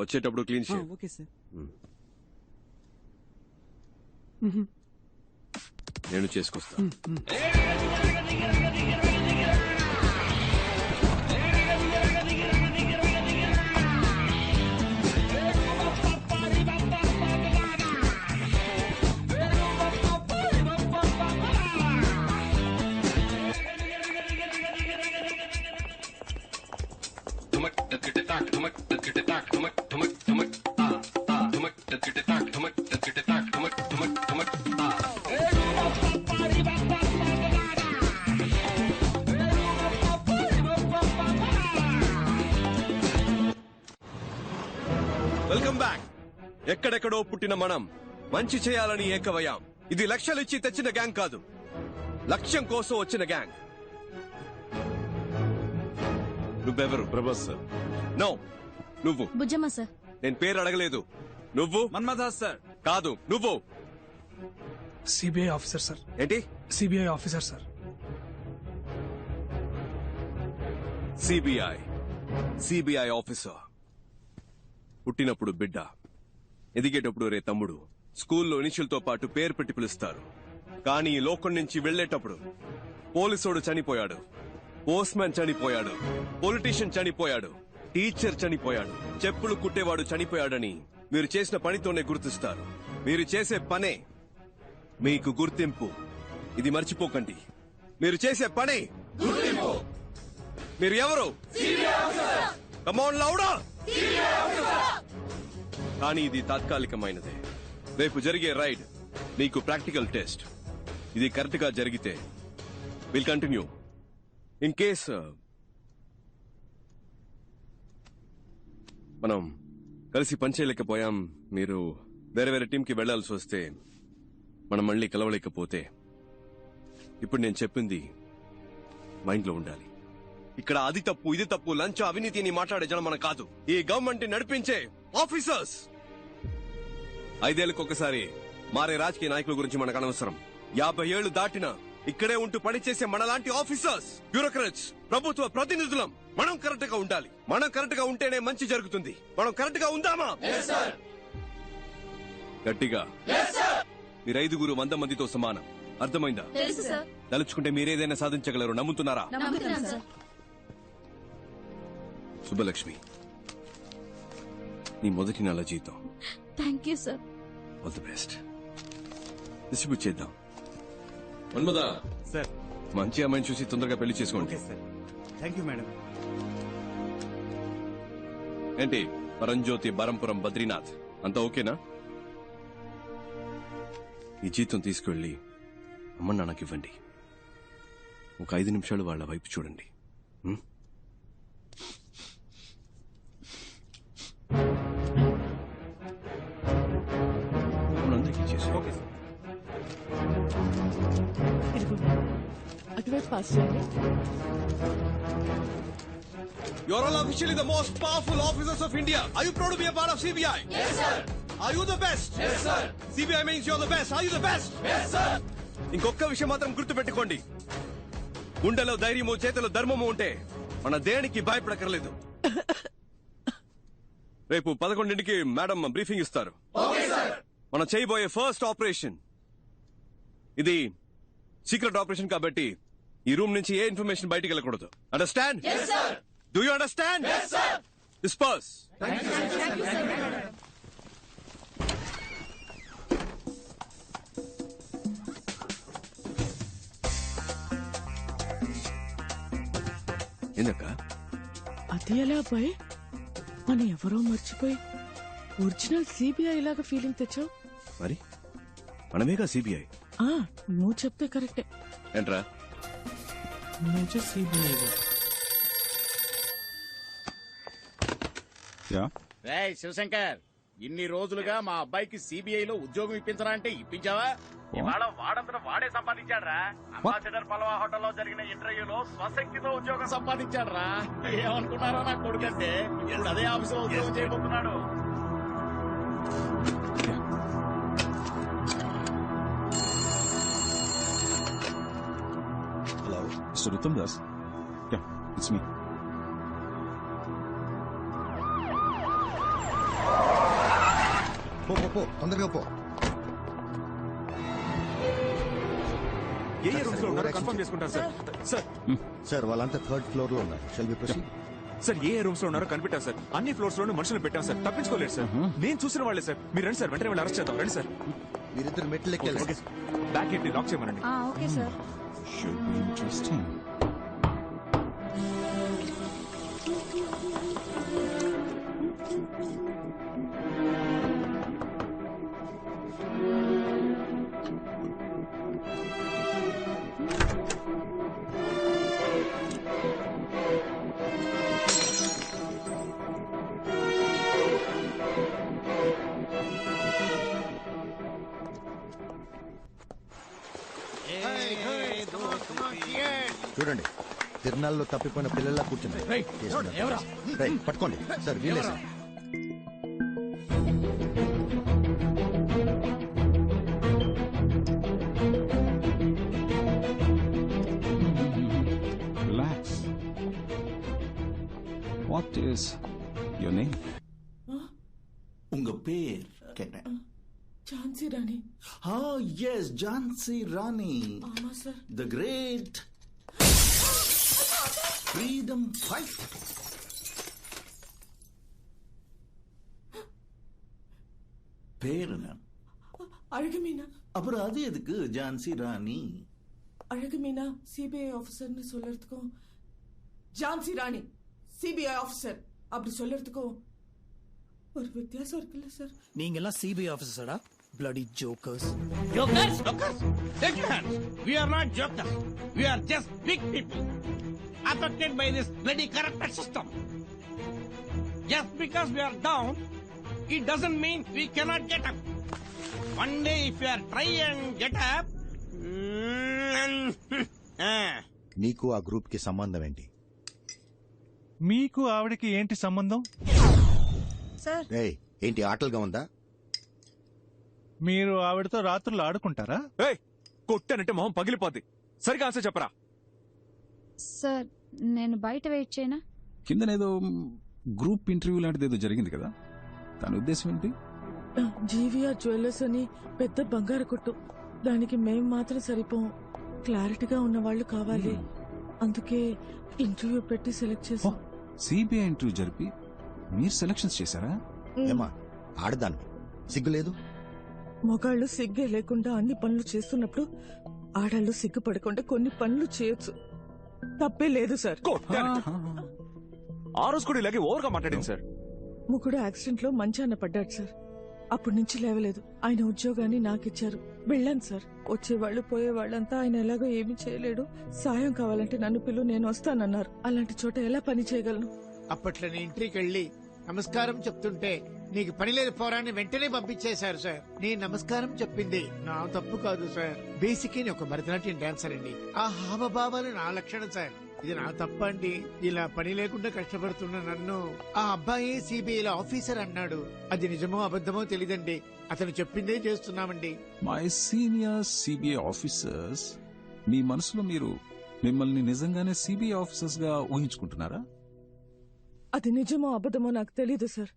వచ్చేటప్పుడు clean shave. Okay sir. నేను చేసుకొస్తా. Welcome back. ఎక్కడెక్కడో పుట్టిన మనం మంచి చేయాలని ఏకవయ్యాం. ఇది లక్షలిచ్చి తెచ్చిన గ్యాంగ్ కాదు, లక్ష్యం కోసం వచ్చిన గ్యాంగ్. నువ్వెవరు? ప్రభాస్ సార్. నో, నువ్వు. బుజ్జమ్మ సార్. నేను పేరు అడగలేదు. నువ్వు? మన్మథాస్ సార్. కాదు, నువ్వు. CBI officer sir. ఏంటి? CBI officer sir. CBI officer. పుట్టినప్పుడు బిడ్డ, ఎదిగేటప్పుడు రే తమ్ముడు, స్కూల్లో ఇనిషియల్తో పాటు పేరు పెట్టి పిలుస్తారు. కానీ ఈ లోకం నుంచి వెళ్లేటప్పుడు పోలీసోడు చనిపోయాడు, పోస్ట్ మ్యాన్ చనిపోయాడు, పొలిటీషియన్ చనిపోయాడు, టీచర్ చనిపోయాడు, చెప్పులు కుట్టేవాడు చనిపోయాడని మీరు చేసిన పనితోనే గుర్తిస్తారు. మీరు చేసే పనే మీకు గుర్తింపు. ఇది మర్చిపోకండి. మీరు చేసే పని గుర్తింపు. మీరు ఎవరు? కమ్ ఆన్ లౌడా. కానీ ఇది తాత్కాలికమైనదే. రేపు జరిగే రైడ్ మీకు ప్రాక్టికల్ టెస్ట్. ఇది కరెక్ట్ గా జరిగితే విల్ కంటిన్యూ. ఇన్ కేస్ మనం కలిసి పనిచేయలేకపోయాం, మీరు వేరే వేరే టీంకి వెళ్లాల్సి వస్తే, మనం మళ్ళీ కలవలేకపోతే, ఇప్పుడు నేను చెప్పింది మైండ్ లో ఉండాలి. ఇక్కడ అది తప్పు, ఇది తప్పు, లంచం, అవినీతిని మాట్లాడే జనం మనం కాదు. ఈ గవర్నమెంట్ నడిపించే ఆఫీసర్స్. 5 ఏళ్లకు ఒకసారి మారే రాజకీయ నాయకుల గురించి మనకు అనవసరం. 50 ఏళ్లు దాటినా ఇక్కడే ఉంటూ పనిచేసే మనలాంటి ఆఫీసర్స్, బ్యూరోక్రాట్స్, ప్రభుత్వ ప్రతినిధులం మనం కరెక్ట్ గా ఉండాలి. మనం కరెక్ట్ గా ఉంటేనే మంచి జరుగుతుంది. మనం కరెక్ట్ గా ఉందామా? గట్టిగా. మీరు 5 100 మందితో సమానం. అర్థమైందా? తలుచుకుంటే మీరేదైనా సాధించగలరు. నమ్ముతున్నారా? శుభలక్ష్మి, నీ మొదటి నెల జీతం. Thank you sir. All the best. Distribute చేద్దాం. మన్మదా సార్, మంచి అమ్మాయిని చూసి తొందరగా పెళ్లి చేసుకోండి. Thank you madam. ఏంటి పరంజ్యోతి, బరంపురం, బద్రీనాథ్ అంతా ఓకేనా? ఈ జీతం తీసుకువెళ్ళి అమ్మ నాన్నకి ఇవ్వండి. ఒక 5 నిమిషాలు వాళ్ళ వైపు చూడండి. అందరికీ చేసి. Okay sir. అటువైపు పాస్ చేయండి. You are all officially the most powerful officers of India. Are you proud to be a part of CBI? Yes, sir. Are you the best? Yes, sir. CBI means you're the best. Are you the best? Yes, sir. ఇంకొక విషయం మాత్రం గుర్తు పెట్టుకోండి. గుండెలో ధైర్యము, చేతిలో ధర్మము ఉంటే మన దేనికి భయపడకర్లేదు. రేపు 11ంటికి మేడం బ్రీఫింగ్ ఇస్తారు. మనం చేయబోయే ఫస్ట్ ఆపరేషన్ ఇది సీక్రెట్ ఆపరేషన్ కాబట్టి ఈ రూమ్ నుంచి ఏ ఇన్ఫర్మేషన్ బయటికి వెళ్ళకూడదు. Understand? Yes, sir. Do you understand? Yes, sir. Disperse. Thank you, sir. Thank you, sir. ఏందక్క? అది ఎలా అబ్బాయి? మనం ఎవరో మర్చిపోయి ఒరిజినల్ సిబిఐ లాగా ఫీలింగ్ తెచ్చావు. మరి మనమేగా సిబిఐ. నువ్వు చెప్తే కరెక్టే. ఏంట్రా? సిబిఐ. రేయ్ శివశంకర్, ఇన్ని రోజులుగా మా అబ్బాయికి సిబిఐలో ఉద్యోగం ఇప్పించరా అంటే ఇప్పించావా? ఇవాళ వాడంతట వాడే సంపాదించాడ్రా. అంబాసిడర్ పలవా హోటల్లో జరిగిన ఇంటర్వ్యూలో స్వశక్తితో ఉద్యోగం సంపాదించాడ్రా. ఏమనుకున్నారా నా కొడుకంటే? ఇప్పుడు అదే ఆఫీసులో ఉద్యోగం చేయబోతున్నాడు. Hello mister Uttam Das. It's me. పో తొందరగా పో. ఏ రూమ్స్ లో ఉన్నారో కన్ఫర్మ్ చేసుకుంటారు సార్. సార్ సార్ వాళ్ళంతా థర్డ్ ఫ్లోర్ లో ఉన్నారు. Shall we proceed? సార్ ఏ రూమ్స్ లో ఉన్నారో కనిపెట్టారు సార్. అన్ని ఫ్లోర్స్ లోనూ మనుషులు పెట్టాం సార్. తప్పించుకోలేదు సార్. నేను చూసిన వాళ్ళే సార్. మీరు రండి సార్, వెంటనే వెళ్ళి అరెస్ట్ చేద్దాం. రండి సార్. మీరిద్దరు మెట్లు ఎక్కాలి. బ్యాక్ ఏంటి లాక్ చేయమనండి. Okay sir. Should be interesting. చూడండి, తిరునాళ్ళలో తప్పిపోయిన పిల్లల్లా కూర్చున్నారు. పట్టుకోండి సార్. వీలే sir. Relax. What is your name? உங்க பேர் கேட்டேன். ఝాన్సీ రాణి. எஸ் ஜான்சி ராணி. ஆமா sir. The great freedom fight. பேர் என்ன? அழகுமீனா. அப்புறம் அது எதுக்கு ஜான்சி ராணி? அழகுமீனா சிபிஐ ஆபீசர்னு சொல்லறதுக்கும் ஜான்சி ராணி சிபிஐ ஆபீசர் அப்படி சொல்லறதுக்கும் ஒரு வித்தியாசம் இருக்குல்ல சார்? நீங்க எல்லாம் சிபிஐ ஆபீசர்டா. bloody jokers. Jokers? Take your hands. We are not jokers. We are just big people affected by this bloody corrupted system. Just because we are down, it doesn't mean we cannot get up. One day if we are try and get up, నీకు ఆ group కి సంబంధం ఏంటి? మీకు ఆవిడకి ఏంటి సంబంధం? Sir ఏయ్, ఏంటి ఆటలుగా ఉందా? మీరు ఆవిడతో రాత్రులు ఆడుకుంటారా? కొట్టానంటే మొహం పగిలిపోద్ది. సరిగా ఆన్సర్ చెప్పరా. సార్ నేను బయట వెయిట్ చేయనా? కిందనేదో గ్రూప్ ఇంటర్వ్యూ లాంటిది ఏదో జరిగింది కదా, దాని ఉద్దేశం ఏంటి? జీవీఆర్ జ్యువెలర్స్ అని పెద్ద బంగారు కొట్టు. దానికి మేం మాత్రం సరిపోం. క్లారిటీగా ఉన్న వాళ్ళు కావాలి. అందుకే ఇంటర్వ్యూ పెట్టి సెలెక్ట్ చేసాం. సిబిఐ ఇంటర్వ్యూ జరిపి మీరు సెలక్షన్స్ చేశారా? ఏమా ఆడదాన్ని సిగ్గులేదు? మొగాళ్ళు సిగ్గే లేకుండా అన్ని పనులు చేస్తున్నప్పుడు ఆడాళ్ళు సిగ్గుపడకుండా కొన్ని పనులు చేయొచ్చు. తప్పే లేదు సార్. ఆ రోజు కూడా ఇలాగే ఓవర్గా మాట్లాడింది సార్. ముగ్గుడు యాక్సిడెంట్ లో మంచాన పడ్డాడు సార్. అప్పటి నుంచి లేవలేదు. ఆయన ఉద్యోగాన్ని నాకిచ్చారు. వెళ్ళాను సార్. వచ్చేవాళ్లు పోయేవాళ్ళంతా ఆయన ఎలాగో ఏమీ చేయలేడు, సాయం కావాలంటే నన్ను పిలు, నేను వస్తానన్నారు. అలాంటి చోట ఎలా పని చేయగలను? అప్పట్లో నేను ఇంటికి వెళ్ళి నమస్కారం చెప్తుంటే నీకు పని లేదు పోరాన్ని వెంటనే పంపించేశారు సార్. నేను నమస్కారం చెప్పింది నా తప్పు కాదు సార్. బేసిక్ ఒక భరతనాట్యం డాన్సర్ అండి. ఆ హావభావాలు నా లక్షణం సార్. ఇది నా తప్పండి. ఇలా పని లేకుండా కష్టపడుతున్న నన్ను ఆ అబ్బాయి సిబిఐలో ఆఫీసర్ అన్నాడు. అది నిజమో అబద్ధమో తెలీదండి. అతను చెప్పిందే చేస్తున్నామండి. మై సీనియర్ సిబిఐ ఆఫీసర్స్, మీ మనసులో మీరు మిమ్మల్ని నిజంగానే సిబిఐ ఆఫీసర్స్ గా ఊహించుకుంటున్నారా? అది నిజమో అబద్ధమో నాకు తెలీదు సార్.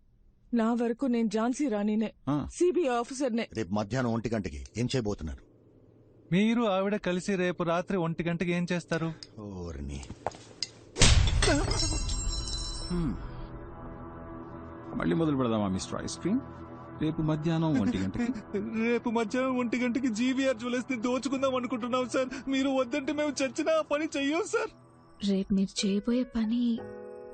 నా వరకు నేను ఝాన్సీ రాణినే, సిబిఐ ఆఫీసర్నే. రేపు మధ్యాహ్నం 1 గంటకి ఏం చేయబోతున్నారు? మీరు ఆవిడ కలిసి రేపు రాత్రి 1 గంటకి ఏం చేస్తారు? మళ్ళీ మొదలు పెడదామా మిస్టర్ ఐస్ క్రీమ్? రేపు మధ్యాహ్నం 1 గంటకి. రేపు మధ్యాహ్నం 1 గంటకి జీవీఆర్ జ్యువెలర్స్ ని దోచుకుందాం అనుకుంటున్నాం సార్. మీరు వద్దంటే మేము చచ్చినా ఆ పని చెయ్యం సార్. రేపు మీరు చేయబోయే పని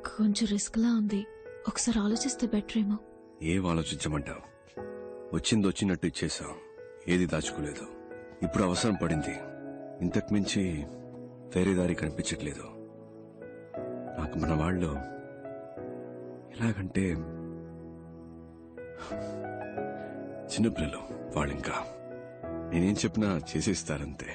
కొంచెం రిస్క్ లా ఉంది. ఒకసారి ఆలోచిస్తే బెటర్ ఏమో. ఏం ఆలోచించమంటావు? వచ్చింది వచ్చినట్టు ఇచ్చేసాం. ఏది దాచుకోలేదు. ఇప్పుడు అవసరం పడింది. ఇంతకు మించి వేరే దారి కనిపించట్లేదు నాకు. మన వాళ్ళు ఎలాగంటే చిన్నపిల్లలు వాళ్ళు ఇంకా నేనేం చెప్పినా చేసేస్తారంతే.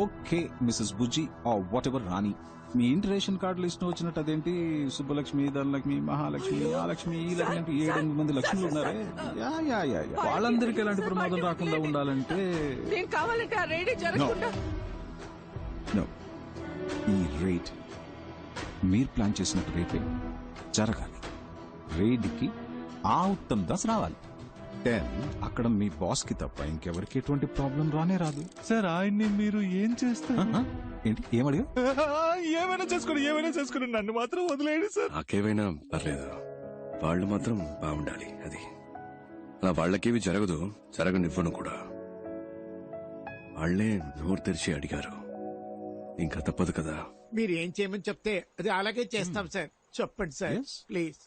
Okay missus Bujji or whatever Rani, మీ ఇంటి రేషన్ కార్డు లిస్ట్ వచ్చినట్టు అదేంటి సుబ్బలక్ష్మి, ధనలక్ష్మి, మహాలక్ష్మి, ఆ లక్ష్మి, ఈ లక్ష్మి అంటే 7-8 మంది లక్ష్ములు ఉన్నారే. Yeah yeah yeah yeah. వాళ్ళందరికీ ఎలాంటి ప్రమాదం రాకుండా ఉండాలంటే నేను కావాలంటే ఆ రేడి జరగకుండా No. ఈ రేట్ మీరు ప్లాన్ చేసినట్టు రేపే జరగాలి. రేడ్కి ఆ ఉత్తమ్ దాస్ రావాలి. అక్కడ మీ బాస్ కి తప్ప ఇంకెవరికి ఎటువంటి ప్రాబ్లం రానే రాదు. సార్ ఆయన్ని మీరు ఏం చేస్తారు? ఏంటి ఏమడిగా? ఏమైనా చేసుకుని నన్ను మాత్రం వదిలేయండి సార్. నాకేమైనా పర్లేదు, వాళ్ళు మాత్రం బాగుండాలి. అది అలా వాళ్ళకేవి జరగదు, జరగనివ్వను కూడా. వాళ్లే నోరు తెరిచి అడిగారు, ఇంకా తప్పదు కదా. మీరు ఏం చేయమని చెప్తే అది అలాగే చేస్తాం సార్. చెప్పండి సార్ ప్లీజ్.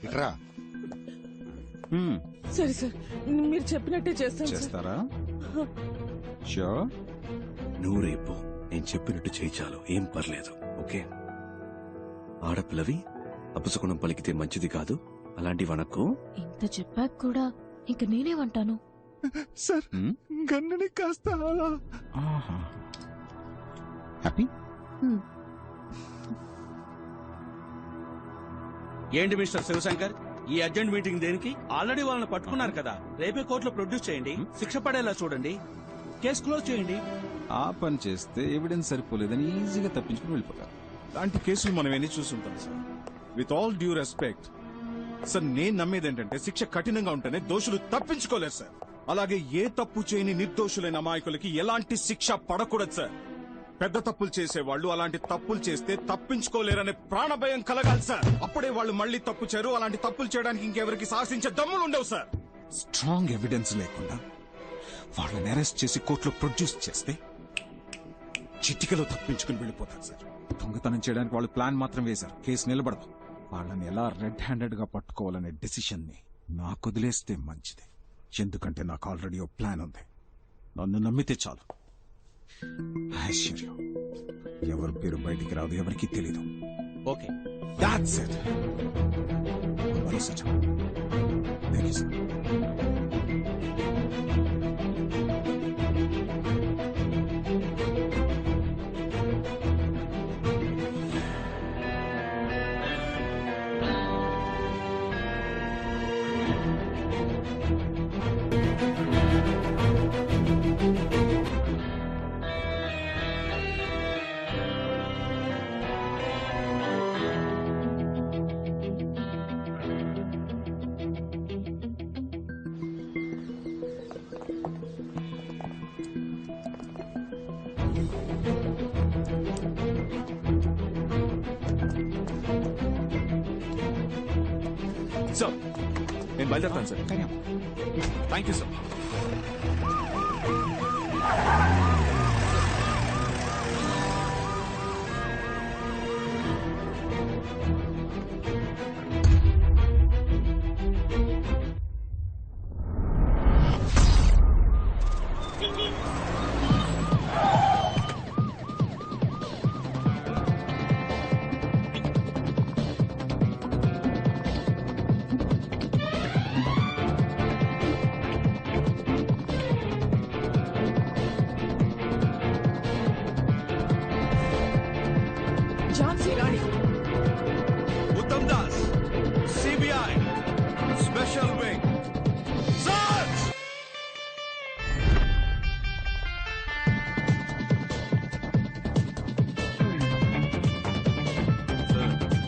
ఇట్రా. సరే సార్, మీరు చెప్పినట్టే చేస్తాం సార్. చేస్తారా? షూర్. నువ్వు రేపు నేను చెప్పినట్టు చేయి చాలు, ఏం పర్లేదు. ఓకే? ఆడపిల్లవి అపశకునం పలికితే మంచిది కాదు, అలాంటి వనకు. ఇంత చెప్పాక కూడా ఇంక నేనేమంటాను సార్? గన్నని కాస్త అలా. హ్యాపీ? ఏంటి మిస్టర్ శివశంకర్, ఈ అర్జెంట్ మీటింగ్ దేనికి? ఆల్రెడీ వాళ్ళని పట్టుకున్నారు కదా, రేపే కోర్టులో ప్రొడ్యూస్ చేయండి, శిక్ష పడేలా చూడండి, కేసు క్లోజ్ చేయండి. ఆ పని చేస్తే ఎవిడెన్స్ సరిపోలేదని ఈజీగా తప్పించుకుని వెళ్ళిపోతారు. అలాంటి కేసులు మనం ఎన్ని చూస్తుంటాం sir. With all due respect sir, నేను నమ్మేది ఏంటంటే శిక్ష కఠినంగా ఉంటేనే దోషులు తప్పించుకోలేరు సార్. అలాగే ఏ తప్పు చేయని నిర్దోషులైన అమాయకులకి ఎలాంటి శిక్ష పడకూడదు సార్. పెద్ద తప్పులు చేసేవాళ్ళు అలాంటి తప్పులు చేస్తే తప్పించుకోలేరనే ప్రాణభయం కలగాలి సార్. అప్పుడే వాళ్ళు మళ్ళీ తప్పు చేయరు. అలాంటి తప్పులు చేయడానికి ఇంకెవరికి సాహసించే దమ్ములు ఉండవు సార్. స్ట్రాంగ్ ఎవిడెన్స్ లేకుండా వాళ్ళని అరెస్ట్ చేసి కోర్టులో ప్రొడ్యూస్ చేస్తే చిటికలో తప్పించుకుని వెళ్ళిపోతారు సార్. దొంగతనం చేయడానికి వాళ్ళు ప్లాన్ మాత్రం వేశారు, కేసు నిలబడదు. వాళ్ళని ఎలా రెడ్ హ్యాండెడ్ గా పట్టుకోవాలనే డెసిషన్ ని నాకు వదిలేస్తే మంచిది. ఎందుకంటే నాకు ఆల్రెడీ ఓ ప్లాన్ ఉంది. నన్ను నమ్మితే చాలు. ఐశ్వర్యం ఎవరి పేరు బయటికి రాదు, ఎవరికి తెలీదు. Okay, that's it. Thank you sir. Sir నేను బయలుదేరుతాను sir. Thank you sir. Jhansi Rani, Uttam Das, CBI special wing.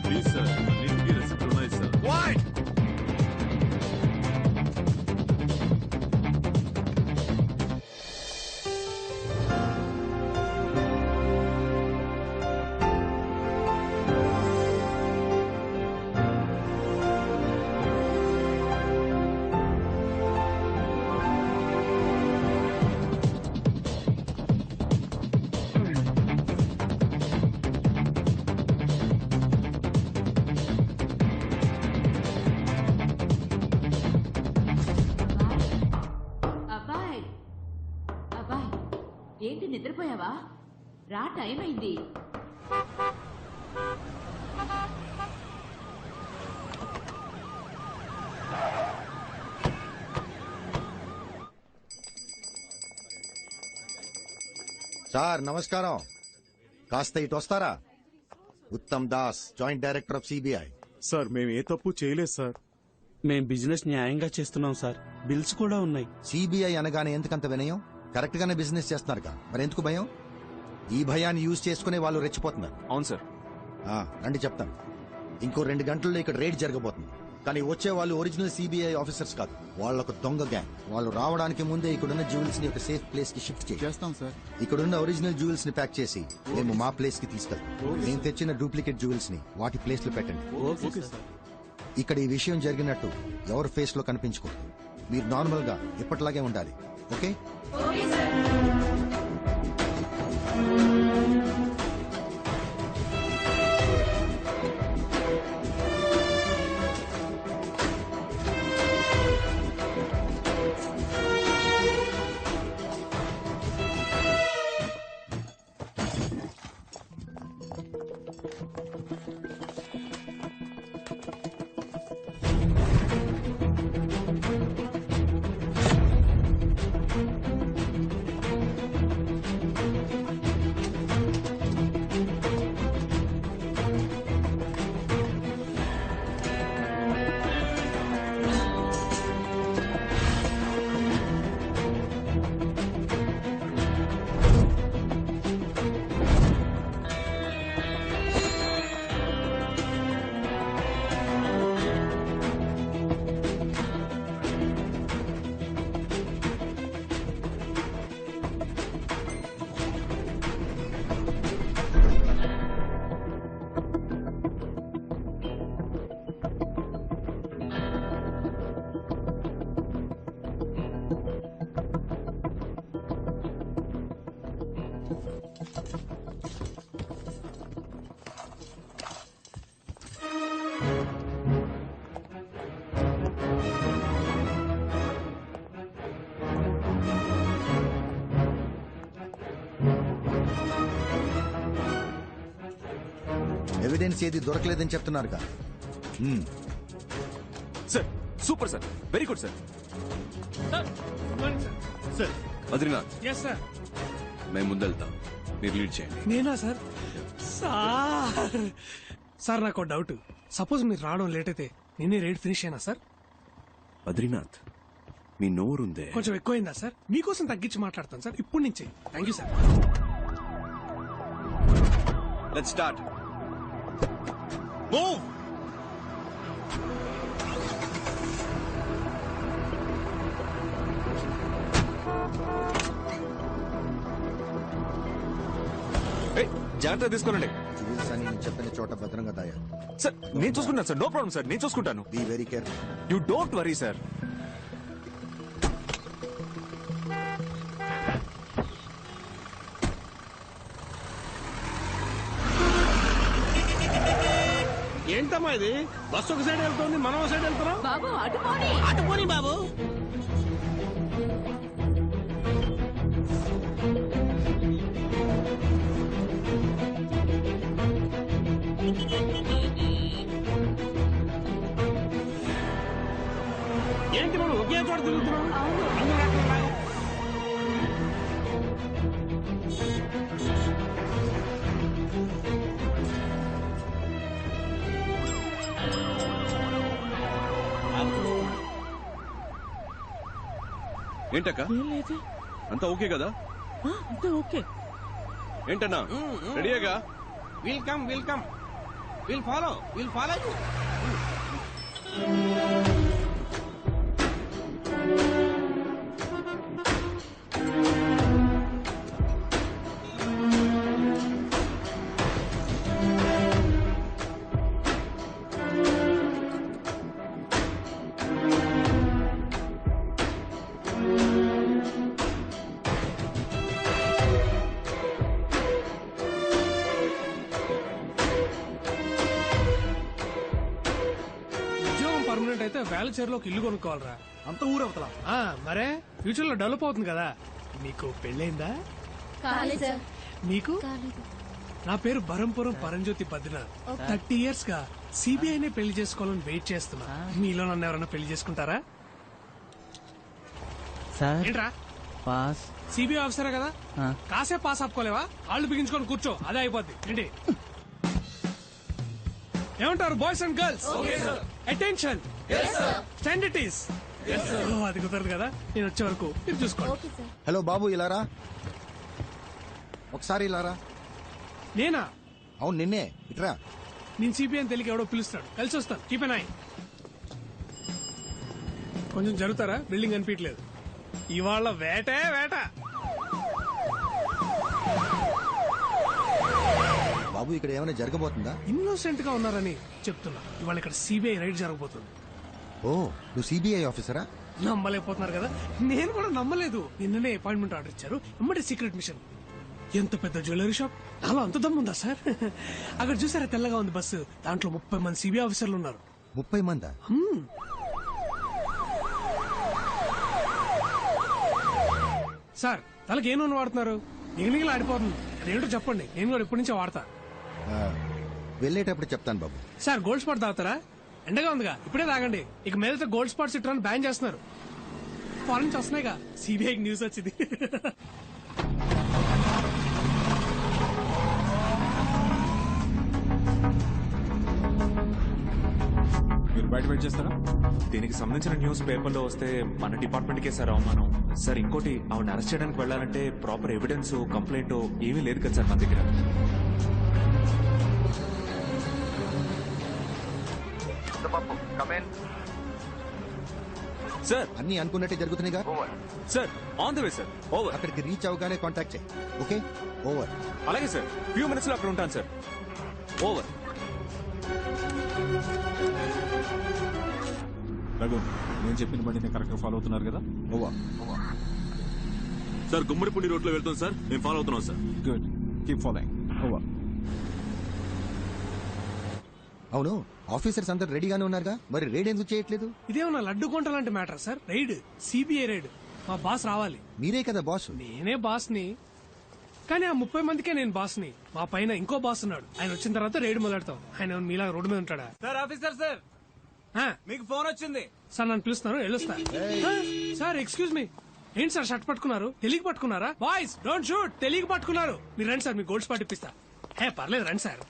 Please sir, అన్నింటికీ రెసిప్ట్ ఉన్నాయి సార్. అబ్బాయ్ అబ్బాయ్, ఏంటి నిద్రపోయావా? రా, టైం అయింది. సార్ నమస్కారం. కాస్త ఇటు వస్తారా? Uttam Das, joint director of CBI. Sir మేము ఏ తప్పు చేయలేదు సార్. మేం బిజినెస్ న్యాయంగా చేస్తున్నాం సార్. బిల్స్ కూడా ఉన్నాయి. సిబిఐ అనగానే ఎందుకంత వినయం? కరెక్ట్ గానే బిజినెస్ చేస్తున్నారుగా, మరి ఎందుకు భయం? ఈ భయాన్ని యూజ్ చేసుకునే వాళ్ళు రెచ్చిపోతున్నారు. అవును సార్. రండి చెప్తాను. ఇంకో 2 గంటల్లో ఇక్కడ రేడ్ జరగబోతుంది. కానీ వచ్చే వాళ్ళు ఒరిజినల్ సిబిఐ ఆఫీసర్స్ కాదు, వాళ్ళొక దొంగ గ్యాంగ్. వాళ్ళు రావడానికి ముందే ఇక్కడున్న జ్యువెల్స్ ని ఒక సేఫ్ ప్లేస్ కి షిఫ్ట్ చేస్తాం సార్. ఇక్కడున్న ఒరిజినల్ జ్యువెల్స్ ని ప్యాక్ చేసి మేము మా ప్లేస్ కి తీసుకెళ్తాం. మేము తెచ్చిన డూప్లికేట్ జ్యువెల్స్ ని వాటి ప్లేస్ లో పెట్టండి. ఇక్కడ ఈ విషయం జరిగినట్టు ఎవరి ఫేస్ లో కనిపించకూడదు. మీరు నార్మల్ గా ఎప్పటిలాగే ఉండాలి. ఓకే? ఎవిడెన్స్ ఏది దొరకలేదని చెప్తున్నారుగా. Sir super sir, very good sir. Sir Badrinath, yes sir. మేము ముందెళ్తాం, మీరు లీడ్ చేయండి. నేనా సార్? సార్ నాకు డౌట్. సపోజ్ మీరు రావడం లేట్ అయితే నేనే రేట్ ఫినిష్ అయినా సార్? బద్రీనాథ్, మీ నోరుందే కొంచెం ఎక్కువైందా సార్? మీకోసం తగ్గించి మాట్లాడతాను సార్ ఇప్పటి నుంచి. Thank you sir. Let's start. Move. జాగ్రత్త తీసుకోనండి. జ్యువెల్స్ అని నేను చెప్పిన చోట భద్రంగా దాయాలి. సార్ నేను చూసుకుంటాను సార్, నో ప్రాబ్లం సార్, నేను చూసుకుంటాను. Be very careful. You don't worry sir. ఏంటమ్మా ఇది? బస్సు ఒక సైడ్ వెళ్తుంది, మనం ఒక సైడ్ వెళ్తున్నాం. బాబు అటు పోనీ. అటు పోనీ బాబు. ఏంటి మనం ఒకే చోట తిరుగుతున్నాం? అందరూ అక్కడ ఉన్నారు. ఏంటక్క అంతా ఓకే కదా? అంతా ఓకే. ఏంటన్నా రెడీగా? Welcome welcome. Will follow you. Permanent అయితే వేలచేరులో ఒక ఇల్లు కొనుక్కోవాలరా. అంత ఊరవతల. మరే ఫ్యూచర్ లో డెవలప్ అవుతుంది కదా. మీకు పెళ్ళైందా? మీకు? నా పేరు బరంపురం పరంజ్యోతి బద్రీనాథ్. 30 years గా సిబిఐనే పెళ్లి చేసుకోవాలని వెయిట్ చేస్తున్నా. మీలో నన్ను ఎవరైనా పెళ్లి చేసుకుంటారా? సార్ ఏంట్రా? పాస్. సిబిఐ ఆఫీసరే కదా కాసేపు పాస్ ఆపుకోలేవా? వాళ్ళు బిగించుకొని కూర్చో, అదే అయిపోద్ది. ఏంటి ఏమంటారు boys and girls? Attention, stand it is. అది కుదరదు కదా, నేను వచ్చే వరకు మీరు చూసుకోండి. హలో బాబు, ఇలారా ఒకసారి. ఇలారా. నేనా? అవును నిన్నే. ఇట్రా. నేను సిబిఐ అని తెలియక ఎవడో పిలుస్తాడు, కలిసి వస్తాను. Keep N I. కొంచెం జరుగుతారా? బిల్డింగ్ కనిపించలేదు. ఇవాళ వేటే వేట. బాబు ఇక్కడ ఏమైనా జరగబోతుందా? ఇన్నోసెంట్ గా ఉన్నారని చెప్తున్నా. ఇవాళ ఇక్కడ సిబిఐ రైడ్ జరగబోతుంది. ఓ, నువ్వు సిబిఐ ఆఫీసరా? నమ్మలేకపోతున్నారు కదా, నేను కూడా నమ్మలేదు. నిన్ననే అపాయింట్మెంట్ ఆర్డర్ ఇచ్చారు, ఎమ్మటే సీక్రెట్ మిషన్. ఎంత పెద్ద జ్యువెలరీ షాప్, అలా అంత దమ్ముందా సార్? అక్కడ చూసారా తెల్లగా ఉంది బస్సు, దాంట్లో 30 మంది సిబిఐ ఆఫీసర్లు ఉన్నారు. 30 మందా? సార్ తలకి ఏ నూనె వాడుతున్నారు? నిగనిగలు ఆడిపోతుంది. అదేంటో చెప్పండి, నేను కూడా ఇప్పటి నుంచే వాడతా. వెళ్ళేటప్పుడు చెప్తాను బాబు. సార్ గోల్డ్ స్పాట్ తాగుతారా? ఎండగా ఉందిగా, ఇప్పుడే తాగండి. ఇక మీదట గోల్డ్ స్పాట్స్ ఇట్లా బ్యాన్ చేస్తున్నారు. ఫారెన్ నుంచి వస్తున్నాయిగా, సిబిఐకి న్యూస్ వచ్చింది. మీరు బయట వెయిట్ చేస్తారా? దీనికి సంబంధించిన న్యూస్ పేపర్లో వస్తే మన డిపార్ట్మెంట్ కే సార్ అవమానం. సార్ ఇంకోటి, ఆవిడ అరెస్ట్ చేయడానికి వెళ్ళాలంటే ప్రాపర్ ఎవిడెన్స్, కంప్లైంట్ ఏమీ లేదు కదా సార్ మన దగ్గర. సార్ అన్ని అనుకున్నట్టే జరుగుతున్నాయిగా. Sir on the way sir. Over. అక్కడికి రీచ్ అవగానే కాంటాక్ట్ చేయి. Okay, over. అలాగే సార్, ఫ్యూ మినిట్స్ లో అక్కడ ఉంటాను సార్. ఓవర్. రఘు, నేను చెప్పిన బండిని కరెక్ట్ గా ఫాలో అవుతున్నారు కదా? ఓవర్. సార్ గుమ్మడిపూడి రోడ్ లో వెళ్తాం సార్, మేము ఫాలో అవుతున్నాం sir. Good, keep following. Over. అవును, ఆఫీసర్స్ అందరు రెడీగానే ఉన్నారుగా, మరి రైడ్ ఎందుకు చేయట్లేదు? ఇదేమన్నా లడ్డు కొంట లాంటి matter sir. Raid, CBI raid. మా బాస్ రావాలి. మీరే కదా బాస్. నేనే బాస్ ని, కానీ ఆ 30 మందికే నేను బాస్ ని. మా పైన ఇంకో బాస్ ఉన్నాడు, ఆయన వచ్చిన తర్వాత రైడ్ మొదలెడతాం. ఆయన మీలా రోడ్డు మీద ఉంటాడా? సార్ ఆఫీసర్ సార్, మీకు ఫోన్ వచ్చింది సార్. నన్ను పిలుస్తున్నారు, వెళ్ళొస్తా. సార్ ఎక్స్క్యూజ్ మీ. ఏంటి సార్ షర్ట్ పట్టుకున్నారు? తెలియక పట్టుకున్నారా? Boys don't shoot. తెలియక పట్టుకున్నారు. మీరు రండి సార్, మీ గోల్డ్ స్పాట్ ఇప్పిస్తా. పర్లేదు రండి సార్.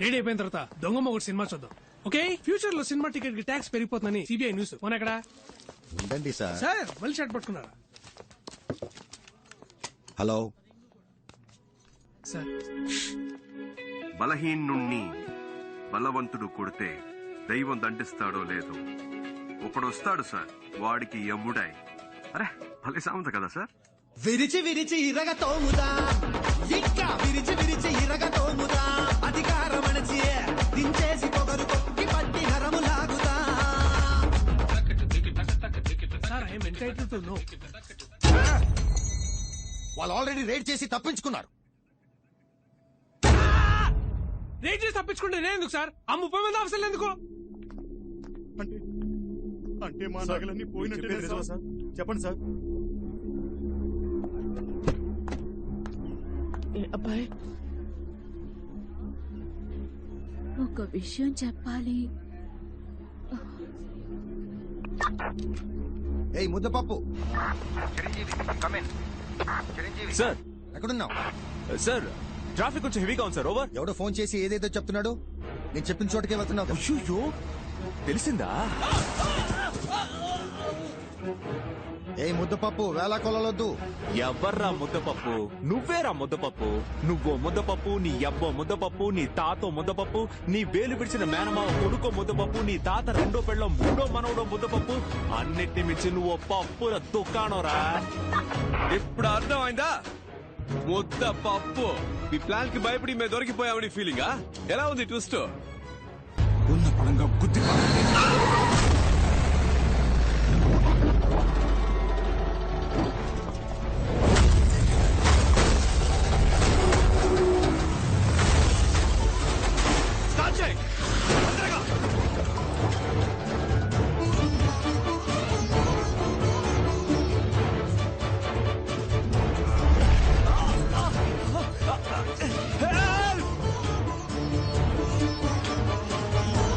రెడీ అయిపోయిన తర్వాత దొంగ మొగుడు సినిమా చూద్దాం. ఓకే, ఫ్యూచర్ లో సినిమా టికెట్ కి ట్యాక్స్ పెరిగిపోతుందని సిబిఐ న్యూస్. ఫోన్ ఎక్కడ? ఉండండి సార్. సార్ మళ్ళీ షర్ట్ పట్టుకున్నారా? Hello sir. బలహీనుణ్ణి బలవంతుడు కొడితే దైవం దండిస్తాడో లేదో ఒకడొస్తాడు సార్, వాడికి యముడై. అరే భలే సామెత కదా సార్. విరిచి విరిచి ఇరగ తోముదా, ఇంకా విరిచి విరిచి ఇరగ తోముదా, అధికారం అణచి దించేసి పొగరు కొక్కి పట్టి నరము లాగుదా. Sir I'm entitled to know. వాళ్ళు ఆల్రెడీ రైడ్ చేసి తప్పించుకున్నారు. రైడ్ చేసి తప్పించుకుంటే నేను ఎందుకు సార్? ఆ 30 మంది ఆఫీసర్లు ఎందుకు? అంటే మా నగలన్నీ పోయినట్టే సార్. చెప్పండి సార్. అబ్బాయి, ఒక విషయం చెప్పాలి. ఏయ్ ముద్దపప్పు, సార్ ఎక్కడున్నావు? సార్ ట్రాఫిక్ కొంచెం హెవీగా ఉంది సార్. ఓవర్. ఎవడో ఫోన్ చేసి ఏదేదో చెప్తున్నాడు. నేను చెప్పిన చోటకే వెళ్తున్నావు. అయ్యో, తెలిసిందా? ఏ ముద్దపప్పు, వేళ కొలవద్దు. ఎవర్రా ముద్దపప్పు? నువ్వేరా ముద్దపప్పు. నువ్వో ముద్దపప్పు, నీ అబ్బో ముద్దపప్పు, నీ తాతో ముద్దపప్పు, నీ వేలు పిడిచిన మేనమావ కొడుకో ముద్దపప్పు, నీ తాత రెండో పెళ్ళం మూడో మనవడో ముద్దపప్పు. అన్నిటిని మించి నువ్వు పప్పుల దుకాణంరా. ఇప్పుడు అర్థమైందా? ముద్దపప్పు. మీ ప్లాన్ కి భయపడి మేము దొరికిపోయామని ఫీలింగా? ఎలా ఉంది ట్విస్ట్? ఉన్న పడంగా గుద్ది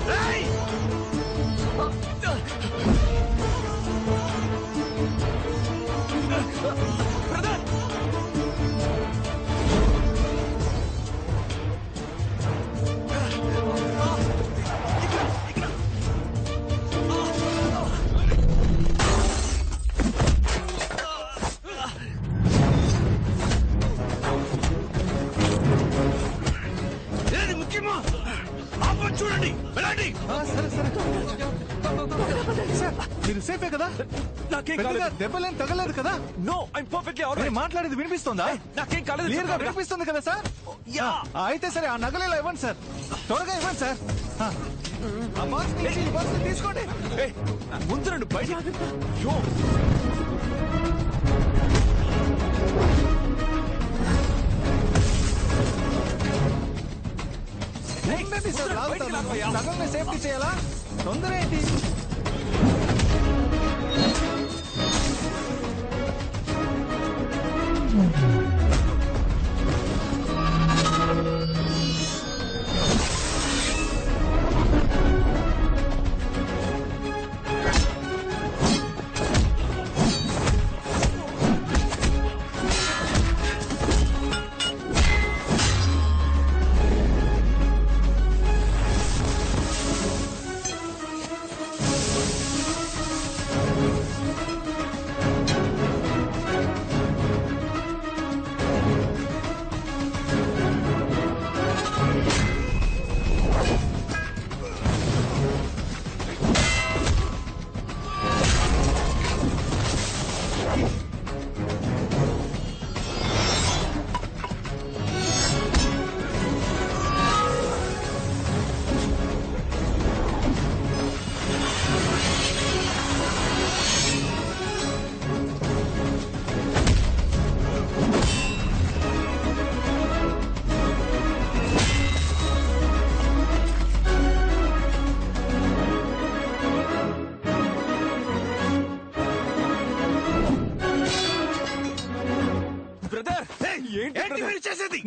Hey! రండి సరే సరే సార్, మీరు సేఫే కదా? నాకేం పెద్దగా కాలేదు. దెబ్బలేం తగలేదు కదా? నో ఐఎమ్ పర్ఫెక్ట్లీ ఆల్ నేను మాట్లాడేది వినిపిస్తుందా? నాకేం కాలేదు. క్లియర్ గా వినిపిస్తుంది కదా సార్? అయితే సరే ఆ నగలేలా ఇవ్వండి సార్, త్వరగా ఇవ్వండి సార్. ఆ బాక్స్ ఈ బాక్స్ తీసుకోండి. ముందు రండి బయట. ఉండండి సార్, లాగుతాను. సగంలో సేఫ్టీ చేయాలా? తొందర ఏంటి?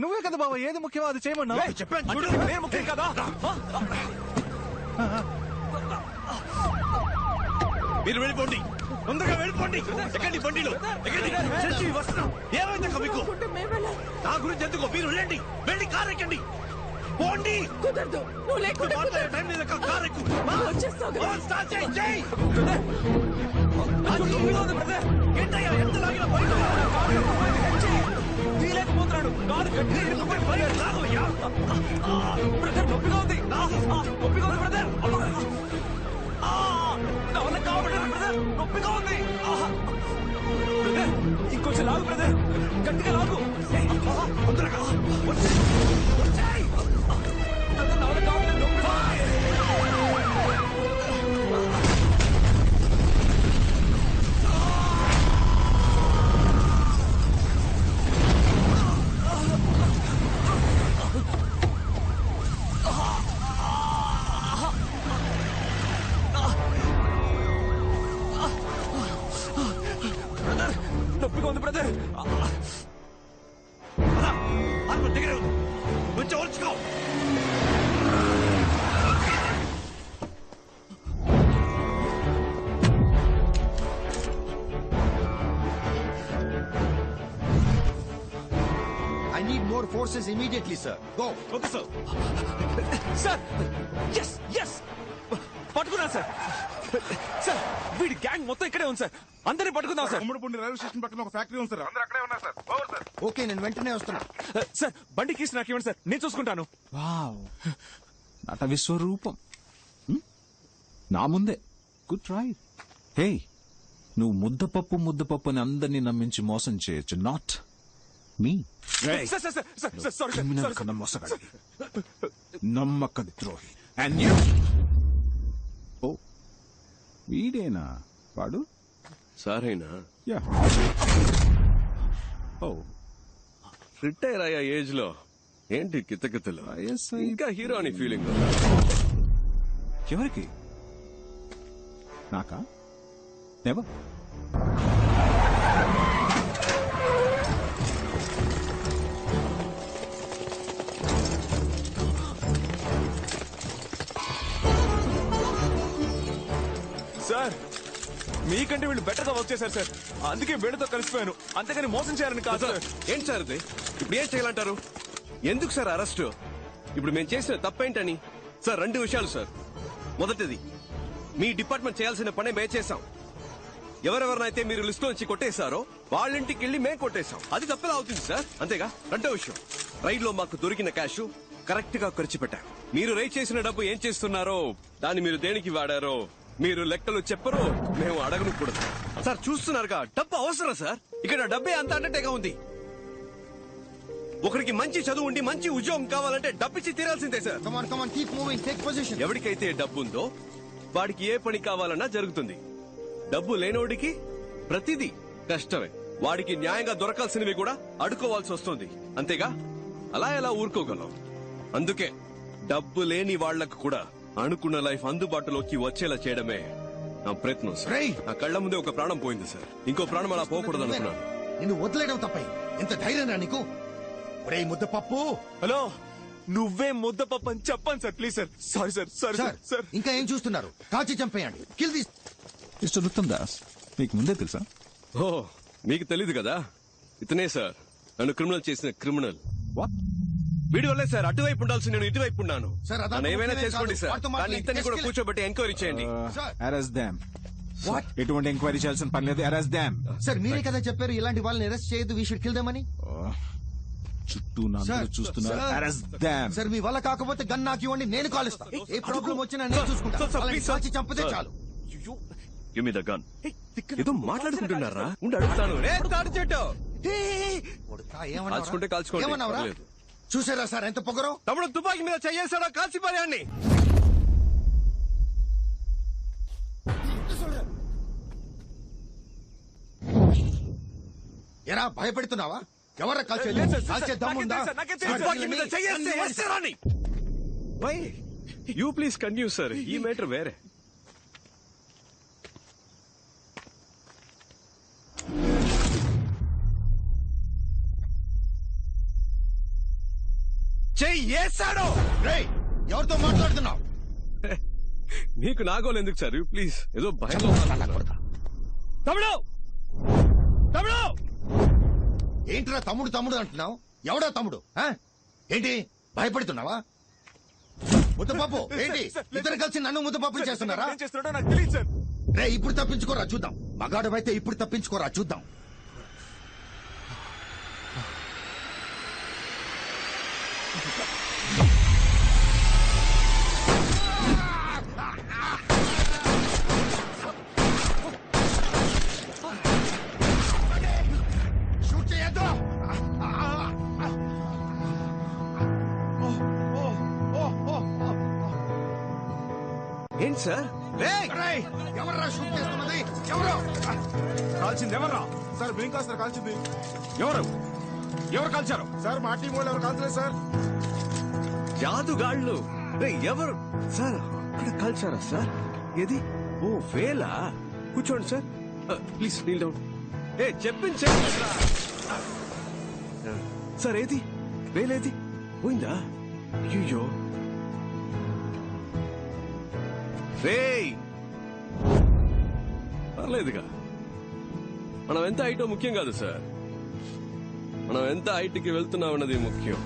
నువ్వే కదా బాబా ఏది ముఖ్యమో అది చేయమన్నా. చెప్పాను చూడు, నేను ముఖ్యం కదా. మీరు వెళ్ళిపోండి, తొందరగా వెళ్ళిపోండి. ఎక్కండి బండిలో, ఎక్కండి. చచ్చి వస్తున్నాం. ఏమైంది మీకు? నా గురించి ఎందుకు? మీరు వెళ్ళండి, వెళ్ళి కారు ఎక్కండి. పోండి. కుదరదు, నువ్వు లేకుండా మాట్లాడే టైం లేదు. కారు ఎక్కు. స్టార్ట్ చేయి, చేయి. ఏంటయ్యా ఎంత లాగినా తీలేకపోతున్నాడు. కారు గట్టిగా ఇరుక్కుపోయి పోయాడు. బ్రదర్ నొప్పిగా ఉంది, నొప్పిగా ఉంది బ్రదర్. నా వల్ల కావట్లేదు బ్రదర్, నొప్పిగా ఉంది. బ్రదర్ ఇంకొంచెం లాగు బ్రదర్, గట్టిగా లాగు. తొందరగా వచ్చేయ్. బ్రదర్ నా వల్ల కావట్లేదు, నొప్పిగా ఉంది. నొప్పిగా ఉంది బ్రదర్. దగ్గర కొంచెం ఓర్చుకో. I need more forces immediately, sir. Go. Okay sir. Sir yes yes పట్టుకున్నా సార్. సార్ వీడి గ్యాంగ్ మొత్తం ఇక్కడే ఉంది సార్. అందరినీ పట్టుకుందాం సార్. ఉమ్మడిపూడి రైల్వే స్టేషన్ పక్కన ఒక ఫ్యాక్టరీ ఉంది సార్, అందరూ అక్కడే ఉన్నారు సార్. Over sir. ఓకే, నేను వెంటనే వస్తున్నా. సార్ బండి కీస్ నాకు ఇవ్వండి సార్, నేను చూసుకుంటాను. వావ్, నట విశ్వరూపం నా ముందే. Good try. హే, నువ్వు ముద్దపప్పు అని అందరినీ నమ్మించి మోసం చేయొచ్చు, not me. Sir sir sir sir sorry criminal sir. కన్నా మోసగాడివి, నమ్మక ద్రోహి. And you. ఓ, వీడేనా వాడు? సారేనా? యా. ఓ, రిటైర్ అయ్యా ఏజ్ లో ఏంటి కితకితలు? ఇంకా హీరో అని ఫీలింగ్. ఎవరికి? నాకా? నెవర్. సార్ మీకంటే వీళ్ళు బెటర్ గా వర్క్ చేశారు సార్, అందుకే వీళ్ళతో కలిసిపోయాను, అంతేగాని మోసం చేయాలని కాదు సార్. ఏంటి సార్ ఇది? ఇప్పుడు ఏం చేయాలంటారు? ఎందుకు సార్ అరెస్ట్? ఇప్పుడు మేము చేసిన తప్పేంటని? సార్ 2 విషయాలు సార్. మొదటిది, మీ డిపార్ట్మెంట్ చేయాల్సిన పనే మేము చేశాం. ఎవరెవరినైతే మీరు లిస్ట్ నుంచి కొట్టేశారో వాళ్ళింటికి వెళ్ళి మేము కొట్టేశాం. అది తప్పలా అవుతుంది సార్, అంతేగా? రెండో విషయం, రైడ్ లో మాకు దొరికిన క్యాష్ కరెక్ట్ గా ఖర్చు పెట్టాం. మీరు రేట్ చేసిన డబ్బు ఏం చేస్తున్నారో, దాన్ని మీరు దేనికి వాడారో మీరు లెక్కలు చెప్పరు, మేము అడగను కూడా. సార్ చూస్తున్నారుగా, డబ్బు అవసరం సార్. ఇక్కడ డబ్బే అంత అన్నట్టుగా ఉంది. ఒకరికి మంచి చదువు ఉండి మంచి ఉద్యోగం కావాలంటే డబ్బిచ్చి తీరాల్సిందే సార్. ఎవరికైతే డబ్బు ఉందో వాడికి ఏ పని కావాలన్నా జరుగుతుంది. డబ్బు లేనోడికి ప్రతిదీ కష్టమే. వాడికి న్యాయంగా దొరకాల్సినవి కూడా అడుకోవాల్సి వస్తుంది. అంతేగా, అలా ఎలా ఊరుకోగలం? అందుకే డబ్బు లేని వాళ్లకు కూడా అనుకున్న లైఫ్ అందుబాటులోకి వచ్చేలా చేయడమే నా ప్రయత్నం సార్. నా కళ్ల ముందే ఒక ప్రాణం పోయింది సార్. ఇంకో ప్రాణం అలా పోకూడదు అనుకున్నాను. నిన్ను వదిలేయడం తప్ప ఎంత ధైర్యం నీకు? ఒరే ముద్దపప్పు. హలో, నువ్వే ముద్దపప్పు అని చెప్పండి sir, please sir. Sorry sir, sorry sir. ఇంకా ఏం చూస్తున్నారు? కాల్చి చంపేయండి. Kill this. Mister Uttam Das, మీకు ముందే తెలుసా? ఓ, మీకు తెలీదు కదా, ఇతనే సార్ నన్ను క్రిమినల్ చేసిన క్రిమినల్. వీడి వల్లే సార్ అటువైపు ఉండాల్సి నేను ఇటువైపు ఉన్నాను. నన్ను ఏమైనా చేసుకోండి సార్, కానీ ఇతన్ని కూడా కూర్చోబెట్టి ఎంక్వైరీ చేయండి. Arrest them. ఎటువంటి ఎంక్వైరీ చేయాల్సిన పని లేదు. Arrest them. సార్ మీరే కదా చెప్పారు ఇలాంటి వాళ్ళని అరెస్ట్ చేయొద్దు, వీ షుడ్ కిల్ దెమ్ అని. చుట్టూ చూస్తున్నారు. Arrest them. సార్ మీ వల్ల కాకపోతే గన్ నాకు ఇవ్వండి, నేను కాలుస్తా. ఏ ప్రాబ్లం వచ్చినా నేను చూసుకుంటా. కాల్చి చంపితే చాలు. Give me the gun. ఏదో మాట్లాడుకుంటున్నారా? ఉండి అడుగుతాను. కాల్చుకుంటే కాల్చుకోండి, పర్లేదు. చూసారా సార్ ఎంత పొగరో? తమ్ముడు తుపాకీ మీద చేయేసాడో కాల్చి పారేయండి. ఎరా భయపెడుతున్నావా? ఎవరా కాల్చే దమ్ముందా? తుపాకీ మీద చేయేస్తే వేస్తారని. యూ ప్లీజ్ కంటిన్యూ సార్, ఈ మ్యాటర్ వేరే. చెయ్యేశాడు. ఎవరితో మాట్లాడుతున్నావు? నీకు నాగోలు ఎందుకు సార్, ప్లీజ్. ఏదో భయం. తమ్ముడు, తమ్ముడు. ఏంట్రా తమ్ముడు తమ్ముడు అంటున్నావు? ఎవడా తమ్ముడు? ఏంటి భయపడుతున్నావా? ముద్దపప్పు ఏంటి? ఇద్దరు కలిసి నన్ను ముద్దపప్పు చేస్తున్నారా? నాకు తెలియదు సార్. రే ఇప్పుడు తప్పించుకోరా చూద్దాం. మగాడవైతే ఇప్పుడు తప్పించుకోరా చూద్దాం. షూట్ చేయొద్దు. ఏంటి సార్? ఎవర్రా షూట్ చేస్తున్నది? ఎవరు కాల్చింది? ఎవర్రా సార్? మేము కాదు సార్ కాల్చింది. ఎవరు కాల్చారు సార్? మా టీం వాళ్ళు ఎవరు కాల్చలేదు సార్. జాదుగాళ్ళు. ఎవరు సార్? అక్కడ కాల్చారా సార్? ఏది? ఓ వేలా. కూర్చోండి సార్, ప్లీజ్ నీల్ డౌన్. చెప్పించండి సార్. ఏది వేలేది? పోయిందా? అయ్యో. పర్లేదుగా, మనం ఎంత హైటో ముఖ్యం కాదు సార్, మనం ఎంత హైట్కి వెళ్తున్నామన్నది ముఖ్యం.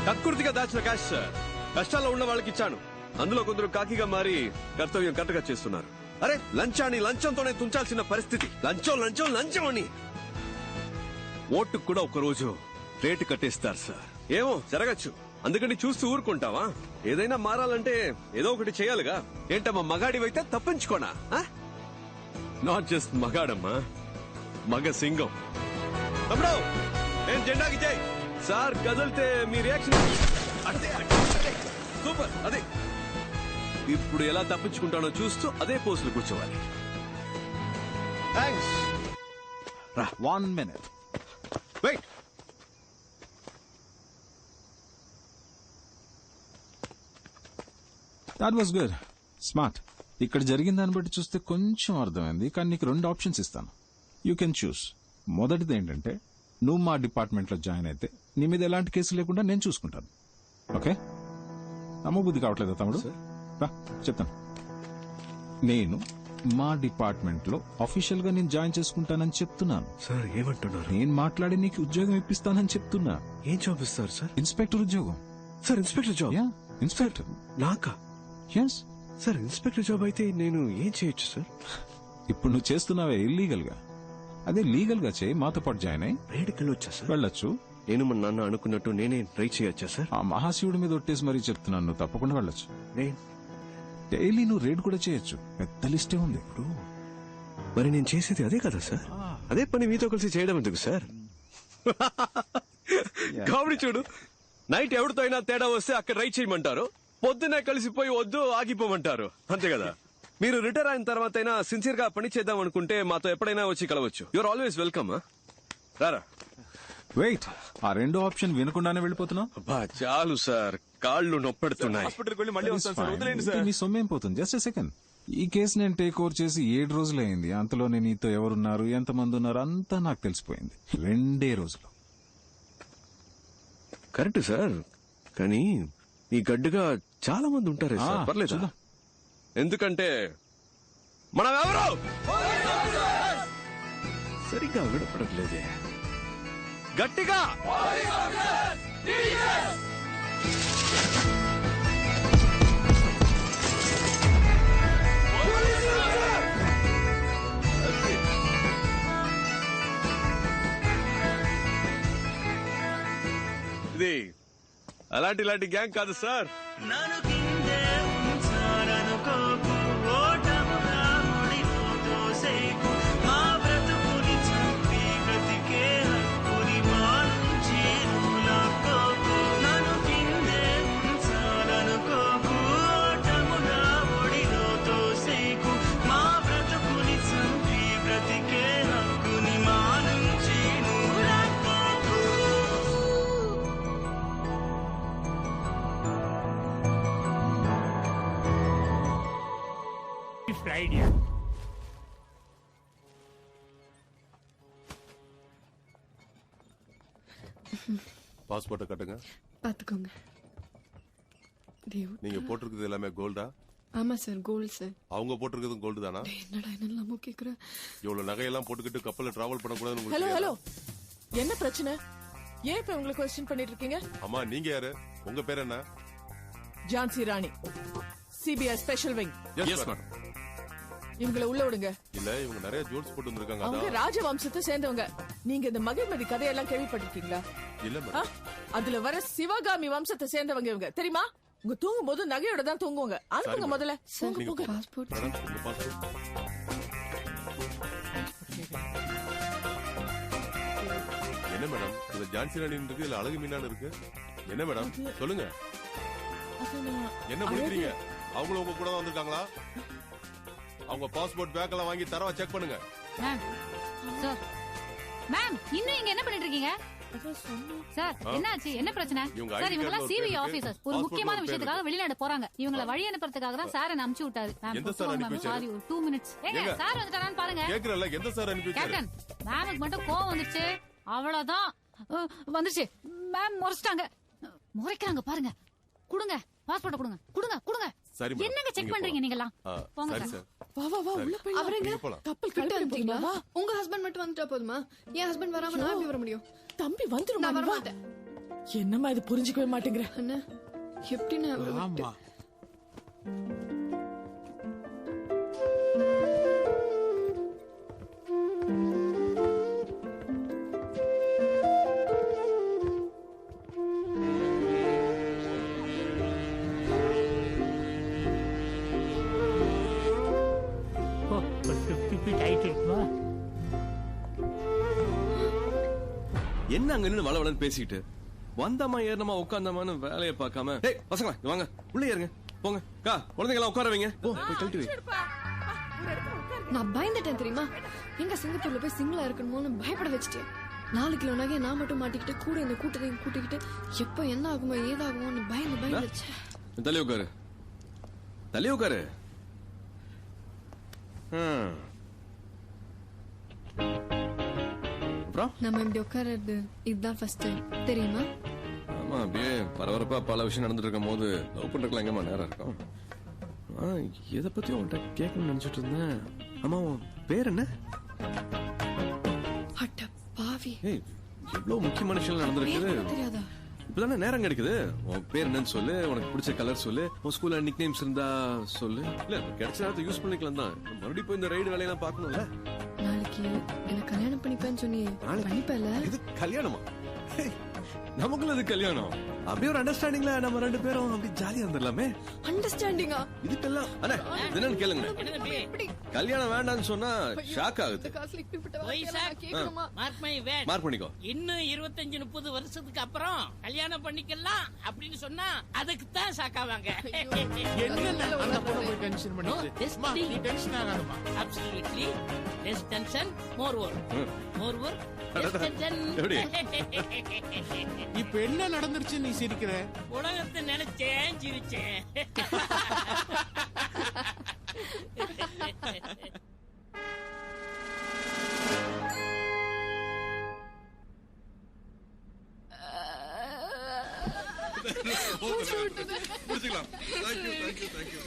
కక్కుర్తిగా దాచిన క్యాష్ సార్, కష్టాల్లో ఉన్న వాళ్ళకి ఇచ్చాను. అందులో కొందరు కాకిగా మారి కర్తవ్యం కరెక్ట్గా చేస్తున్నారు. అరే లంచాన్ని లంచంతోనే తుంచాల్సిన పరిస్థితి. లంచం లంచం లంచం అని ఓటుకు కూడా ఒకరోజు రేటు కట్టేస్తారు సార్. ఏమో జరగచ్చు, అందుకని చూస్తూ ఊరుకుంటావా? ఏదైనా మారాలంటే ఏదో ఒకటి చేయాలిగా. ఏంటమ్మా మగాడివైతే తప్పించుకోనా? నాట్ జస్ట్ మగాడమ్మా, మగ సింగం. తమ్ముడు నేను జెండాకి చేయి సార్. కదిలితే మీ రియాక్షన్ సూపర్. అదే ఇప్పుడు ఎలా తప్పించుకుంటానో చూస్తూ అదే పోస్టులు కూర్చోవాలి. Thanks. 1 minute. Wait. That was good, smart. ఇక్కడ జరిగిన దాన్ని బట్టి చూస్తే కొంచెం అర్థమైంది, కానీ నీకు 2 ఆప్షన్స్ ఇస్తాను. You can choose. మొదటిది ఏంటంటే, నువ్వు మా డిపార్ట్మెంట్ లో జాయిన్ అయితే నీ మీద ఎలాంటి కేసు లేకుండా నేను చూసుకుంటాను. ఓకే? నమ్మబుద్ధి కావట్లేదా తమ్ముడు? రా చెప్తాను. నేను మా డిపార్ట్మెంట్ లో అఫీషియల్ గా నేను జాయిన్ చేసుకుంటానని చెప్తున్నాను. సార్ ఏమంటున్నారు? నేను మాట్లాడి నీకు ఉద్యోగం ఇప్పిస్తానని చెప్తున్నా. ఏం జాబ్ ఇస్తారు సార్? ఇన్స్పెక్టర్ ఉద్యోగం. Sir inspector job? ఇన్స్పెక్టర్. నాకా? Yes sir. ఇన్స్పెక్టర్ జాబ్ అయితే నేను ఏం చేయొచ్చు సార్? ఇప్పుడు నువ్వు చేస్తున్నావే ఇల్లీగల్ గా, అదే లీగల్ గా చేయి. మాతో పాటు జాయిన్ అయ్యి రేడుకి వెళ్ళొచ్చా సార్? వెళ్ళొచ్చు. నేను మన నాన్న అనుకున్నట్టు నేనే ట్రై చేయొచ్చా సార్? ఆ మహాశివుడి మీద ఒట్టేసి మరీ చెప్తున్నాను, నువ్వు తప్పకుండా వెళ్ళొచ్చు. డైలీ నువ్వు రేడ్ కూడా చేయొచ్చు, పెద్ద లిస్టే ఉంది. ఇప్పుడు మరి నేను చేసేది అదే కదా సార్, అదే పని మీతో కలిసి చేయడం ఎందుకు సార్? కామెడీ చూడు, నైట్ ఎవరితో అయినా తేడా వస్తే అక్కడ రైడ్ చేయమంటారు, పొద్దునే కలిసిపోయి వద్దు ఆగిపోమంటారు, అంతే కదా? మీరు రిటైర్ అయిన తర్వాత అయినా సిన్సియర్ గా పని చేద్దాం అనుకుంటే మాతో ఎప్పుడైనా వచ్చి కలవచ్చు. Your always welcome. రారా. వెయిట్, ఆ రెండో ఆప్షన్ వినకుండానే వెళ్ళిపోతున్నావు? అబ్బా చాలు సార్, కాళ్ళు నొప్పెడుతున్నాయి. హాస్పిటల్కి వెళ్ళి మళ్ళీ వస్తాను సార్, వదిలేండి సార్. మీ సొమ్మేం పోతుంది? Just a second. ఈ కేసు నేను టేక్ ఓవర్ చేసి 7 రోజులైంది. అంతలోనే నీతో ఎవరున్నారు, ఎంతమంది ఉన్నారు అంతా నాకు తెలిసిపోయింది. 2 రోజులు. కరెక్ట్ సార్, కానీ ఈ గడ్డుగా చాలా మంది ఉంటారే సార్. పర్లేదు, ఎందుకంటే మనం ఎవరు సరిగ్గా విడపడట్లేదే. గట్టిగా ఇది అలాంటి గ్యాంగ్ కాదు సార్. பாஸ்போர்ட்டை கட்டுங்க. பாத்துக்கோங்க. நீங்க போட்டிருக்கிறது எல்லாமே கோல்டா? ஆமா சார், கோல்டு சார். அவங்க போட்டிருக்கிறதும் கோல்டு தானா? என்னடா என்னெல்லாம் கேக்குற? இவ்வளவு நகையெல்லாம் போட்டுக்கிட்டு கப்பல்ல டிராவல் பண்ணக்கூடாதுன்னு உங்களுக்கு ஹலோ ஹலோ, என்ன பிரச்சனை? ஏன் இப்ப உங்களுக்கு क्वेश्चन பண்ணிட்டு இருக்கீங்க? அம்மா நீங்க யாரு? உங்க பேர் என்ன? Jhansi Rani, CBI special wing. Yes madam. இவங்களை உள்ள விடுங்க. இல்ல, இவங்க நிறைய ஜோல்ஸ் போட்டு வந்திருக்காங்க. அவங்க ராஜவம்சத்தை சேர்ந்தவங்க. நீங்க இந்த மகிழ்மதி கதையெல்லாம் கேள்விப்பட்டிருக்கீங்களா? இல்ல மேடம். அதுல வர சிவகாமி வம்சத்தை சேர்ந்தவங்க இவங்க, தெரியுமா? உங்க தூங்கும் போது நகையோட தான் தூங்குவாங்க. அனுப்புங்க முதல்ல. பாஸ்போர்ட். மேடம் உங்க பாஸ்போர்ட். என்ன மேடம் இது ஜான்சி ராணி இருக்கு, இல்ல அழகு மீனான்னு இருக்கு? என்ன மேடம் சொல்லுங்க, என்ன முடிக்கிறீங்க? அவங்களும் உங்க கூட தான் வந்திருக்காங்களா? அவங்க பாஸ்போர்ட் பேக் எல்லாம் வாங்கி தரவா செக் பண்ணுங்க. மேம் இன்னும் இங்க என்ன பண்ணிட்டு இருக்கீங்க சார்? என்னாச்சு, என்ன பிரச்சனை சார்? இவங்க எல்லாம் சிபிஐ ஆபீசர்ஸ், ஒரு முக்கியமான விஷயத்துக்காக வெளிநாடு போறாங்க. இவங்கள வழி அனுப்புறதுக்காக தான் சார் என்ன அனுப்பிச்சு விட்டாரு. எந்த சார் அனுப்பி வச்சாரு? சாரி, ஒரு 2 மினிட்ஸ். ஏங்க சார் வந்துட்டாரான்னு பாருங்க. கேக்குறல, எந்த சார் அனுப்பி வச்சாரு? கேப்டன், மேமுக்கு மட்டும் கோவம் வந்துருச்சு, அவ்வளவுதான். வந்துருச்சு மேம், முறைச்சிட்டாங்க. முறைக்கிறாங்க பாருங்க. கொடுங்க பாஸ்போர்ட், கொடுங்க கொடுங்க கொடுங்க. என்னங்க செக் பண்றீங்க நீங்க எல்லாம்? போங்க சார். வா வா வா, உள்ள போய் அவரங்க கப்பல் கிளம்பிட்டீங்களா? வா. உங்க ஹஸ்பண்ட் மட்டும் வந்துட்டா போதுமா? என் ஹஸ்பண்ட் வராம நான் எப்படி வர முடியும்? தம்பி வந்துரும். நான் வர மாட்டேன். என்னம்மா இது, புரிஞ்சிக்கவே மாட்டேங்கிற? அண்ணா எப்படி நான் ஆமா. என்ன அங்க நின்னு வள வளன்னு பேசிட்டு வந்தமா ஏறனமா உட்காந்தமான்னு வேலையை பார்க்காம, டேய் பசங்களா இங்க வாங்க, உள்ள ஏறுங்க, போங்க கா, குழந்தைங்களா உட்கார வைங்க, போ போய் கழட்டி வை. நான் பயந்துட்டேன் தெரியுமா? எங்க சிங்கப்பூர்ல போய் சிங்கிளா இருக்கணுமோன்னு பயப்பட வச்சுட்டேன். 4 கிலோ நகையை நான் மட்டும் மாட்டிக்கிட்டு கூட இந்த கூட்டத்தையும் கூட்டிக்கிட்டு எப்ப என்ன ஆகுமோ ஏதாகுமோன்னு பயந்துச்சு. தள்ளி உட்காரு, தள்ளி உட்காரு. நம்ம இப்படி உட்கார்றது இதுதான் ஃபர்ஸ்ட் டைம் தெரியுமா? ஆமா, அப்படியே பரபரப்பா பல விஷயம் நடந்துட்டு இருக்கும் போது லவ் பண்றதுக்கு எங்கம்மா நேரம் இருக்கும்? எதை பத்தி உன்கிட்ட கேட்கணும்னு நினைச்சிட்டு இருந்தேன். ஆமா, உன் பேர் என்ன? அட பாவி, ஏய் எவ்வளவு முக்கியமான விஷயம் நடந்திருக்குது. தெரியாதா? இப்பதானே நேரம் கிடைக்குது. உன் பேர் என்னன்னு சொல்லு, உனக்கு பிடிச்ச கலர் சொல்லு, உன் ஸ்கூல்ல நிக் நேம்ஸ் இருந்தா சொல்லு. இல்ல கிடைச்ச நேரத்தை யூஸ் பண்ணிக்கலாம் தான். மறுபடியும் போய் இந்த ரைடு வேலையெல்லாம் பார்க்கணும்ல. நாளைக்கு என்ன கல்யாணம் பண்ணிப்பேன்னு சொன்னி பண்ணிப்பேல? இது கல்யாணமா? நமக்குள்ள இது கல்யாணம் அப்படியே ஒரு அண்டர்ஸ்டாண்டிங்ல நம்ம 2 பேரும் அப்படி ஜாலியா இருந்துடலாமே. அண்டர்ஸ்டாண்டிங்கா? இதுக்கெல்லாம் அண்ணே என்னன்னு கேளுங்க. கல்யாணம் வேண்டாம்னு சொன்னா ஷாக் ஆகுது. மார்க் பண்ணிக்கோ. இன்னும் 25-30 வருஷத்துக்கு அப்புறம் கல்யாணம் பண்ணிக்கலாம் அப்படின்னு சொன்னா அதுக்கு தான் ஷாக் ஆவாங்க. Absolutely. Less tension, more work. More work, less tension. இப்ப என்ன நடந்துருச்சு நீ சிரிக்கிற? உலகத்தை நினைச்சேன் சிரிச்சேன். முடிச்சுக்கலாம். Thank you.